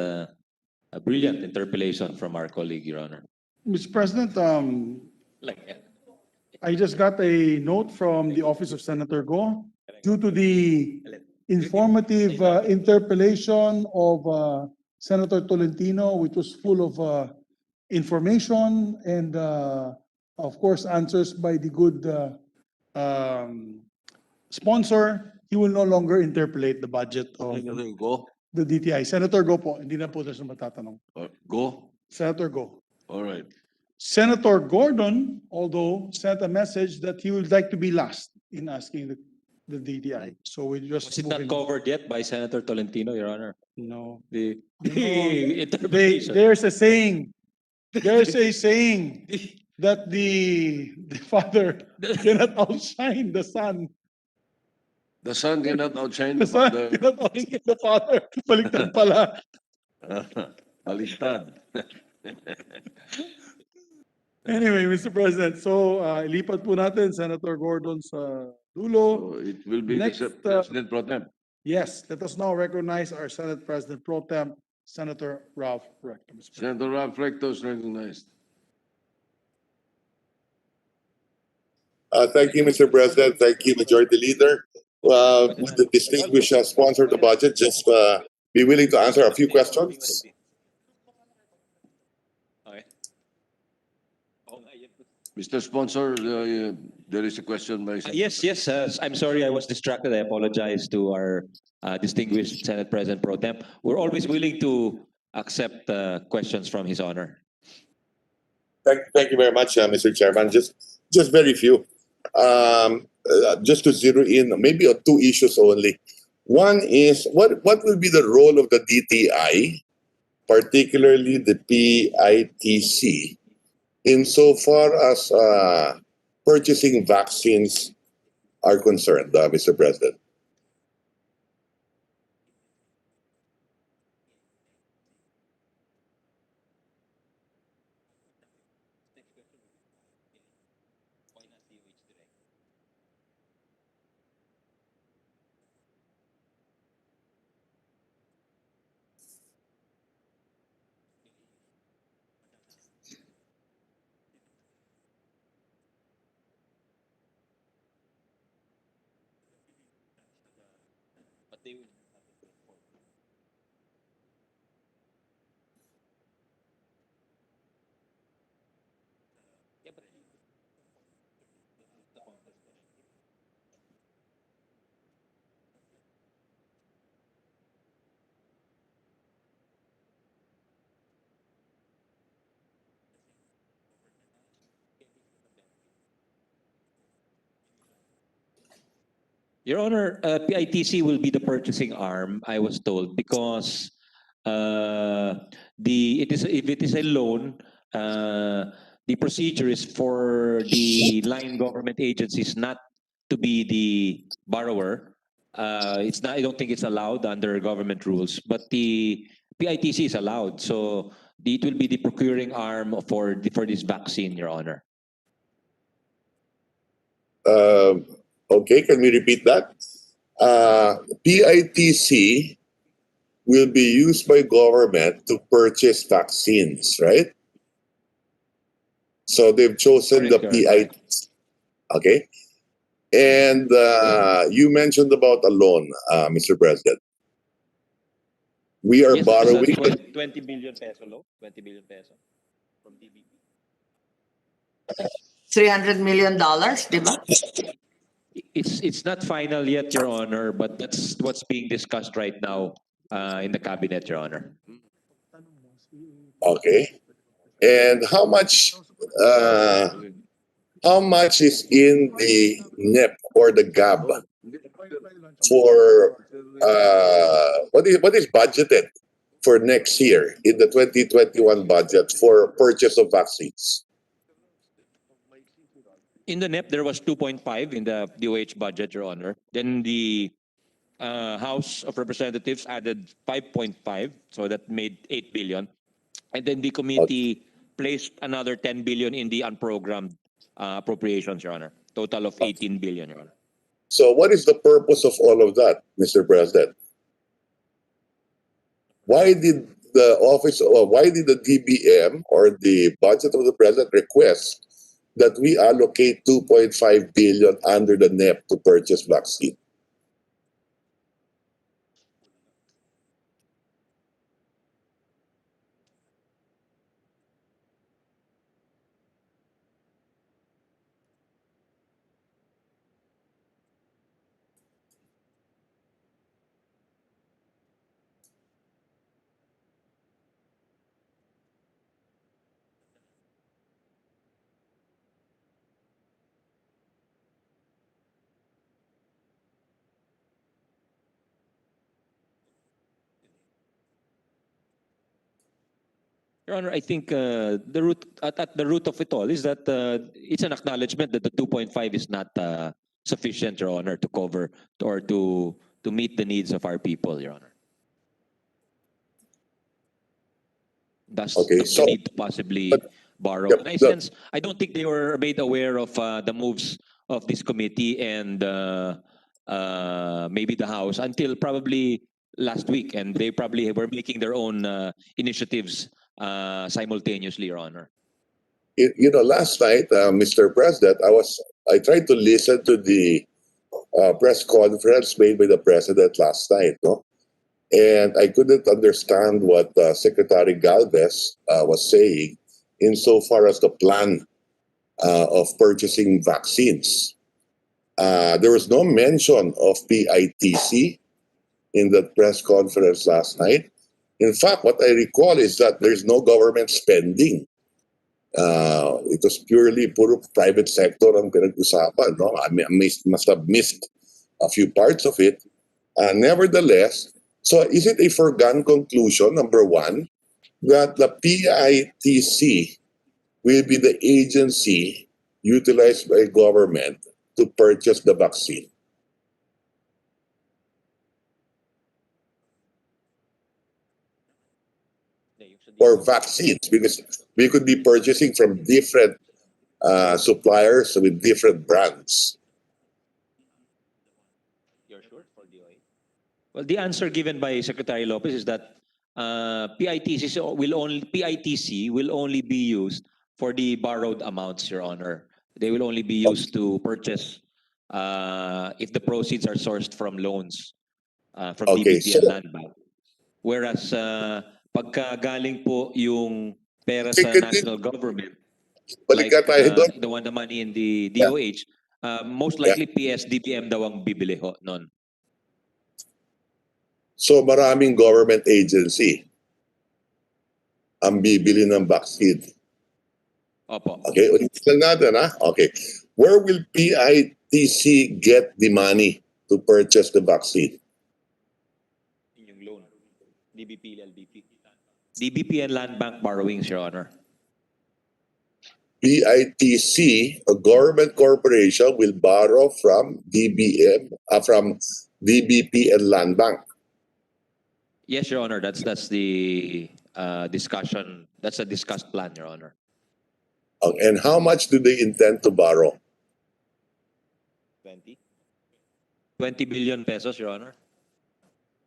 brilliant interpellation from our colleague, Your Honor. Mr. President, Like, I just got a note from the office of Senator Go. Due to the informative interpellation of Senator Tolentino, which was full of information and of course answers by the good sponsor, he will no longer interpolate the budget of Go. the DTI. Senator Go po, hindi na po tayo matatanong. Go. Senator Go. All right. Senator Gordon, although, sent a message that he would like to be last in asking the DTI. So we just was it move not in. covered yet by Senator Tolentino, Your Honor? No. The They, interpretation. there's a saying that the father cannot outshine the son. The sun cannot outshine The son the cannot outshine the father. Baliktad pala. baliktad. Anyway, Mr. President, so ilipat po natin Senator Gordon sa dulo. So it will be Next, the President Pro Tem. Yes, let us now recognize our Senate President Pro Tem, Senator Ralph Rector. Mr. President. Senator Ralph Rector is recognized. Thank you, Mr. President. Thank you, Majority Leader. Would the distinguished sponsor of the budget just be willing to answer a few questions? Okay. Mr. Sponsor, there is a question by. Yes. I'm sorry, I was distracted. I apologize to our distinguished Senate President Pro Tem. We're always willing to accept questions from His Honor. Thank you very much, Mr. Chairman. Just very few. Just to zero in, maybe on two issues only. One is what will be the role of the DTI, particularly the PITC, insofar as purchasing vaccines are concerned, Mr. President? Your Honor, PITC will be the purchasing arm, I was told, because if it is a loan, the procedure is for the line government agencies not to be the borrower. It's not. I don't think it's allowed under government rules, but the PITC is allowed. So it will be the procuring arm for this vaccine, Your Honor. Okay, can we repeat that? PITC will be used by government to purchase vaccines, right? So they've chosen the PITC. Okay. And you mentioned about a loan, Mr. President. We are Yes, borrowing. it's a 20 billion peso loan. 20 billion peso from DBP. $300 million, di ba? It's not final yet, Your Honor, but that's what's being discussed right now in the cabinet, Your Honor. Okay. And how much is in the NEP or the GAB for what is budgeted for next year in the 2021 budget for purchase of vaccines? In the NEP, there was 2.5 in the DOH budget, Your Honor. Then the House of Representatives added 5.5, so that made 8 billion. And then the committee placed another 10 billion in the unprogrammed appropriations, Your Honor. Total of 18 billion, Your Honor. So what is the purpose of all of that, Mr. President? Why did why did the DBM or the budget of the President request that we allocate 2.5 billion under the NEP to purchase vaccine? Your Honor, I think the root at the root of it all is that it's an acknowledgement that the 2.5 is not sufficient, Your Honor, to cover or to meet the needs of our people, Your Honor. Thus, Okay, the so- need to possibly but- borrow. Yep, And I sense, I don't think they were made aware of the moves of this committee and maybe the House until probably last week, and they probably were making their own initiatives simultaneously, Your Honor. You know, last night, Mr. President, I tried to listen to the press conference made by the President last night, no? And I couldn't understand what Secretary Galvez was saying insofar as the plan of purchasing vaccines. There was no mention of PITC in the press conference last night. In fact, what I recall is that there's no government spending. It was purely puro private sector ang pinag-usapan. No? I must have missed a few parts of it. Nevertheless, so is it a foregone conclusion, number one, that the PITC will be the agency utilized by government to purchase the vaccine? Or vaccines, because we could be purchasing from different suppliers with different brands. You're sure for DOA? Well, the answer given by Secretary Lopez is that PITC will only be used for the borrowed amounts, Your Honor. They will only be used to purchase if the proceeds are sourced from loans from Okay, DBP so- and Land Bank. Whereas pagka galing po yung pera sa Sige, national government, Balik like ka tayo doon. the money in the DOH, most likely PSDBM daw ang bibili ho nun. So maraming government agency ang bibili ng vaccine. Opo. Okay, ulitin lang natin ha. Okay. Where will PITC get the money to purchase the vaccine? Yung loan. DBP, LBP. DBP and Land Bank borrowings, Your Honor. PITC, a government corporation, will borrow from from DBP and Land Bank. Yes, Your Honor. That's the discussion. That's a discussed plan, Your Honor. And how much do they intend to borrow? 20 billion pesos, Your Honor.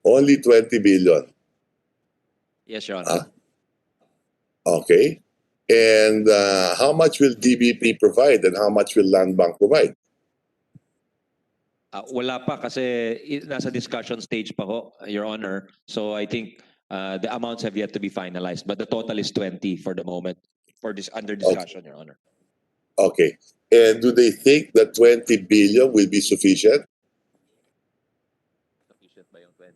Only 20 billion. Yes, Your Honor. Okay. And how much will DBP provide and how much will Land Bank provide? Wala pa kasi nasa discussion stage pa ho, Your Honor. So I think the amounts have yet to be finalized, but the total is 20 for the moment for this under discussion, Your Honor. Okay. And do they think that 20 billion will be sufficient? Sufficient ba yung 20?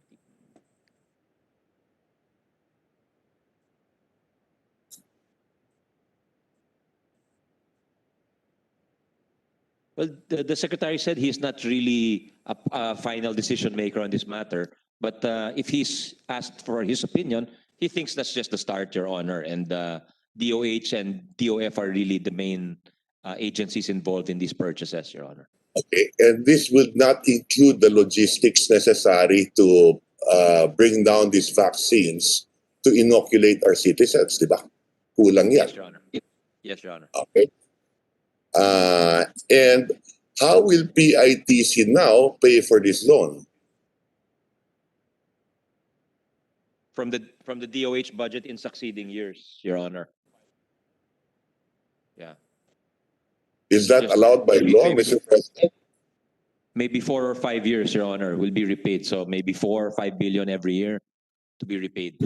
Well, the Secretary said he's not really a final decision maker on this matter, but if he's asked for his opinion, he thinks that's just the start, Your Honor, and DOH and DOF are really the main agencies involved in these purchases, Your Honor. Okay. And this will not include the logistics necessary to bring down these vaccines to inoculate our citizens, di ba? Kulang yan. Yes, Your Honor. Yes, Your Honor. Okay. And how will PITC now pay for this loan? From the DOH budget in succeeding years, Your Honor. Yeah. Is that Just allowed by maybe- law, maybe- Mr. President? Maybe 4 or 5 years, Your Honor, will be repaid. So maybe 4 or 5 billion every year to be repaid.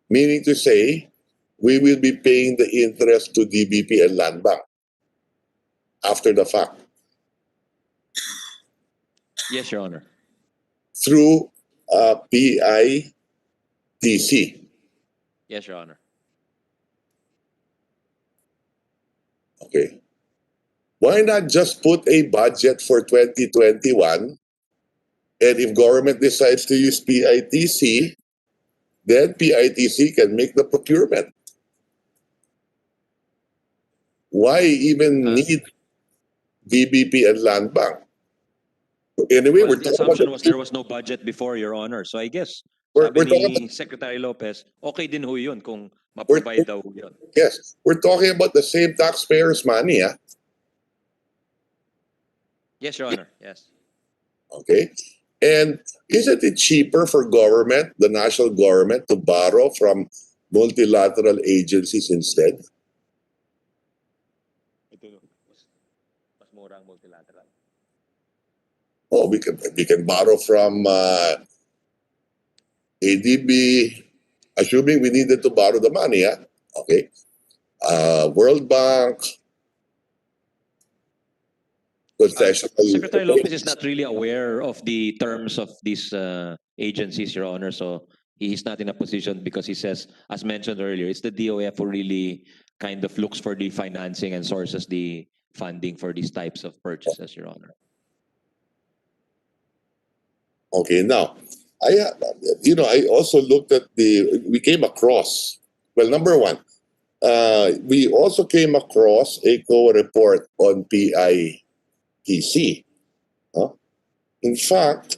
Meaning to say, we will be paying the interest to DBP and Land Bank after the fact Yes, Your Honor. through PITC. Yes, Your Honor. Okay. Why not just put a budget for 2021? And if government decides to use PITC, then PITC can make the procurement. Why even need DBP and Land Bank? Anyway, Well, we're the talking about assumption was there was no budget before, Your Honor. So I guess, We're sabi talking ni Secretary Lopez, okay din ho yun kung ma-provide daw ho yun. yes, we're talking about the same taxpayers' money, Yes, Your Honor. Yes. okay? And isn't it cheaper for government, the national government, to borrow from multilateral agencies instead? Mas mura ang multilateral. Oh, we can borrow from ADB, assuming we needed to borrow the money, okay? World Bank, concessional. Secretary Lopez is not really aware of the terms of these agencies, Your Honor. So he's not in a position because he says, as mentioned earlier, it's the DOF who really kind of looks for the financing and sources the funding for these types of purchases, Your Honor. Okay, now, I also looked at we came across, well, number one, we also came across a co-report on PITC. In fact,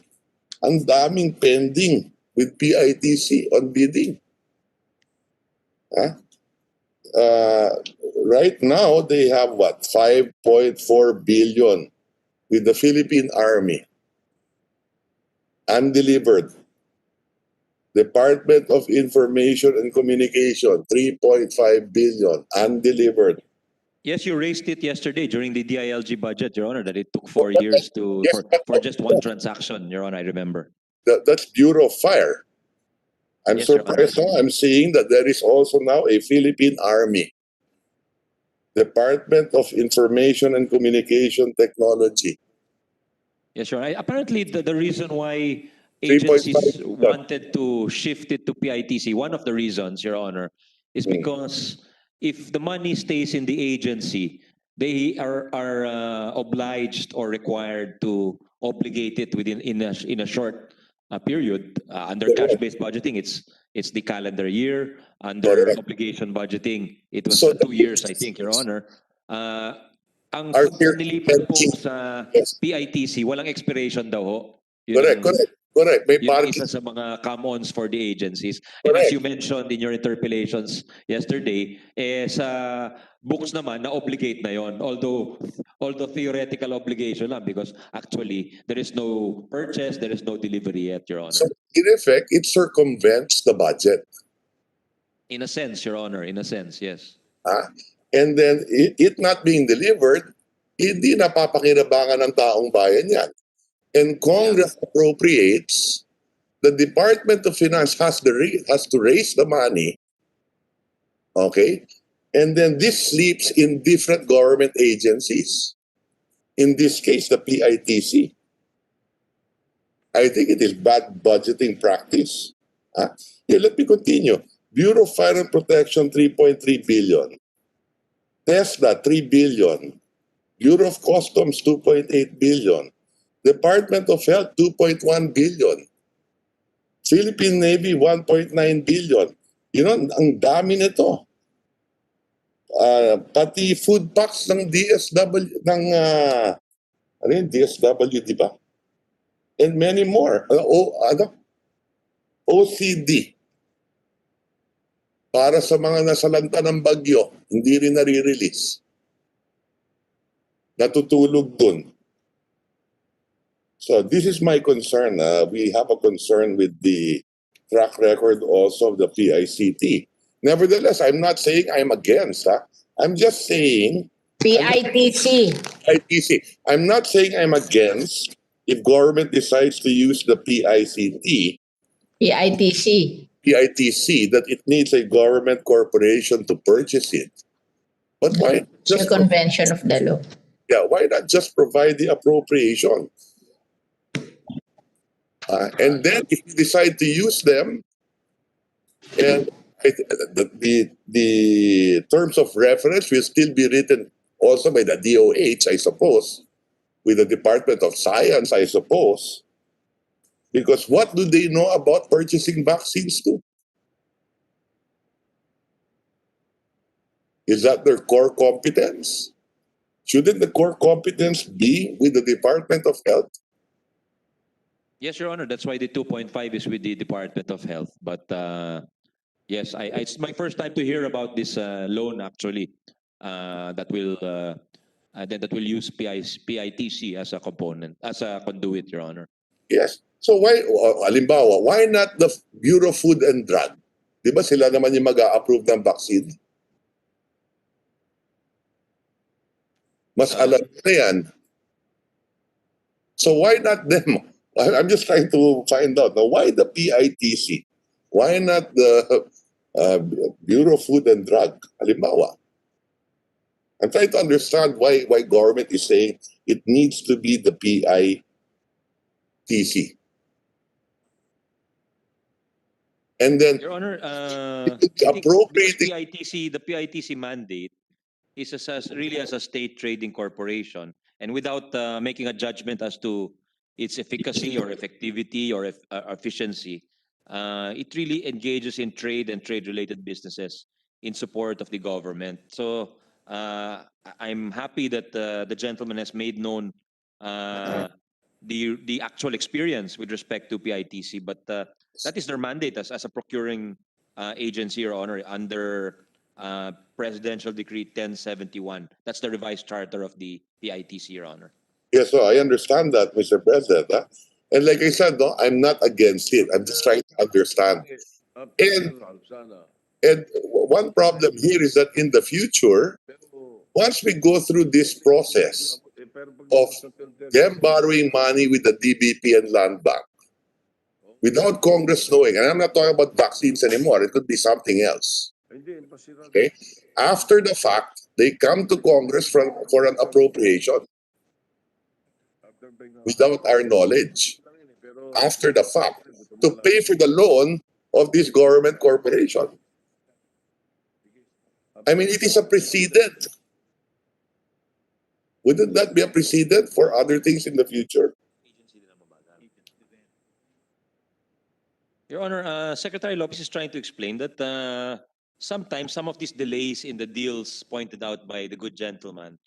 ang daming pending with PITC on bidding. Right now, they have what, 5.4 billion with the Philippine Army. Undelivered. Department of Information and Communication, 3.5 billion, undelivered. Yes, you raised it yesterday during the DILG budget, Your Honor, that it took 4 years for just one transaction, Your Honor, I remember. That's Bureau of Fire. I'm Yes, Your surprised now. I'm seeing that there is also now a Philippine Army. Department of Information and Communication Technology. Yes, Your Honor. Apparently, the reason why 3.5 agencies wanted to shift it to PITC, one of the reasons, Your Honor, is because if the money stays in the agency, they are obliged or required to obligate it in a short period. Under cash-based budgeting, it's the calendar year. Under Correct. obligation budgeting, it was So 2 years, I think, Your Honor. Ang Our pagka nilipat po sa Yes. PITC, walang expiration daw ho. Yun Correct. May yun ang parking. isa sa mga come-ons for the agencies. And as Correct. you mentioned in your interpellations yesterday, sa books naman, na-obligate na yon. Although theoretical obligation lang because actually, there is no purchase, there is no delivery yet, Your So, Honor. in effect, it circumvents the budget. In a sense, Your Honor, in a sense, yes. And then, it not being delivered, hindi napapakinabangan ng taong bayan yan. And Congress appropriates, the Department of Finance has to raise the money, okay? And then this sleeps in different government agencies. In this case, the PITC. I think it is bad budgeting practice. Here, let me continue. Bureau of Fire and Protection, 3.3 billion. TESDA, 3 billion. Bureau of Customs, 2.8 billion. Department of Health, 2.1 billion. Philippine Navy, 1.9 billion. You know, ang dami nito. Pati food packs ng DSW, DSW, di ba? And many more. OCD. para sa mga nasalanta ng bagyo, hindi rin nare-release. Natutulog dun. So this is my concern. We have a concern with the track record also of the PICT. Nevertheless, I'm not saying I'm against. I'm just saying PITC. PITC. I'm not saying I'm against if government decides to use the PICT, PITC. PITC, that it needs a government corporation to purchase it. But why just Circumvention of the law. why not just provide the appropriation? And then if you decide to use them, and the terms of reference will still be written also by the DOH, I suppose, with the Department of Science, I suppose. Because what do they know about purchasing vaccines too? Is that their core competence? Shouldn't the core competence be with the Department of Health? Yes, Your Honor. That's why the 2.5 is with the Department of Health. But yes, it's my first time to hear about this loan actually that will use PITC as a component, as a conduit, Your Honor. Yes. So why, halimbawa, why not the Bureau of Food and Drug? Di ba sila naman yung mag-a-approve ng vaccine? Mas alam na yan. So why not them? I'm just trying to find out. Now, why the PITC? Why not the Bureau of Food and Drug? Halimbawa. I'm trying to understand why government is saying it needs to be the PITC. And then, Your Honor, appropriating the PITC mandate is really as a state trading corporation, and without making a judgment as to its efficacy or effectivity or efficiency, it really engages in trade and trade-related businesses in support of the government. So I'm happy that the gentleman has made known the actual experience with respect to PITC, but that is their mandate as a procuring agency, Your Honor, under Presidential Decree 1071. That's the revised charter of the PITC, Your Honor. yes, so I understand that, Mr. President. And like I said, no, I'm not against it. I'm just trying to understand. And one problem here is that in the future, once we go through this process of them borrowing money with the DBP and Land Bank, without Congress knowing, and I'm not talking about vaccines anymore, it could be something else. Okay? After the fact, they come to Congress for an appropriation without our knowledge. After the fact, to pay for the loan of this government corporation. I mean, it is a precedent. Wouldn't that be a precedent for other things in the future? Your Honor, Secretary Lopez is trying to explain that sometimes some of these delays in the deals pointed out by the good gentleman,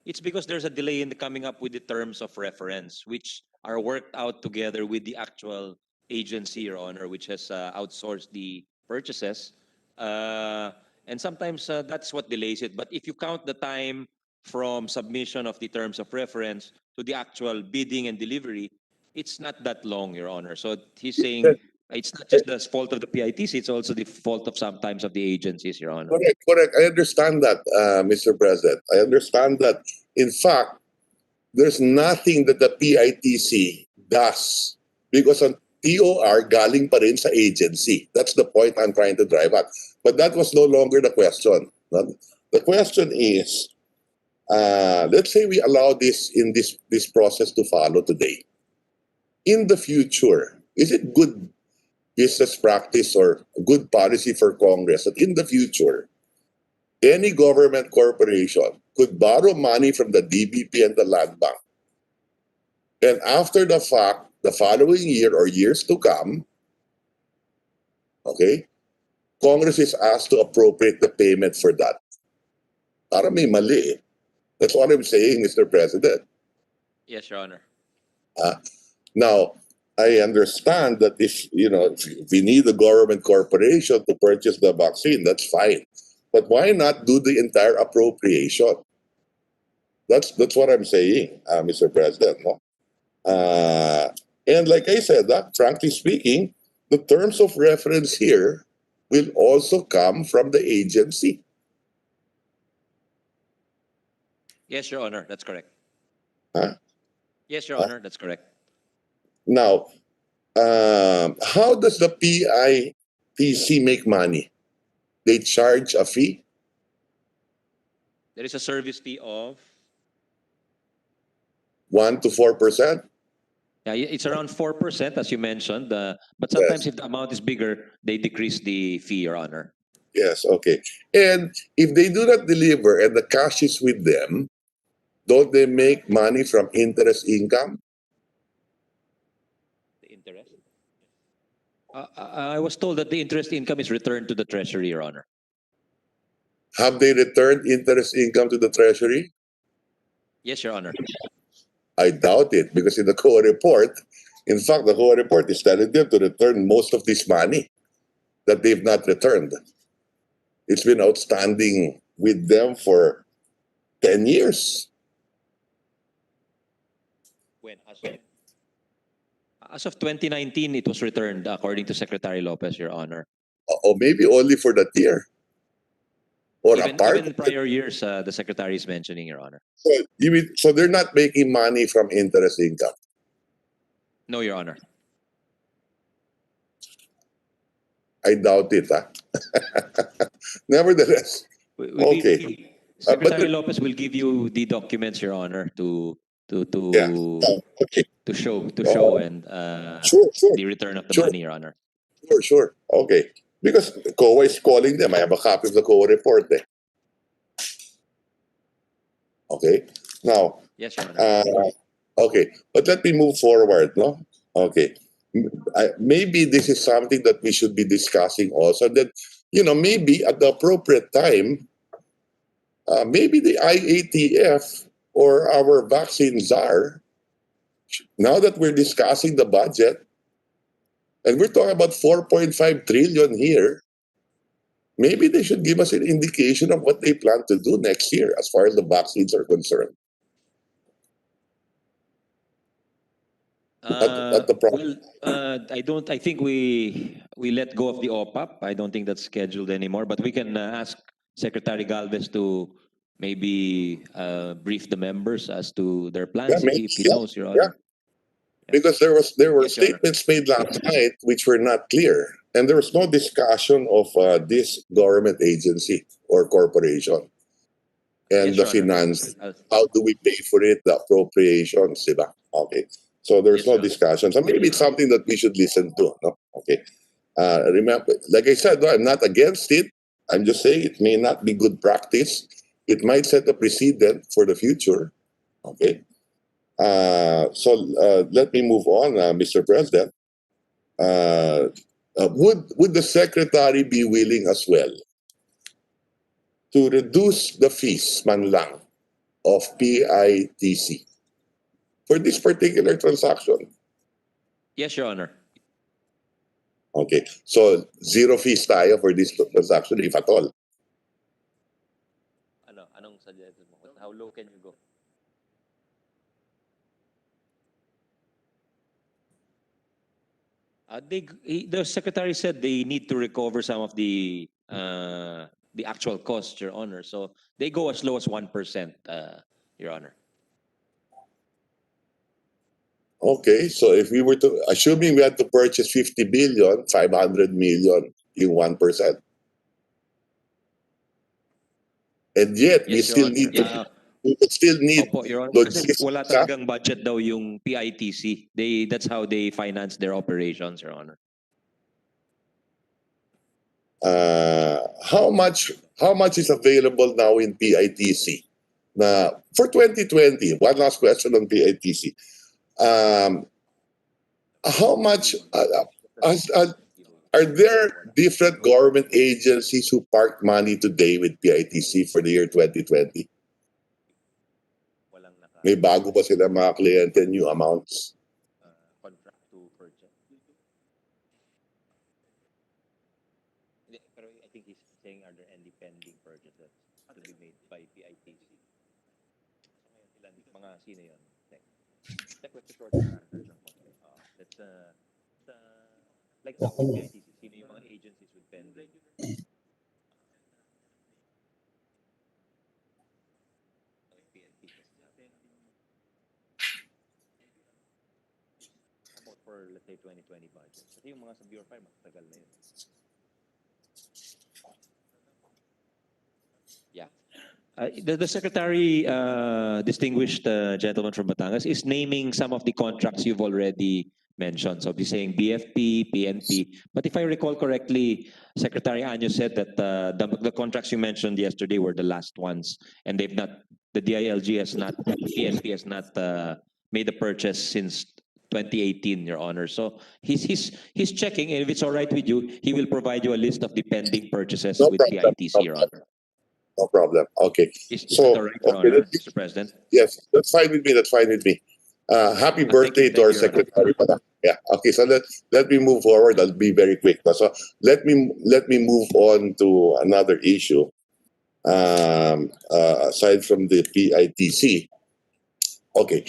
it's because there's a delay in coming up with the terms of reference, which are worked out together with the actual agency, Your Honor, which has outsourced the purchases. And sometimes that's what delays it. But if you count the time from submission of the terms of reference to the actual bidding and delivery, it's not that long, Your Honor. So he's saying it's not just the fault of the PITC, it's also the fault of sometimes of the agencies, Your Honor. Correct. I understand that, Mr. President. I understand that. In fact, there's nothing that the PITC does because on TOR galing pa rin sa agency. That's the point I'm trying to drive at. But that was no longer the question. The question is, let's say we allow this in this process to follow today. In the future, is it good business practice or good policy for Congress that in the future, any government corporation could borrow money from the DBP and the Land Bank, and after the fact, the following year or years to come, okay, Congress is asked to appropriate the payment for that. Para may mali. That's what I'm saying, Mr. President. Yes, Your Honor. Now, I understand that if we need a government corporation to purchase the vaccine, that's fine. But why not do the entire appropriation? That's what I'm saying, Mr. President. No? And like I said, frankly speaking, the terms of reference here will also come from the agency. Yes, Your Honor, that's correct. Huh? Yes, Your Honor, that's correct. Now, how does the PITC make money? They charge a fee? There is a service fee of 1 to 4%? yeah, it's around 4%, as you mentioned. But sometimes if the amount is bigger, they decrease the fee, Your Honor. Yes, okay. And if they do not deliver and the cash is with them, don't they make money from interest income? The interest? I was told that the interest income is returned to the Treasury, Your Honor. Have they returned interest income to the Treasury? Yes, Your Honor. I doubt it, because in the COA report, in fact, the COA report is telling them to return most of this money that they've not returned. It's been outstanding with them for 10 years. When? As of 2019, it was returned, according to Secretary Lopez, Your Honor. Or maybe only for that year. Or a part. Even prior years, the Secretary is mentioning, Your Honor. So they're not making money from interest income? No, Your Honor. I doubt it. Nevertheless, okay. Secretary Lopez will give you the documents, Your Honor, to okay. show and Sure. the return of the Sure. money, Your Honor. Sure. Okay. Because COA is calling them. I have a copy of the COA report. Okay. Now, Yes, Your Honor. okay. But let me move forward. No. Okay. Maybe this is something that we should be discussing also. That maybe at the appropriate time, maybe the IATF or our vaccine czar, now that we're discussing the budget, and we're talking about 4.5 trillion here, maybe they should give us an indication of what they plan to do next year as far as the vaccines are concerned. At the problem. I think we let go of the OPAP. I don't think that's scheduled anymore. But we can ask Secretary Galvez to maybe brief the members as to their plans if he knows, Your Honor. Because there were Yes, Your Honor. statements made last night which were not clear, and there was no discussion of this government agency or corporation and Yes, the Your Honor. finance. How do we pay for it? The appropriations, diba? Okay. So there's Yes, no Your Honor. discussion. So maybe it's something that we should listen to. No? Okay. Remember, like I said, no, I'm not against it. I'm just saying it may not be good practice. It might set a precedent for the future. Okay. So let me move on, Mr. President. Would the secretary be willing as well to reduce the fees, man lang, of PITC for this particular transaction? Yes, Your Honor. Okay, so zero fees tayo for this transaction, if at all. Anong suggestion mo? How low can you go? The secretary said they need to recover some of the actual costs, Your Honor. So they go as low as 1%, Your Honor. Okay, so if we were to, assuming we had to purchase 50 billion, 500 million in 1%. And yet, we Yes, Your still Honor. need to, we would still need Opo, Your Honor. Kasi logistics. wala talagang budget daw yung PITC. That's how they finance their operations, Your Honor. How much is available now in PITC? For 2020, one last question on PITC. How much are there different government agencies who park money today with PITC for the year 2020? May bago ba sila mga kliyente, new amounts? Contract to purchase. sino yun? Check with the short-term answers ng konti. Let's, like sa PITC, sino yung mga agencies with pending? PNP. About for, let's say, 2020 budget. Kasi yung mga sa Bureau of Fire, matagal na yun. Yeah. The secretary, distinguished gentleman from Batangas, is naming some of the contracts you've already mentioned. So he's saying BFP, PNP. But if I recall correctly, Secretary Anyo said that the contracts you mentioned yesterday were the last ones, and they've not. The DILG has not. PNP has not made a purchase since 2018, Your Honor. So he's checking, and if it's all right with you, he will provide you a list of the pending purchases No with problem. PITC, Your Honor. No problem. Okay. Is So, that all right, Your okay, Honor, Mr. President? yes, that's fine with me. That's fine with me. Happy Thank birthday you, to our Your Honor. secretary. Yeah. Okay. So let me move forward. I'll be very quick. So let me move on to another issue. Aside from the PITC, okay,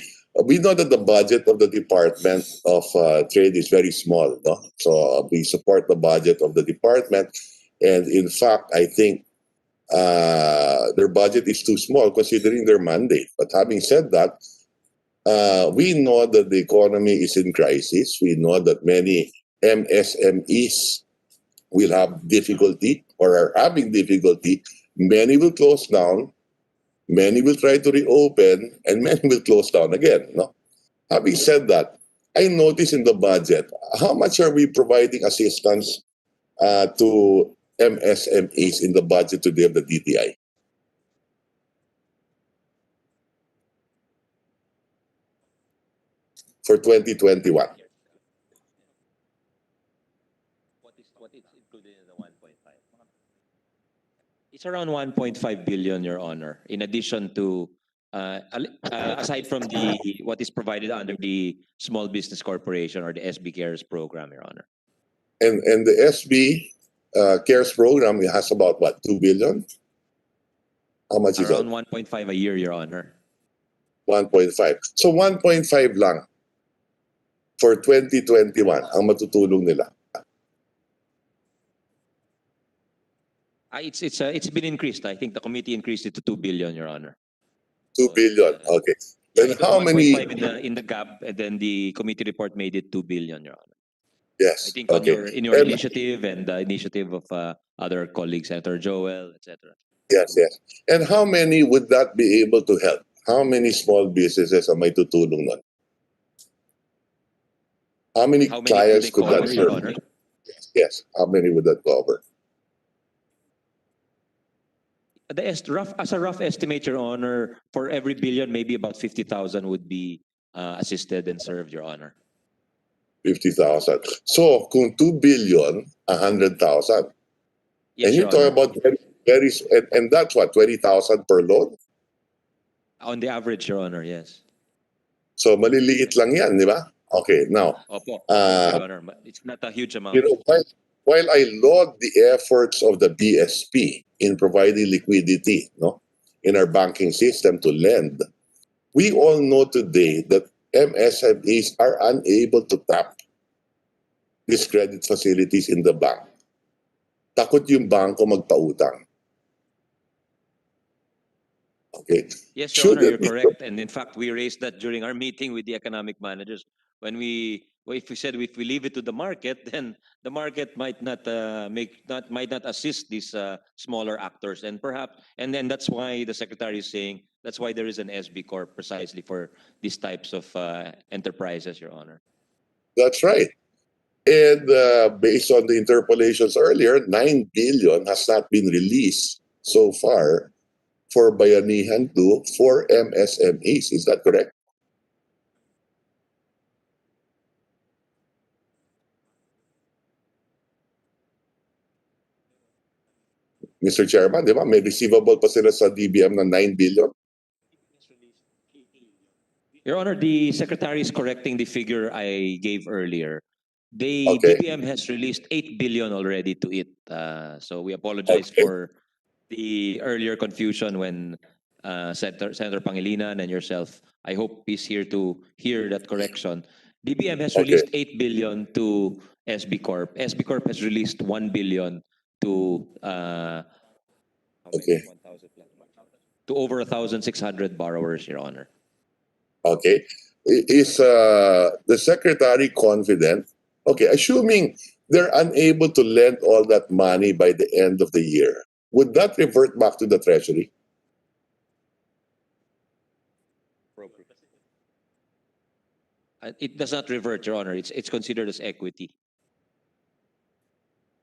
we know that the budget of the Department of Trade is very small. No? So we support the budget of the department, and in fact, I think their budget is too small considering their mandate. But having said that, we know that the economy is in crisis. We know that many MSMEs will have difficulty or are having difficulty. Many will close down, many will try to reopen, and many will close down again. No? Having said that, I noticed in the budget, how much are we providing assistance to MSMEs in the budget today of the DTI? For 2021. What is included in the 1.5? It's around 1.5 billion, Your Honor. In addition to, aside from what is provided under the Small Business Corporation or the SB Cares program, Your Honor. And the SB Cares program has about what, 2 billion? How much is that? Around 1.5 a year, Your Honor. 1.5. So 1.5 lang for 2021 ang matutulong nila. It's been increased. I think the committee increased it to 2 billion, Your Honor. 2 billion. Okay. Yeah, Then how many? 1.5 in the gap, and then the committee report made it 2 billion, Your Honor. Yes. I think Okay. in your And- initiative and the initiative of other colleagues, Senator Joel, etc. Yes, yes. And how many would that be able to help? How many small businesses ang may tutulong nun? How many How many clients could could they that cover, Your serve? Honor? Yes. How many would that cover? As a rough estimate, Your Honor, for every billion, maybe about 50,000 would be assisted and served, Your Honor. 50,000. So kung 2 billion, 100,000. Yes, And you Your talk Honor. about and that's what, 20,000 per load? On the average, Your Honor, yes. So maliliit lang yan, di ba? Okay, now, Opo, Your Honor. But it's not a huge amount. you know, while I laud the efforts of the BSP in providing liquidity, no, in our banking system to lend, we all know today that MSMEs are unable to tap these credit facilities in the bank. Takot yung bangko magpautang. Okay. Yes, Your Honor, you're Shouldn't we- correct. And in fact, we raised that during our meeting with the economic managers. If we said if we leave it to the market, then the market might not assist these smaller actors, and then that's why the secretary is saying that's why there is an SB Corp precisely for these types of enterprises, Your Honor. That's right. And based on the interpolations earlier, 9 billion has not been released so far for Bayanihan 2 for MSMEs. Is that correct? Mr. Chairman, di ba? May receivable pa sila sa DBM na 9 billion. Your Honor, the secretary is correcting the figure I gave earlier. The Okay. DBM has released 8 billion already to it. So we apologize Okay. for the earlier confusion when Senator Pangilinan and yourself. I hope he's here to hear that correction. DBM has Okay. released 8 billion to SB Corp. SB Corp has released 1 billion to how many? Okay. 1,000 plus. To over 1,600 borrowers, Your Honor. Okay. Is the secretary confident? Okay, assuming they're unable to lend all that money by the end of the year, would that revert back to the Treasury? It does not revert, Your Honor. It's considered as equity.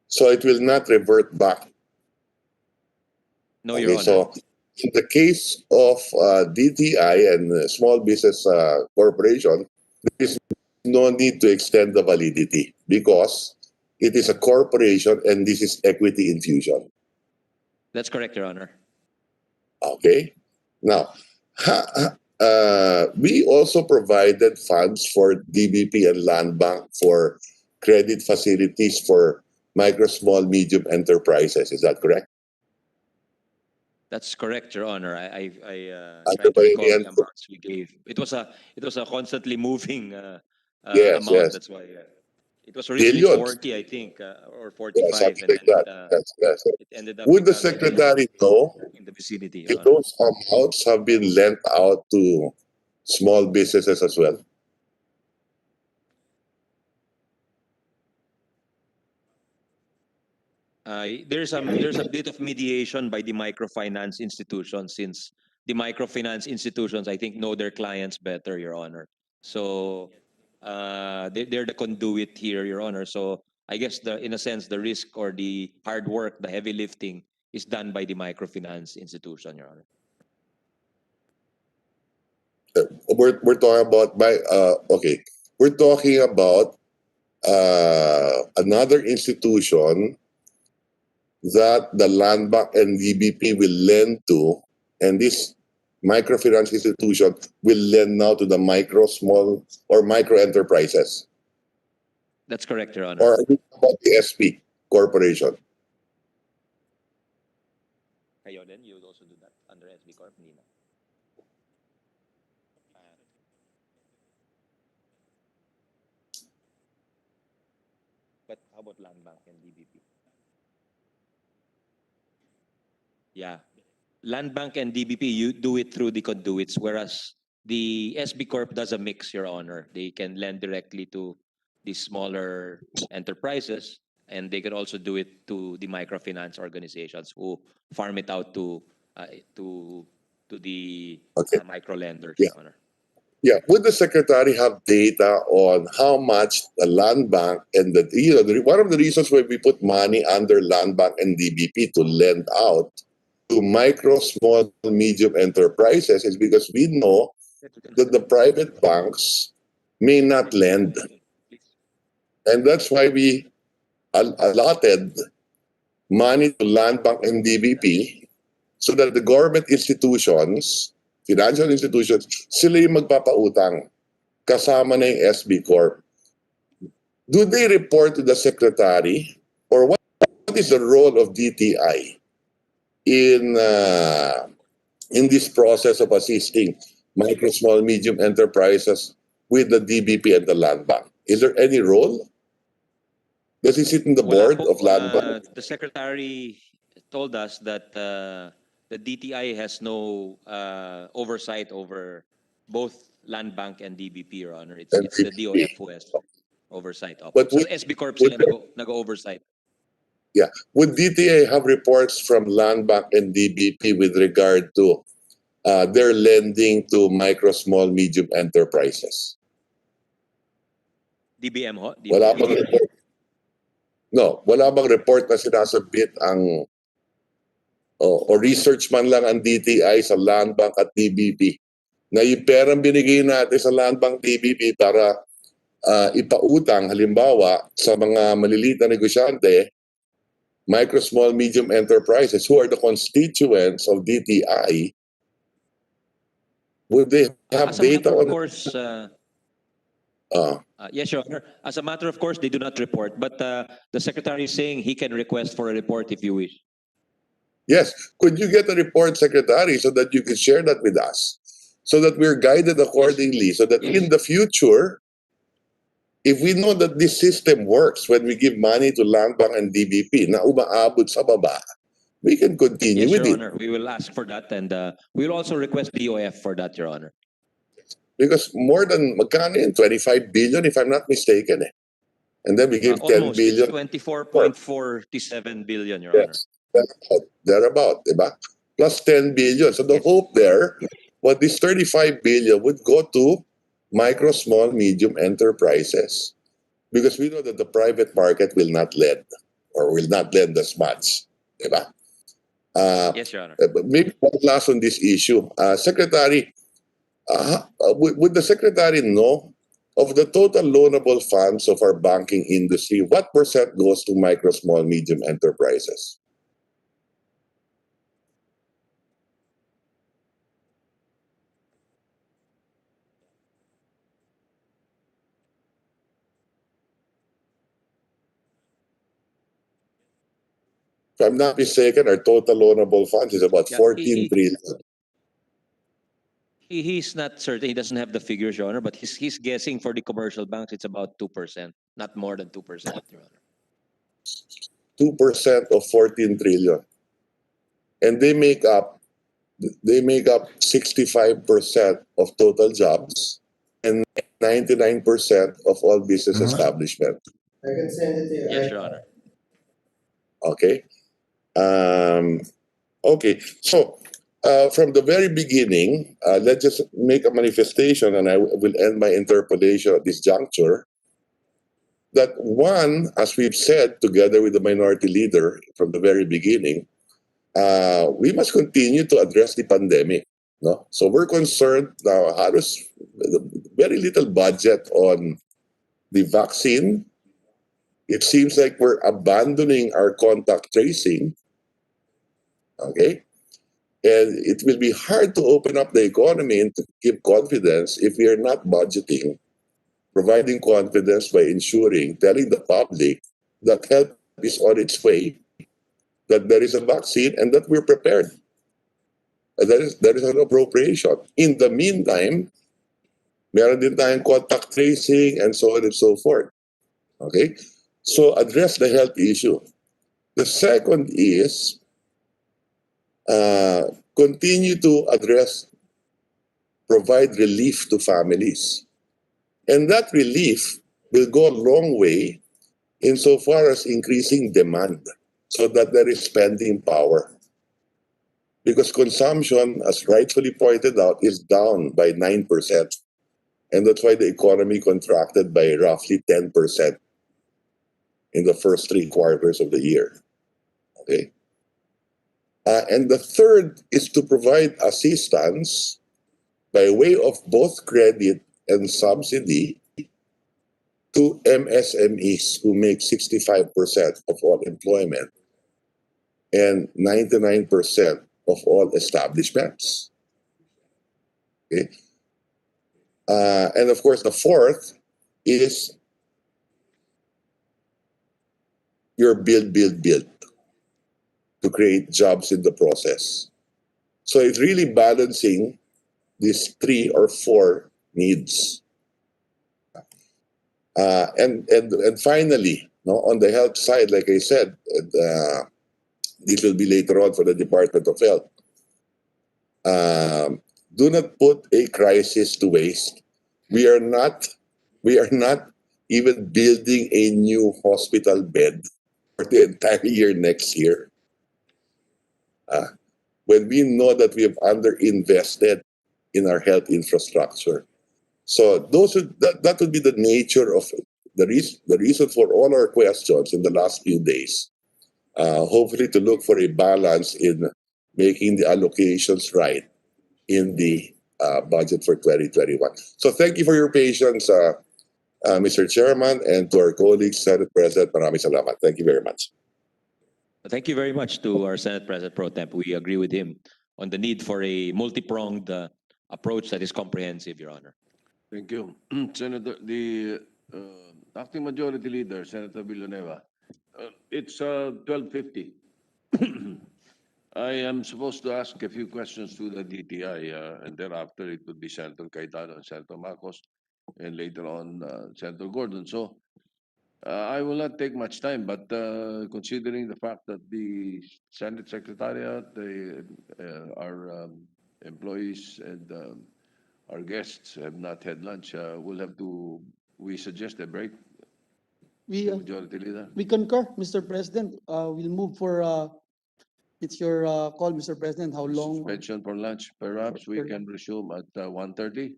So it will not revert back. No, Your Okay, Honor. so in the case of DTI and Small Business Corporation, there is no need to extend the validity because it is a corporation and this is equity infusion. That's correct, Your Honor. Okay. Now, we also provided funds for DBP and Land Bank for credit facilities for micro, small, medium enterprises. Is that correct? That's correct, Your Honor. I Ano try to ba yun recall yan? the amounts we gave. It was a constantly moving Yes, amount. yes. That's why it was originally Billions. 40, I think, or Yeah, 45, something and like then that. Yes. it ended up Would the becoming secretary know in the vicinity, if Your Honor. those amounts have been lent out to small businesses as well? There's a bit of mediation by the microfinance institutions, since the microfinance institutions, I think, know their clients better, Your Honor. So they're the conduit here, Your Honor. So I guess in a sense, the risk or the hard work, the heavy lifting is done by the microfinance institution, Your Honor. We're talking about okay. We're talking about another institution that the Land Bank and DBP will lend to, and this microfinance institution will lend now to the micro, small, or micro enterprises. That's correct, Your Honor. Or are we talking about the SP Corporation? Kayo then, you would also do that under SB Corp, Nina. But how about Land Bank and DBP? Yeah. Land Bank and DBP, you do it through the conduits, whereas the SB Corp does a mix, Your Honor. They can lend directly to the smaller enterprises, and they can also do it to the microfinance organizations who farm it out to the Okay. micro lenders, Yeah. Your Honor. Yeah, would the secretary have data on how much the Land Bank and one of the reasons why we put money under Land Bank and DBP to lend out to micro, small, medium enterprises is because we know that the private banks may not lend. And that's why we allotted money to Land Bank and DBP so that the government institutions, financial institutions, sila yung magpapautang kasama na yung SB Corp. Do they report to the secretary, or what is the role of DTI in this process of assisting micro, small, medium enterprises with the DBP and the Land Bank? Is there any role? Does he sit in the Wala board po. of Land Bank? The secretary told us that the DTI has no oversight over both Land Bank and DBP, Your Honor. It's the DOF who has oversight of. But So would- SB Corp would- sila nag-oversight. Yeah. Would DTI have reports from Land Bank and DBP with regard to their lending to micro, small, medium enterprises? DBM ho? Wala bang report? No, wala bang report na sinasabit ang o research man lang ang DTI sa Land Bank at DBP na yung perang binigay natin sa Land Bank DBP para ipautang halimbawa sa mga maliliit na negosyante, micro, small, medium enterprises who are the constituents of DTI, would they have As a data matter of on course, yes, Your Honor. As a matter of course, they do not report. But the secretary is saying he can request for a report if you wish. Yes. Could you get a report, Secretary, so that you can share that with us? So that we're guided accordingly, so that in the future, if we know that this system works when we give money to Land Bank and DBP na umaabot sa baba, we can continue Yes, with Your it. Honor. We will ask for that, and we'll also request POF for that, Your Honor. Because more than, magkano yun? 25 billion, if I'm not mistaken. Eh. And then we give 10 Almost. It's billion. 24.47 billion, Your Honor. Yes, thereabout, diba? Plus 10 billion. So the hope there, what this 35 billion would go to micro, small, medium enterprises. Because we know that the private market will not lend or will not lend as much. Diba? Yes, Your Honor. But maybe one last on this issue. Secretary, would the Secretary know of the total loanable funds of our banking industry, what percent goes to micro, small, medium enterprises? If I'm not mistaken, our total loanable funds is about Yeah, 14 trillion. He's not certain. He doesn't have the figures, Your Honor, but he's guessing for the commercial banks, it's about 2%, not more than 2%, Your Honor. 2% of 14 trillion. And they make up 65% of total jobs and 99% of all business establishment. Yes, Your Honor. Okay. Okay. So from the very beginning, let's just make a manifestation, and I will end my interpolation at this juncture. That one, as we've said together with the minority leader from the very beginning, we must continue to address the pandemic. No? So we're concerned now, how does very little budget on the vaccine. It seems like we're abandoning our contact tracing. Okay? And it will be hard to open up the economy and to give confidence if we are not budgeting, providing confidence by ensuring, telling the public that help is on its way, that there is a vaccine and that we're prepared. There is an appropriation. In the meantime, meron din tayong contact tracing and so on and so forth. Okay? So address the health issue. The second is continue to provide relief to families. And that relief will go a long way insofar as increasing demand so that there is spending power. Because consumption, as rightfully pointed out, is down by 9%. And that's why the economy contracted by roughly 10% in the first 3 quarters of the year. Okay? And the third is to provide assistance by way of both credit and subsidy to MSMEs who make 65% of all employment and 99% of all establishments. Okay? And of course, the fourth is your build to create jobs in the process. So it's really balancing these 3 or 4 needs. And finally, no, on the health side, like I said, this will be later on for the Department of Health. Do not put a crisis to waste. We are not even building a new hospital bed for the entire year next year. When we know that we have underinvested in our health infrastructure. So that would be the nature of the reason for all our questions in the last few days. Hopefully to look for a balance in making the allocations right in the budget for 2021. So thank you for your patience, Mr. Chairman, and to our colleagues, Senate President, maraming salamat. Thank you very much. Thank you very much to our Senate President Pro Temp. We agree with him on the need for a multi-pronged approach that is comprehensive, Your Honor. Thank you. Senator, the acting majority leader, Senator Villanueva, it's 12:50. I am supposed to ask a few questions to the DTI, and thereafter it would be Senator Cayetano and Senator Marcos, and later on, Senator Gordon. So, I will not take much time, but considering the fact that the Senate Secretariat, our employees and our guests have not had lunch, we suggest a break, We, Majority Leader. we concur, Mr. President. We'll move for, it's your call, Mr. President, how long? Suspension for lunch. Perhaps we can resume at 1:30.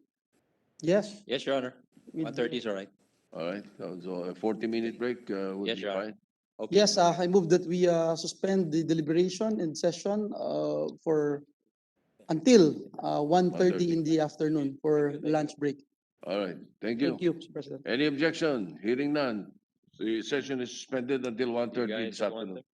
Yes. Yes, Your Honor. With- 1:30 is all right. All right, so a 40-minute break would Yes, be Your Honor. fine. Okay. Yes, I move that we suspend the deliberation and session for until 1:30 in the afternoon for lunch break. All right, thank you. Thank you, Mr. President. Any objection? Hearing none. The session is suspended until 1:30 guys this at 1:30. afternoon.